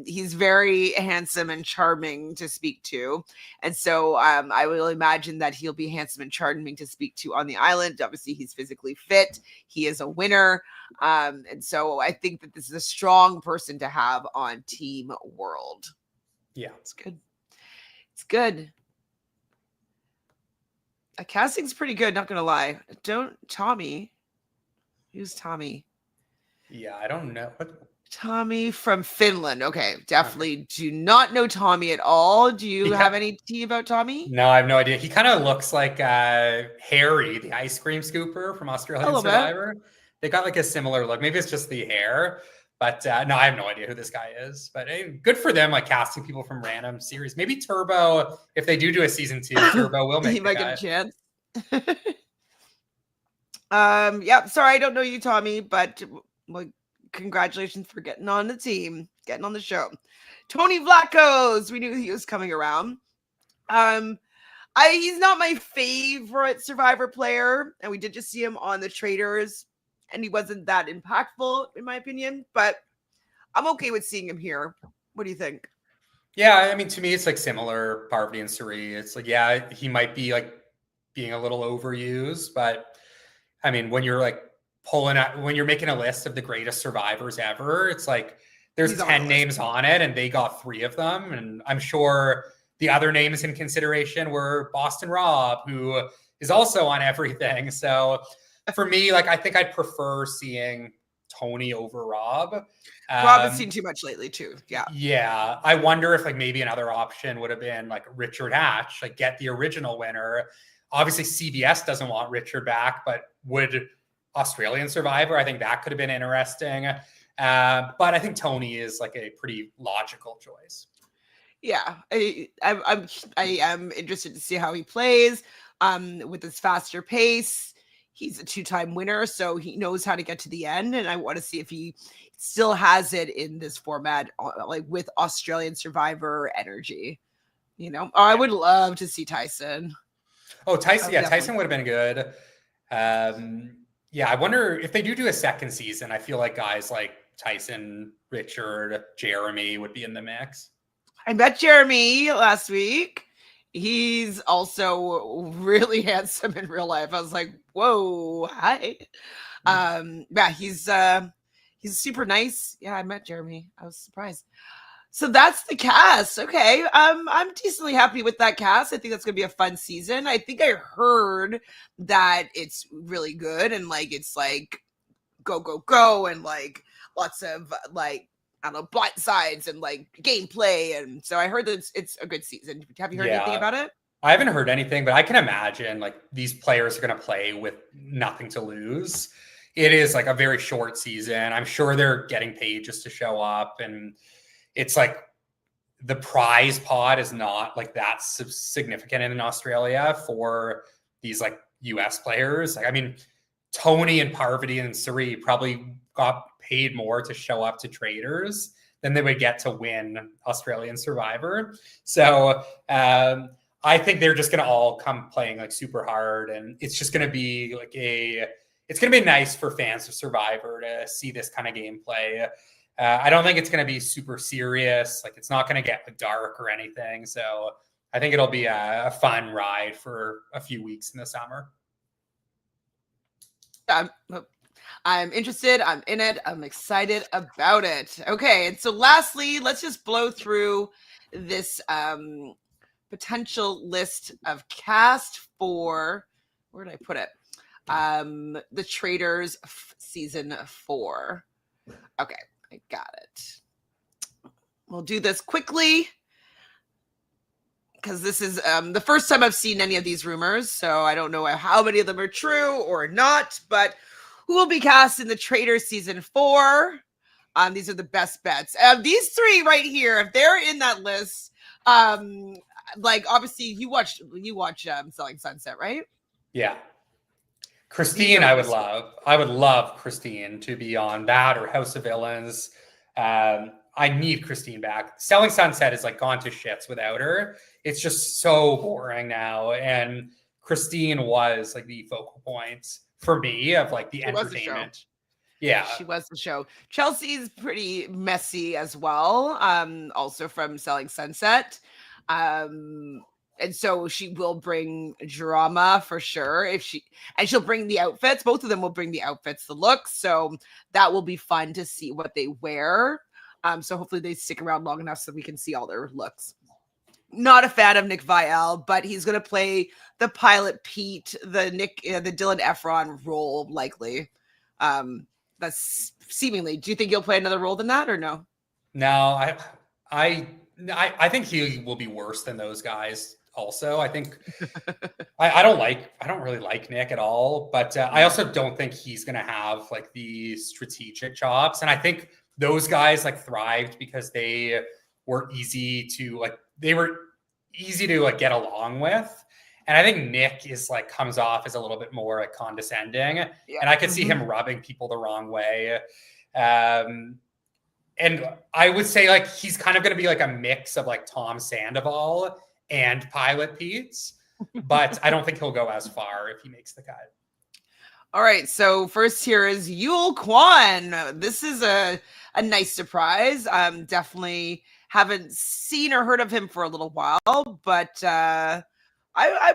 He's very handsome and charming to speak to. And so I will imagine that he'll be handsome and charming to speak to on the island. Obviously, he's physically fit. He is a winner. And so I think that this is a strong person to have on Team World. Yeah, it's good. It's good. Casting's pretty good, not gonna lie. Tommy. Who's Tommy? Yeah, I don't know. Tommy from Finland. Okay, definitely do not know Tommy at all. Do you have any tea about Tommy? No, I have no idea. He kind of looks like Harry, the ice cream scooper from Australian Survivor. They got like a similar look. Maybe it's just the hair. But no, I have no idea who this guy is. But good for them, like casting people from random series. Maybe Turbo, if they do a season 2, Turbo will make he might get a chance. Yeah, sorry, I don't know you, Tommy, but well, congratulations for getting on the team, getting on the show. Tony Vlachos, we knew he was coming around. He's not my favorite Survivor player, and we did just see him on the Traitors, and he wasn't that impactful in my opinion, but I'm okay with seeing him here. What do you think? Yeah, I mean, to me, it's like similar Parvati and Siri. It's like, yeah, he might be like being a little overused, but I mean, when you're like when you're making a list of the greatest survivors ever, it's like there's 10 names on it and they got 3 of them. And I'm sure the other names in consideration were Boston Rob, who is also on everything. So for me, like, I think I'd prefer seeing Tony over Rob. Rob has seen too much lately too. Yeah. Yeah. I wonder if like maybe another option would have been like Richard Hatch, like get the original winner. Obviously, CBS doesn't want Richard back, but would Australian Survivor? I think that could have been interesting. But I think Tony is like a pretty logical choice. Yeah, I am interested to see how he plays with his faster pace. He's a 2-time winner, so he knows how to get to the end, and I want to see if he still has it in this format, like with Australian Survivor energy. You know, I would love to see Tyson. Oh, Tyson, yeah, Tyson would have been good. Yeah, I wonder if they do a second season. I feel like guys like Tyson, Richard, Jeremy would be in the mix. I met Jeremy last week. He's also really handsome in real life. I was like, whoa, hi. Yeah, he's super nice. Yeah, I met Jeremy. I was surprised. So that's the cast. Okay. I'm decently happy with that cast. I think that's gonna be a fun season. I think I heard that it's really good and like it's like go and like lots of like I don't know, blind sides and like gameplay. And so I heard that it's a good season. Have you heard anything about it? I haven't heard anything, but I can imagine like these players are going to play with nothing to lose. It is like a very short season. I'm sure they're getting paid just to show up. And it's like the prize pot is not like that significant in Australia for these like US players. Like, I mean, Tony and Parvati and Siri probably got paid more to show up to Traitors than they would get to win Australian Survivor. So I think they're just going to all come playing like super hard. And it's just going to be like it's going to be nice for fans of Survivor to see this kind of gameplay. I don't think it's going to be super serious. Like it's not going to get like dark or anything. So I think it'll be a fun ride for a few weeks in the summer. I'm interested. I'm in it. I'm excited about it. Okay. And so lastly, let's just blow through this potential list of cast for, where did I put it? The Traitors season 4. Okay. I got it. We'll do this quickly because this is the first time I've seen any of these rumors. So I don't know how many of them are true or not, but who will be cast in the Traitors season 4? These are the best bets. These 3 right here, if they're in that list, like obviously you watch Selling Sunset, right? Yeah. Christine, I would love Christine to be on that or House of Villains. I need Christine back. Selling Sunset is like gone to shits without her. It's just so boring now. And Christine was like the focal point for me of like the entertainment. Yeah. She was the show. Chelsea's pretty messy as well. Also from Selling Sunset. And so she will bring drama for sure. She'll bring the outfits. Both of them will bring the outfits, the looks. So that will be fun to see what they wear. So hopefully they stick around long enough so we can see all their looks. Not a fan of Nick Viall, but he's going to play the pilot Pete, the Dylan Efron role likely. That's seemingly. Do you think he'll play another role than that or no? No, I think he will be worse than those guys. Also, I think I don't really like Nick at all, but I also don't think he's going to have like the strategic chops. And I think those guys like thrived because they were easy to get along with. And I think Nick is like comes off as a little bit more like condescending, and I could see him rubbing people the wrong way. And I would say like he's kind of going to be like a mix of like Tom Sandoval and Pilot Pete's, but I don't think he'll go as far if he makes the cut. All right, so first here is Yul Kwon. This is a nice surprise. Definitely haven't seen or heard of him for a little while, but I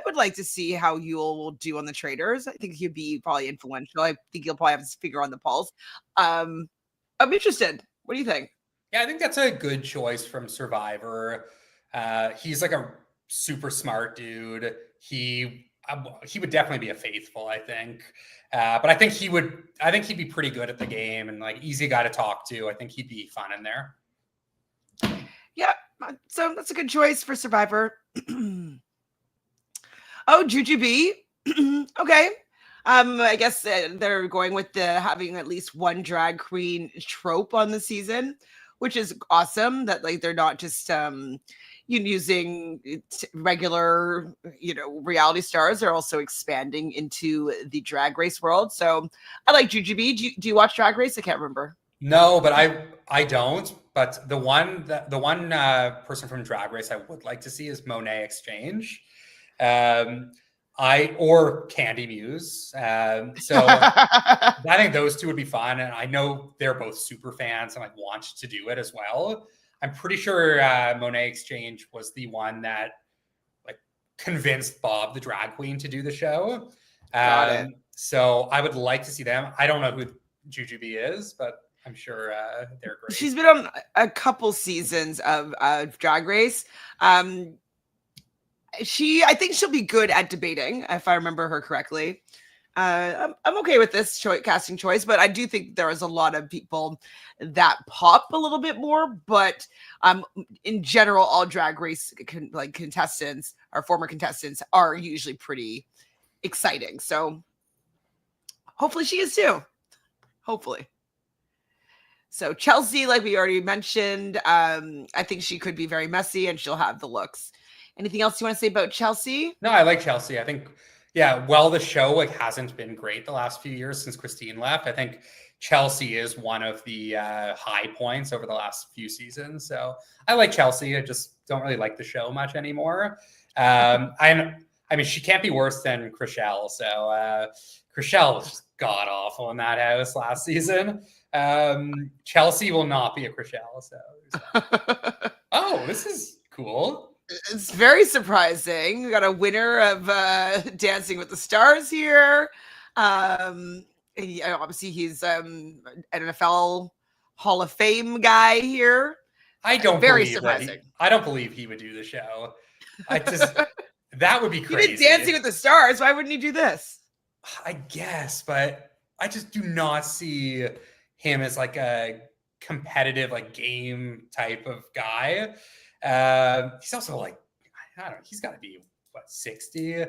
would like to see how Yul will do on the Traitors. I think he'd be probably influential. I think he'll probably have his finger on the pulse. I'm interested. What do you think? Yeah, I think that's a good choice from Survivor. He's like a super smart dude. he would definitely be a faithful, I think. But I think he'd be pretty good at the game and like easy guy to talk to. I think he'd be fun in there. Yeah, so that's a good choice for Survivor. Oh, Jujubee. Okay. I guess they're going with the having at least one drag queen trope on the season, which is awesome. That like they're not just using regular reality stars. They're also expanding into the drag race world. So I like Jujubee. Do you watch Drag Race? I can't remember. No, but I don't. But the one person from Drag Race I would like to see is Monet Exchange. Or Candy Muse. So I think those two would be fun. And I know they're both super fans and like want to do it as well. I'm pretty sure Monet Exchange was the one that like convinced Bob the drag queen to do the show. Got it. So I would like to see them. I don't know who Jujubee is, but I'm sure they're great. She's been on a couple seasons of Drag Race. I think she'll be good at debating, if I remember her correctly. I'm okay with this casting choice, but I do think there is a lot of people that pop a little bit more. But in general, all Drag Race contestants or former contestants are usually pretty exciting. So hopefully she is too. Hopefully. So Chelsea, like we already mentioned, I think she could be very messy and she'll have the looks. Anything else you want to say about Chelsea? No, I like Chelsea. I think, yeah, the show like hasn't been great the last few years since Christine left. I think Chelsea is one of the high points over the last few seasons. So I like Chelsea. I just don't really like the show much anymore. I mean, she can't be worse than Chrishell. So Chrishell was just god awful in that house last season. Chelsea will not be a Chrishell. So, oh, this is cool. It's very surprising. We got a winner of Dancing with the Stars here. Obviously, he's an NFL Hall of Fame guy here. I don't believe he would do the show. That would be crazy. He did Dancing with the Stars. Why wouldn't he do this? I guess, but I just do not see him as like a competitive like game type of guy. He's also like, I don't know, he's got to be what, 60.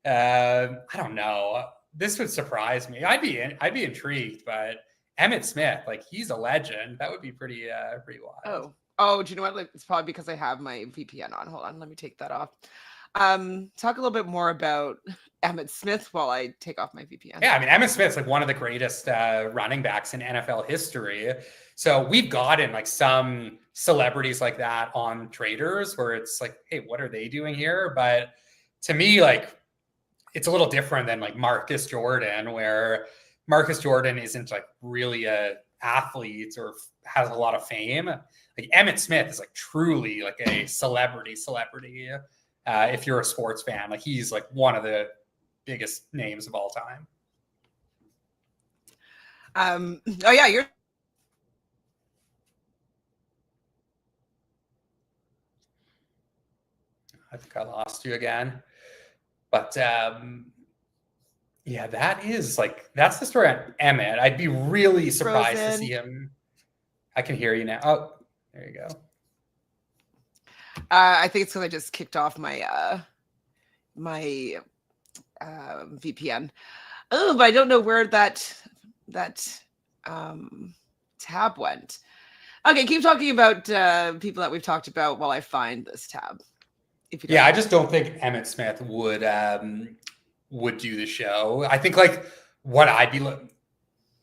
I don't know. This would surprise me. I'd be intrigued, but Emmitt Smith, like he's a legend. That would be pretty wild. Oh, do you know what? It's probably because I have my VPN on. Hold on, let me take that off. Talk a little bit more about Emmitt Smith while I take off my VPN. Yeah, I mean, Emmitt Smith's like one of the greatest running backs in NFL history. So we've gotten like some celebrities like that on Traitors where it's like, hey, what are they doing here? But to me, like, it's a little different than like Marcus Jordan, where Marcus Jordan isn't like really a athlete or has a lot of fame. Like Emmitt Smith is like truly like a celebrity. If you're a sports fan, like he's like one of the biggest names of all time. Oh yeah, you're. I think I lost you again, but yeah, that's the story on Emmitt. I'd be really surprised to see him. I can hear you now. Oh, there you go. I think it's because I just kicked off my my VPN. Oh, but I don't know where that tab went. Okay, keep talking about people that we've talked about while I find this tab. I just don't think Emmitt Smith would do the show. I think like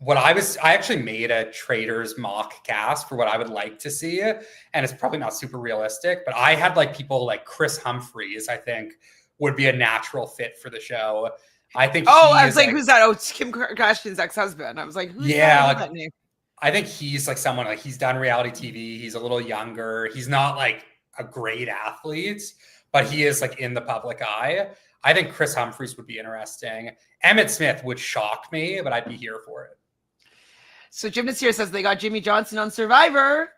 I actually made a Traitors mock cast for what I would like to see, and it's probably not super realistic, but I had like people like Chris Humphries, I think would be a natural fit for the show. I think. Oh, I was like, who's that? Oh, Kim Kardashian's ex-husband. I was like, who's that name? I think he's like someone like he's done reality TV. He's a little younger. He's not like a great athlete, but he is like in the public eye. I think Chris Humphries would be interesting. Emmitt Smith would shock me, but I'd be here for it. So Gymnast here says they got Jimmy Johnson on Survivor.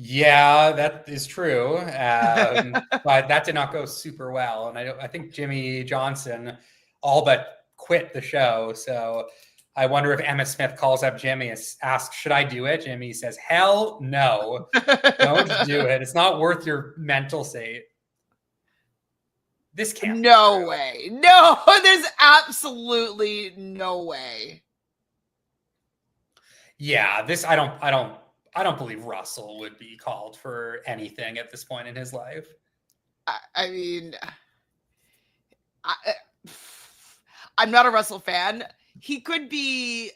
Yeah, that is true. But that did not go super well. And I think Jimmy Johnson all but quit the show. So I wonder if Emmitt Smith calls up Jimmy and asks, should I do it? Jimmy says, hell no, don't do it. It's not worth your mental state. This can't be true. Way. No, there's absolutely no way. Yeah, this I don't believe Russell would be called for anything at this point in his life. I mean, I'm not a Russell fan. He could be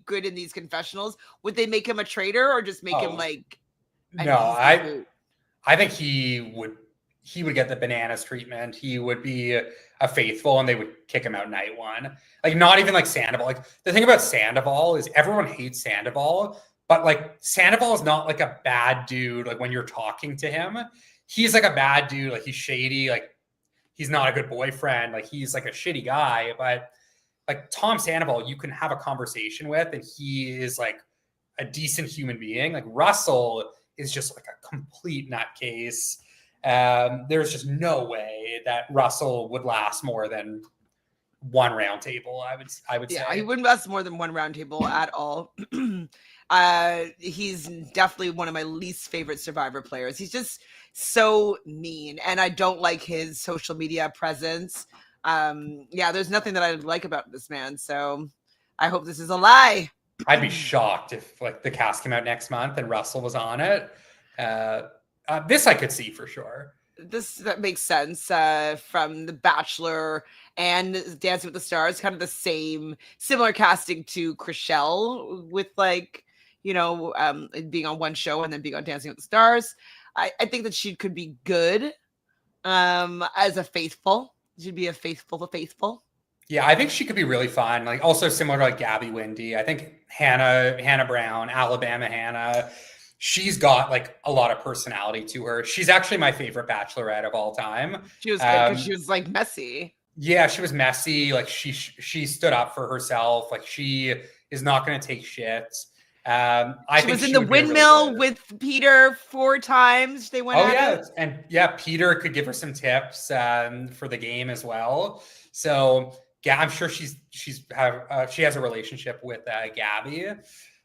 good in these confessionals. Would they make him a traitor or just make him like? I think he would get the bananas treatment. He would be a faithful, and they would kick him out night one. Like, not even like Sandoval. Like, the thing about Sandoval is everyone hates Sandoval, but like Sandoval is not like a bad dude. Like, when you're talking to him, he's like a bad dude. Like, he's shady. Like, he's not a good boyfriend. Like, he's like a shitty guy. But like Tom Sandoval, you can have a conversation with, and he is like a decent human being. Like, Russell is just like a complete nutcase. There's just no way that Russell would last more than one round table. I would say. Yeah, he wouldn't last more than one round table at all. He's definitely one of my least favorite Survivor players. He's just so mean, and I don't like his social media presence. Yeah, there's nothing that I like about this man. So I hope this is a lie. I'd be shocked if like the cast came out next month and Russell was on it. This I could see for sure. That makes sense from The Bachelor and Dancing with the Stars, kind of the similar casting to Chrishell with like, being on one show and then being on Dancing with the Stars. I think that she could be good as a faithful. She'd be a faithful. Yeah, I think she could be really fun. Like, also similar to like Gabby Windy. I think Hannah Brown, Alabama Hannah, she's got like a lot of personality to her. She's actually my favorite Bachelorette of all time. She was good because she was like messy. Yeah, she was messy. Like, she stood up for herself. Like, she is not going to take shit. I she was in the windmill with Peter 4 times. They went. And yeah, Peter could give her some tips for the game as well. So yeah, I'm sure she has a relationship with Gabby.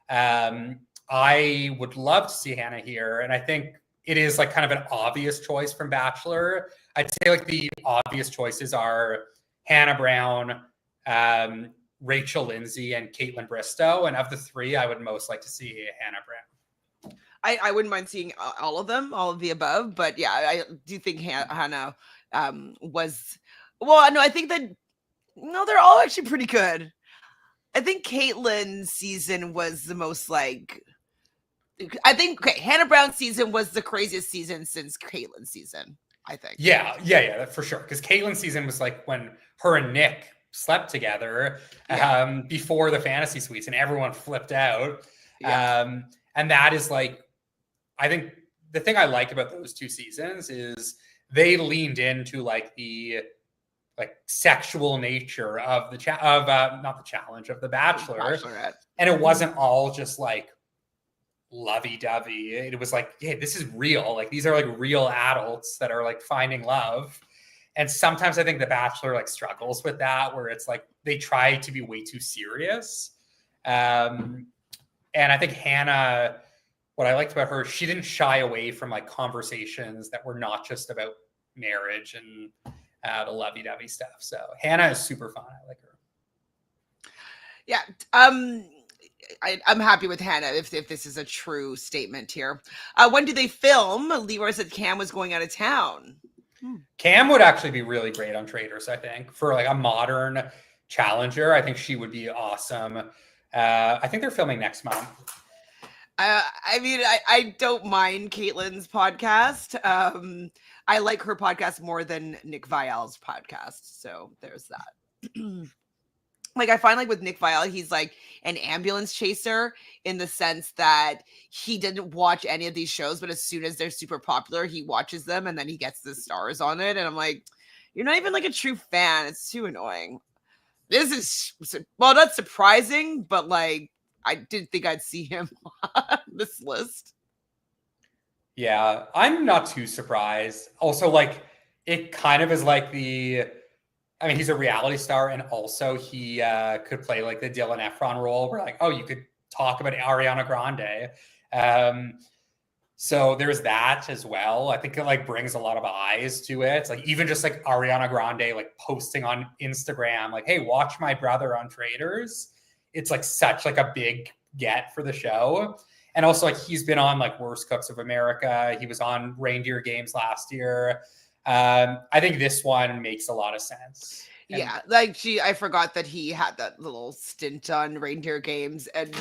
I would love to see Hannah here, and I think it is like kind of an obvious choice from Bachelor. I'd say like the obvious choices are Hannah Brown, Rachel Lindsay, and Caitlin Bristow. And of the three, I would most like to see Hannah Brown. I wouldn't mind seeing all of them, all of the above. But yeah, I do think Hannah was... Well, no, I think that... No, they're all actually pretty good. I think Caitlin's season was the most like... I think Hannah Brown's season was the craziest season since Caitlin's season, I think. Yeah, for sure. Because Caitlin's season was like when her and Nick slept together before the fantasy suites, and everyone flipped out. Yeah. And that is like, I think the thing I like about those two seasons is they leaned into like the like sexual nature of the not the challenge of the Bachelorette. And it wasn't all just like lovey-dovey. It was like, hey, this is real. Like, these are like real adults that are like finding love. And sometimes I think The Bachelor like struggles with that, where it's like they try to be way too serious. And I think Hannah, what I liked about her, she didn't shy away from like conversations that were not just about marriage and the lovey-dovey stuff. So Hannah is super fun. I like her. Yeah. I'm happy with Hannah if this is a true statement here. When did they film? Leroy said Cam was going out of town. Cam would actually be really great on Traitors, I think, for like a modern challenger. I think she would be awesome. I think they're filming next month. I mean, I don't mind Caitlin's podcast. I like her podcast more than Nick Viall's podcast. So there's that. Like, I find like with Nick Viall, he's like an ambulance chaser in the sense that he didn't watch any of these shows, but as soon as they're super popular, he watches them and then he gets the stars on it. And I'm like, you're not even like a true fan. It's too annoying. This is, well, not surprising, but like, I didn't think I'd see him on this list. Yeah, I'm not too surprised. Also, like, it kind of is like I mean, he's a reality star, and also he could play like the Dylan Efron role, where like, oh, you could talk about Ariana Grande. So there's that as well. I think it like brings a lot of eyes to it. Like even just like Ariana Grande like posting on Instagram, like, hey, watch my brother on Traitors. It's like such like a big get for the show. And also like he's been on like Worst Cooks of America. He was on Reindeer Games last year. I think this one makes a lot of sense. Yeah, like I forgot that he had that little stint on Reindeer Games, and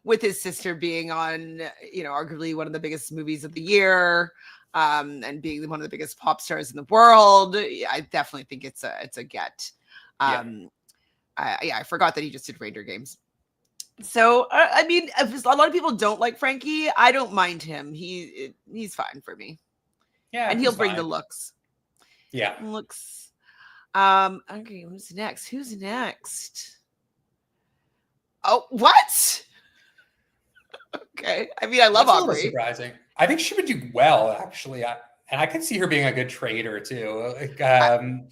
with his sister being on, arguably one of the biggest movies of the year, and being one of the biggest pop stars in the world, I definitely think it's a get. I forgot that he just did Reindeer Games. So I mean, a lot of people don't like Frankie. I don't mind him. He's fine for me. Yeah, and he'll bring the looks. Yeah, looks. Okay, who's next? Oh, what? Okay. I mean, I love Aubrey. Aubrey. Surprising. I think she would do well, actually. And I could see her being a good traitor too. Like,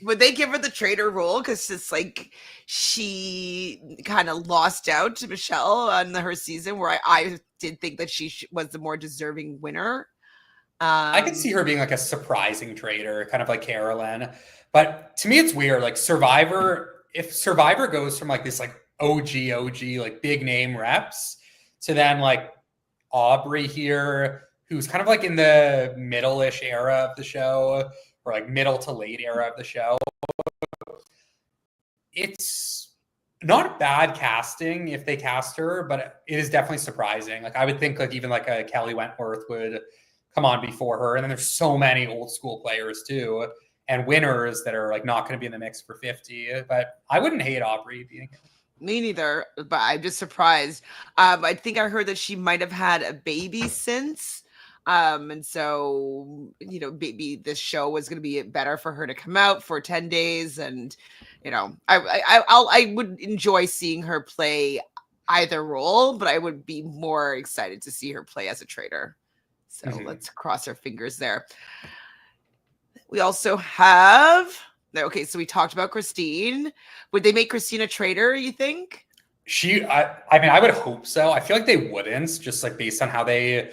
would they give her the traitor role? Because it's like she kind of lost out to Michelle on her season, where I did think that she was the more deserving winner. I could see her being like a surprising traitor, kind of like Carolyn. But to me, it's weird. Like Survivor, if Survivor goes from like this like OG, like big name reps to then like Aubrey here, who's kind of like in the middle-ish era of the show, or like middle to late era of the show. It's not bad casting if they cast her, but it is definitely surprising. Like I would think like even like a Kelly Wentworth would come on before her. And then there's so many old school players too, and winners that are like not going to be in the mix for 50. But I wouldn't hate Aubrey being here. Me neither, but I'm just surprised. I think I heard that she might have had a baby since. And so, maybe this show was going to be better for her to come out for 10 days. And, I would enjoy seeing her play either role, but I would be more excited to see her play as a traitor. So let's cross our fingers there. We also have... Okay, so we talked about Christine. Would they make Christine a traitor, you think? I mean, I would hope so. I feel like they wouldn't, just like based on how they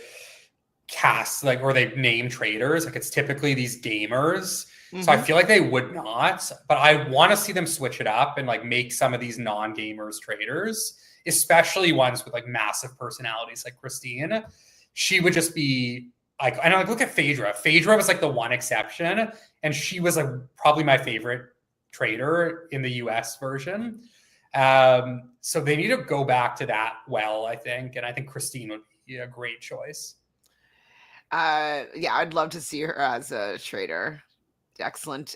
cast, like, or they name traitors. Like it's typically these gamers. So I feel like they would not, but I want to see them switch it up and like make some of these non-gamers traitors, especially ones with like massive personalities like Christine. She would just be like, I know, like look at Phaedra. Phaedra was like the one exception, and she was like probably my favorite traitor in the US version. So they need to go back to that well, I think. And I think Christine would be a great choice. Yeah, I'd love to see her as a traitor. Excellent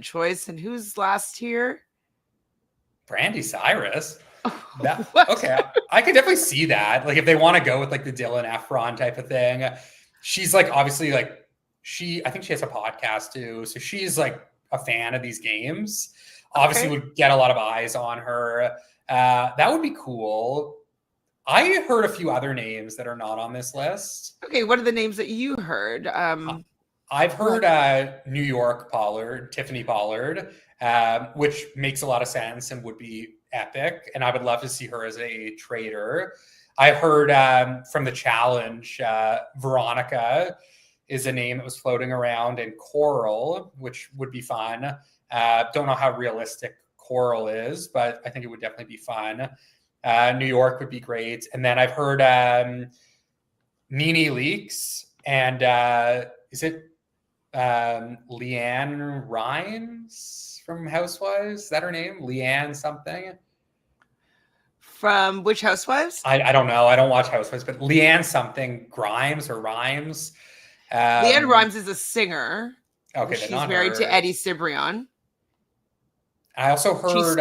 choice. And who's last here? Brandy Cyrus. Okay, I could definitely see that. Like if they want to go with like the Dylan Efron type of thing, she's like obviously like I think she has a podcast too, so she's like a fan of these games. Obviously, would get a lot of eyes on her. That would be cool. I heard a few other names that are not on this list. Okay, what are the names that you heard? I've heard New York Tiffany Pollard, which makes a lot of sense and would be epic. And I would love to see her as a traitor. I heard from the challenge, Veronica is a name that was floating around, and Coral, which would be fun. Don't know how realistic Coral is, but I think it would definitely be fun. New York would be great. And then I've heard Nene Leakes and is it Leanne Rhymes from Housewives? Is that her name? Leanne something? From which Housewives? I don't know. I don't watch Housewives, but Leanne something Grimes or Rhymes. Leanne Rhymes is a singer. Okay, she's married to Eddie Cibrian. I also heard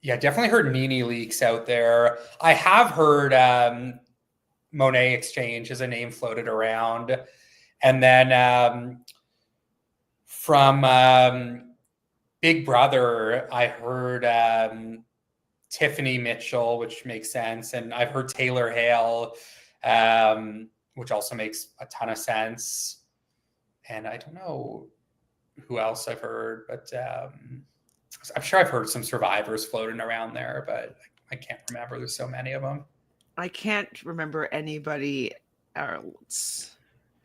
definitely heard Nene Leakes out there. I have heard Monet Exchange as a name floated around. And then from Big Brother, I heard Tiffany Mitchell, which makes sense. And I've heard Taylor Hale. which also makes a ton of sense. And I don't know who else I've heard, but I'm sure I've heard some survivors floating around there, but I can't remember. There's so many of them. I can't remember anybody else.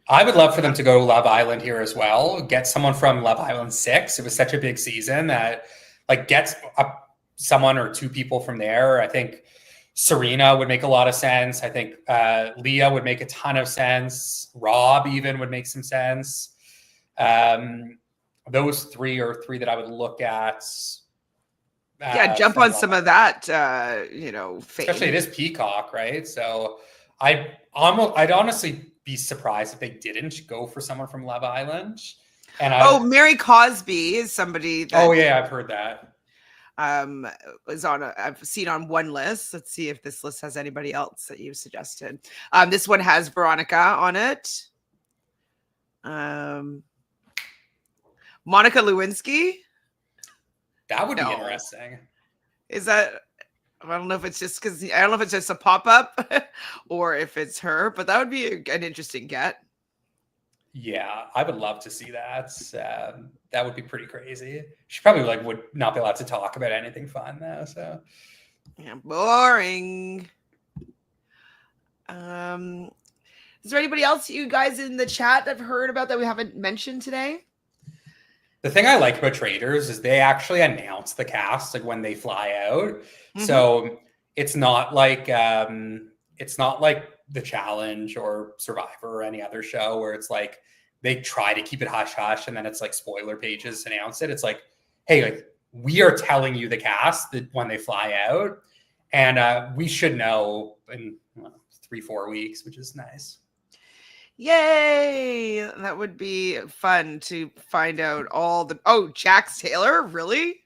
I would love for them to go to Love Island here as well. Get someone from Love Island 6. It was such a big season that like gets someone or two people from there. I think Serena would make a lot of sense. I think Leah would make a ton of sense. Rob even would make some sense. Those three are three that I would look at. Jump on some of that, fame. Especially it is Peacock, right? So I'd honestly be surprised if they didn't go for someone from Love Island. And Mary Cosby is somebody that I've heard that. I've seen on one list. Let's see if this list has anybody else that you've suggested. This one has Veronica on it. Monica Lewinsky. That would be interesting. Is that? I don't know if it's just because I don't know if it's just a pop-up or if it's her, but that would be an interesting get. Yeah, I would love to see that. That would be pretty crazy. She probably would not be allowed to talk about anything fun though. So yeah, boring. Is there anybody else you guys in the chat have heard about that we haven't mentioned today? The thing I like about Traitors is they actually announce the cast like when they fly out. Mm-hmm. So it's not like The Challenge or Survivor or any other show where it's like they try to keep it hush hush and then it's like spoiler pages announce it. It's like, hey, like we are telling you the cast that when they fly out, and we should know in 3-4 weeks, which is nice. Yay! That would be fun to find out all the. Oh, Jax Taylor, really?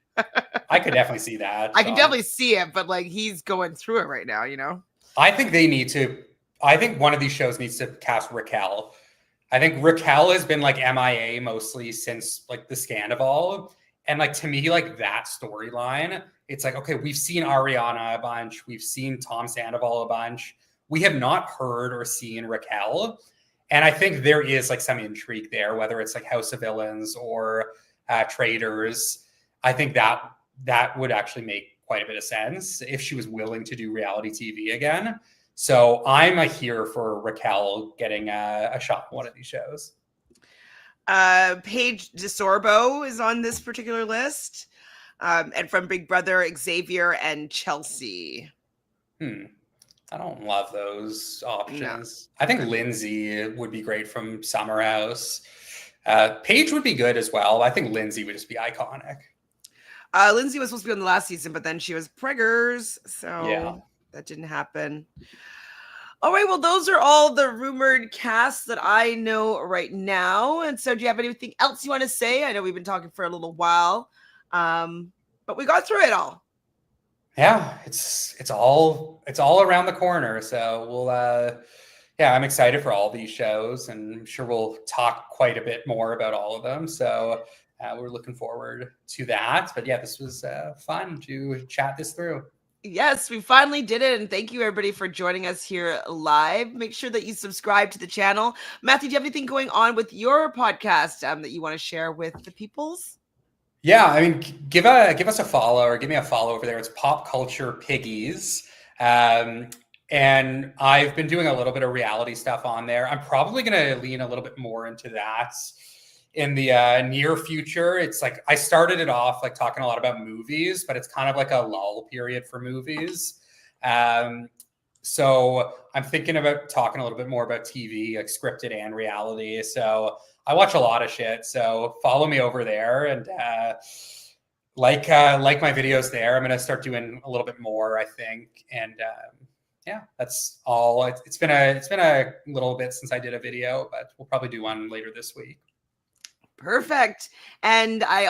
I could definitely see that. I can definitely see it, but like he's going through it right now, I think they need to. I think one of these shows needs to cast Raquel. I think Raquel has been like MIA mostly since like the Scandival. And like to me, like that storyline, it's like, okay, we've seen Ariana a bunch. We've seen Tom Sandoval a bunch. We have not heard or seen Raquel. And I think there is like some intrigue there, whether it's like House of Villains or Traitors. I think that would actually make quite a bit of sense if she was willing to do reality TV again. So I'm here for Raquel getting a shot in one of these shows. Paige DeSorbo is on this particular list. And from Big Brother, Xavier and Chelsea. I don't love those options. No. I think Lindsay would be great from Summer House. Paige would be good as well. I think Lindsay would just be iconic. Lindsay was supposed to be on the last season, but then she was preggers, so that didn't happen. All right, well, those are all the rumored casts that I know right now. And so do you have anything else you want to say? I know we've been talking for a little while, but we got through it all. Yeah, it's all around the corner. So we'll I'm excited for all these shows, and I'm sure we'll talk quite a bit more about all of them. So we're looking forward to that. But yeah, this was fun to chat this through. Yes, we finally did it. And thank you, everybody, for joining us here live. Make sure that you subscribe to the channel. Matthew, do you have anything going on with your podcast that you want to share with the peoples? Yeah, I mean, give us a follow or give me a follow over there. It's Pop Culture Piggies. And I've been doing a little bit of reality stuff on there. I'm probably going to lean a little bit more into that in the near future. It's like I started it off like talking a lot about movies, but it's kind of like a lull period for movies. So I'm thinking about talking a little bit more about TV, like scripted and reality. So I watch a lot of shit. So follow me over there and like my videos there. I'm going to start doing a little bit more, I think. And that's all. It's been a little bit since I did a video, but we'll probably do one later this week. Perfect. And I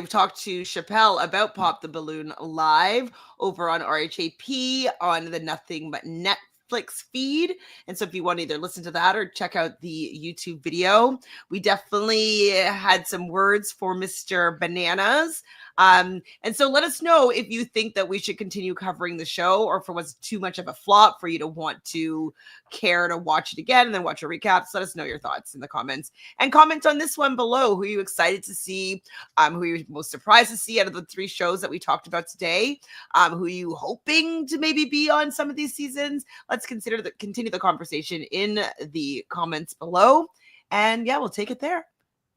talked to Chappelle about Pop the Balloon live over on RHAP on the Nothing But Netflix feed. And so if you want to either listen to that or check out the YouTube video, we definitely had some words for Mr. Bananas. And so let us know if you think that we should continue covering the show, or if it was too much of a flop for you to want to care to watch it again and then watch a recap. So let us know your thoughts in the comments, and comment on this one below. Who are you excited to see? Who are you most surprised to see out of the 3 shows that we talked about today? Who are you hoping to maybe be on some of these seasons? Let's continue the conversation in the comments below. And yeah, we'll take it there.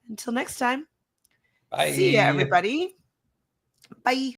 Until next time. Bye. See ya, everybody. Bye.